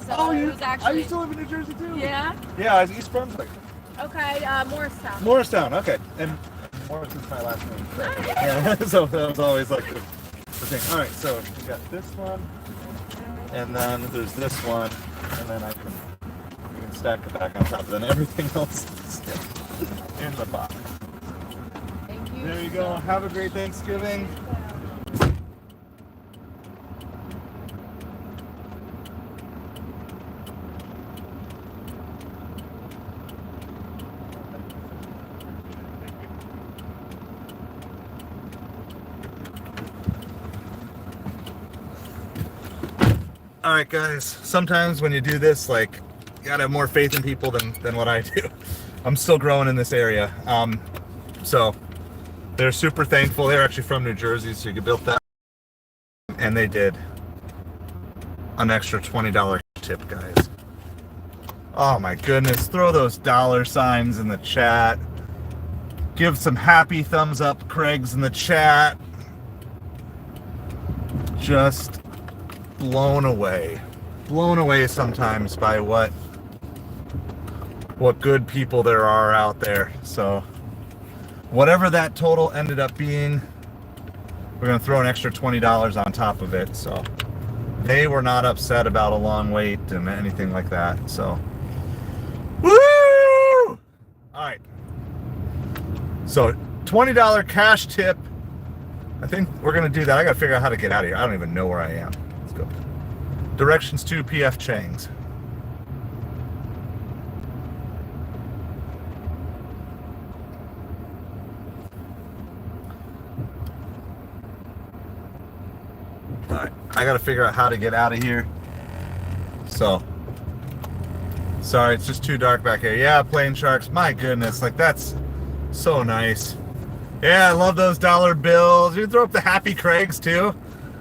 So Oh, it was actually... I used to live in New Jersey too. Yeah? Yeah, I was East Brunswick. Okay, Morristown. Morristown, okay. And Morris is my last name. So, yeah, so that was always like the thing. All right, so we got this one, and then there's this one, and then you can stack it back on top, and then everything else is in the box. Thank you. There you go. Have a great Thanksgiving. All right, guys, sometimes when you do this, like, you gotta have more faith in people than what I do. I'm still growing in this area. So they're super thankful. They're actually from New Jersey, so you could build that. And they did an extra $20 tip, guys. Oh my goodness, throw those dollar signs in the chat. Give some happy thumbs up Craig's in the chat. Just blown away sometimes by what good people there are out there. So whatever that total ended up being, we're gonna throw an extra $20 on top of it. So they were not upset about a long wait and anything like that. So woo! All right, so $20 cash tip. I think we're gonna do that. I gotta figure out how to get out of here. I don't even know where I am. Let's go. Directions to PF Chang's. Alright, I gotta figure out how to get out of here. So, sorry, it's just too dark back here. Yeah, Plain Sharks, my goodness, like that's so nice. Yeah, I love those dollar bills. You can throw up the Happy Craigs too.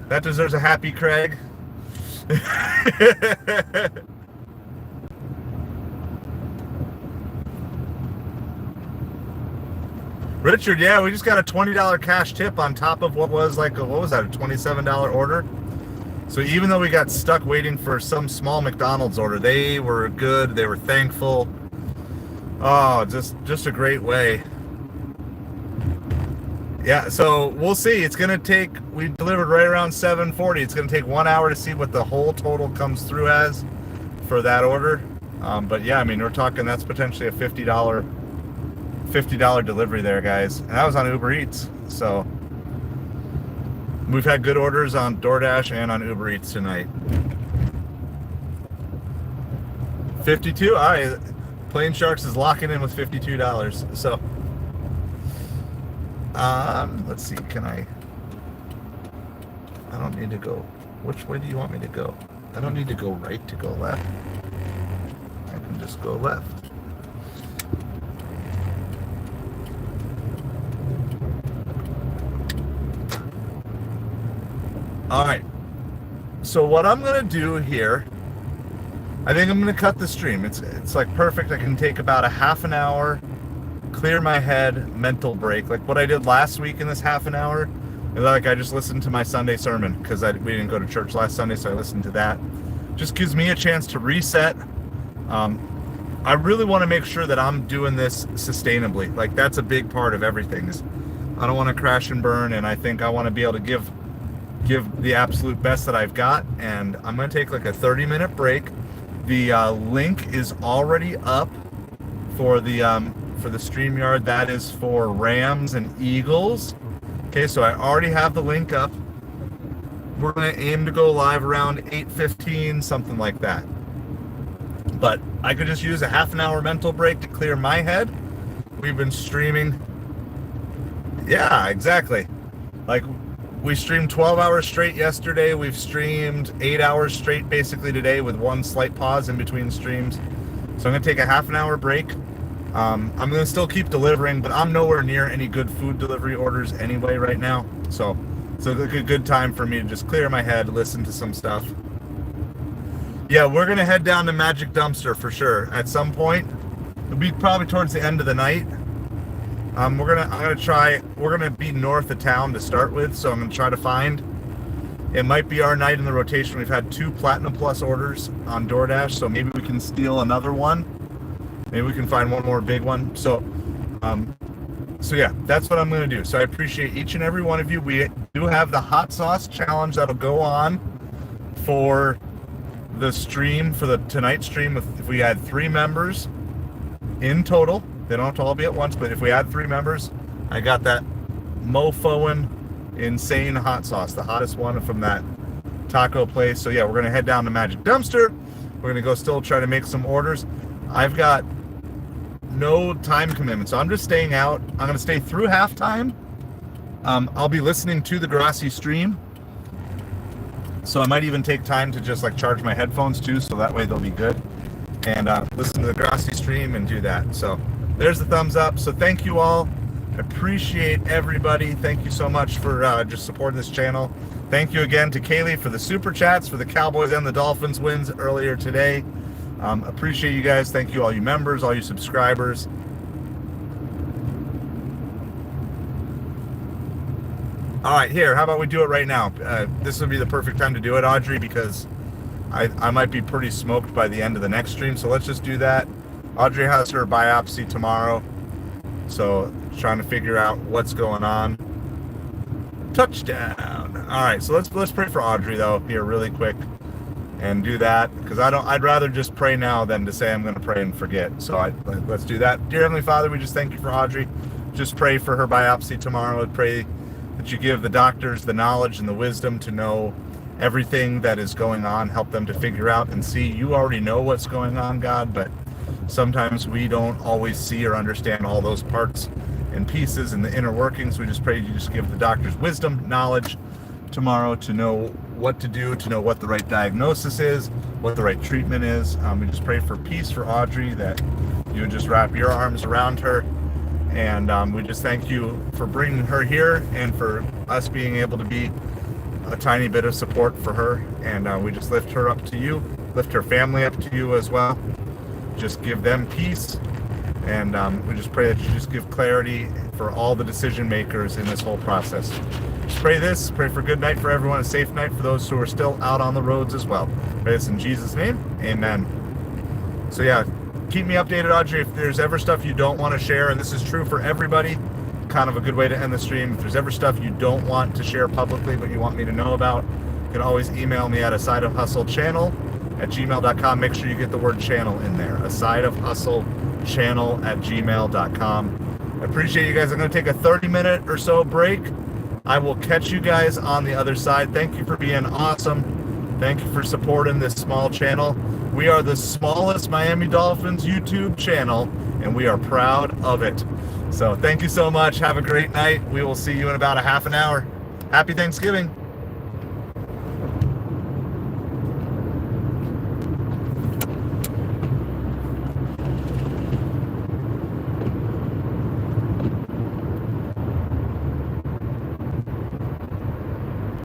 That deserves a Happy Craig. Richard, yeah, we just got a $20 cash tip on top of what was like what was that, a $27 order? So even though we got stuck waiting for some small McDonald's order, they were good, they were thankful. Oh, just a great way. Yeah, so we'll see. It's gonna take, we delivered right around 7:40. It's gonna take 1 hour to see what the whole total comes through as for that order. But yeah, I mean, we're talking that's potentially a $50 delivery there, guys. And that was on Uber Eats. So we've had good orders on DoorDash and on Uber Eats tonight. 52. All right. Plain Sharks is locking in with $52. So, let's see. I don't need to go. Which way do you want me to go? I don't need to go right to go left. I can just go left. All right. So what I'm gonna do here, I think I'm gonna cut the stream. It's like perfect. I can take about a half an hour, clear my head, mental break, like what I did last week in this half an hour. Like I just listened to my Sunday sermon because we didn't go to church last Sunday, so I listened to that. Just gives me a chance to reset. I really want to make sure that I'm doing this sustainably. Like that's a big part of everything. I don't want to crash and burn, and I think I want to be able to give the absolute best that I've got. And I'm going to take like a 30-minute break. The link is already up for the StreamYard. That is for Rams and Eagles. Okay, so I already have the link up. We're going to aim to go live around 8:15, something like that. But I could just use a half an hour mental break to clear my head. We've been streaming. Yeah, exactly. Like we streamed 12 hours straight yesterday. We've streamed 8 hours straight basically today with one slight pause in between streams. So I'm going to take a half an hour break. I'm going to still keep delivering, but I'm nowhere near any good food delivery orders anyway right now. So it's a good time for me to just clear my head, listen to some stuff. Yeah, we're going to head down to Magic Dumpster for sure at some point. It'll be probably towards the end of the night. We're gonna be north of town to start with, so I'm gonna try to find. It might be our night in the rotation. We've had 2 Platinum Plus orders on DoorDash, so maybe we can steal another one. Maybe we can find one more big one. So yeah, that's what I'm gonna do. So I appreciate each and every one of you. We do have the hot sauce challenge that'll go on for the stream, for the tonight stream. If we had 3 members in total. They don't have to all be at once, but if we add 3 members, I got that mofoing insane hot sauce, the hottest one from that taco place. So yeah, we're gonna head down to Magic Dumpster. We're gonna go still try to make some orders. I've got no time commitment, so I'm just staying out. I'm gonna stay through halftime. I'll be listening to the Grassi stream, so I might even take time to just like charge my headphones too, so that way they'll be good. And listen to the Grassi stream and do that. So there's the thumbs up. So thank you all. Appreciate everybody. Thank you so much for just supporting this channel. Thank you again to Kaylee for the super chats for the Cowboys and the Dolphins wins earlier today. Appreciate you guys. Thank you all you members, all you subscribers. All right, here, how about we do it right now? This would be the perfect time to do it, Audrey, because I might be pretty smoked by the end of the next stream. So let's just do that. Audrey has her biopsy tomorrow, so trying to figure out what's going on. Touchdown! All right, so let's pray for Audrey though here really quick, and do that because I'd rather just pray now than to say I'm going to pray and forget. So let's do that. Dear Heavenly Father, we just thank you for Audrey. Just pray for her biopsy tomorrow. And pray that you give the doctors the knowledge and the wisdom to know everything that is going on. Help them to figure out and see. You already know what's going on, God, but sometimes we don't always see or understand all those parts and pieces and the inner workings. We just pray you just give the doctors wisdom, knowledge tomorrow to know what to do, to know what the right diagnosis is, what the right treatment is. We just pray for peace for Audrey, that you would just wrap your arms around her. And we just thank you for bringing her here and for us being able to be a tiny bit of support for her. And we just lift her up to you, lift her family up to you as well. Just give them peace, and we just pray that you just give clarity for all the decision makers in this whole process. Just pray for a good night for everyone, a safe night for those who are still out on the roads as well. Pray this in Jesus' name, amen. So yeah, keep me updated, Audrey, if there's ever stuff you don't want to share, and this is true for everybody, kind of a good way to end the stream. If there's ever stuff you don't want to share publicly but you want me to know about, you can always email me at asideofhustlechannel@gmail.com. Make sure you get the word channel in there. asideofhustlechannel@gmail.com. I appreciate you guys. I'm going to take a 30-minute or so break. I will catch you guys on the other side. Thank you for being awesome. Thank you for supporting this small channel. We are the smallest Miami Dolphins YouTube channel, and we are proud of it. So thank you so much. Have a great night. We will see you in about a half an hour. Happy Thanksgiving.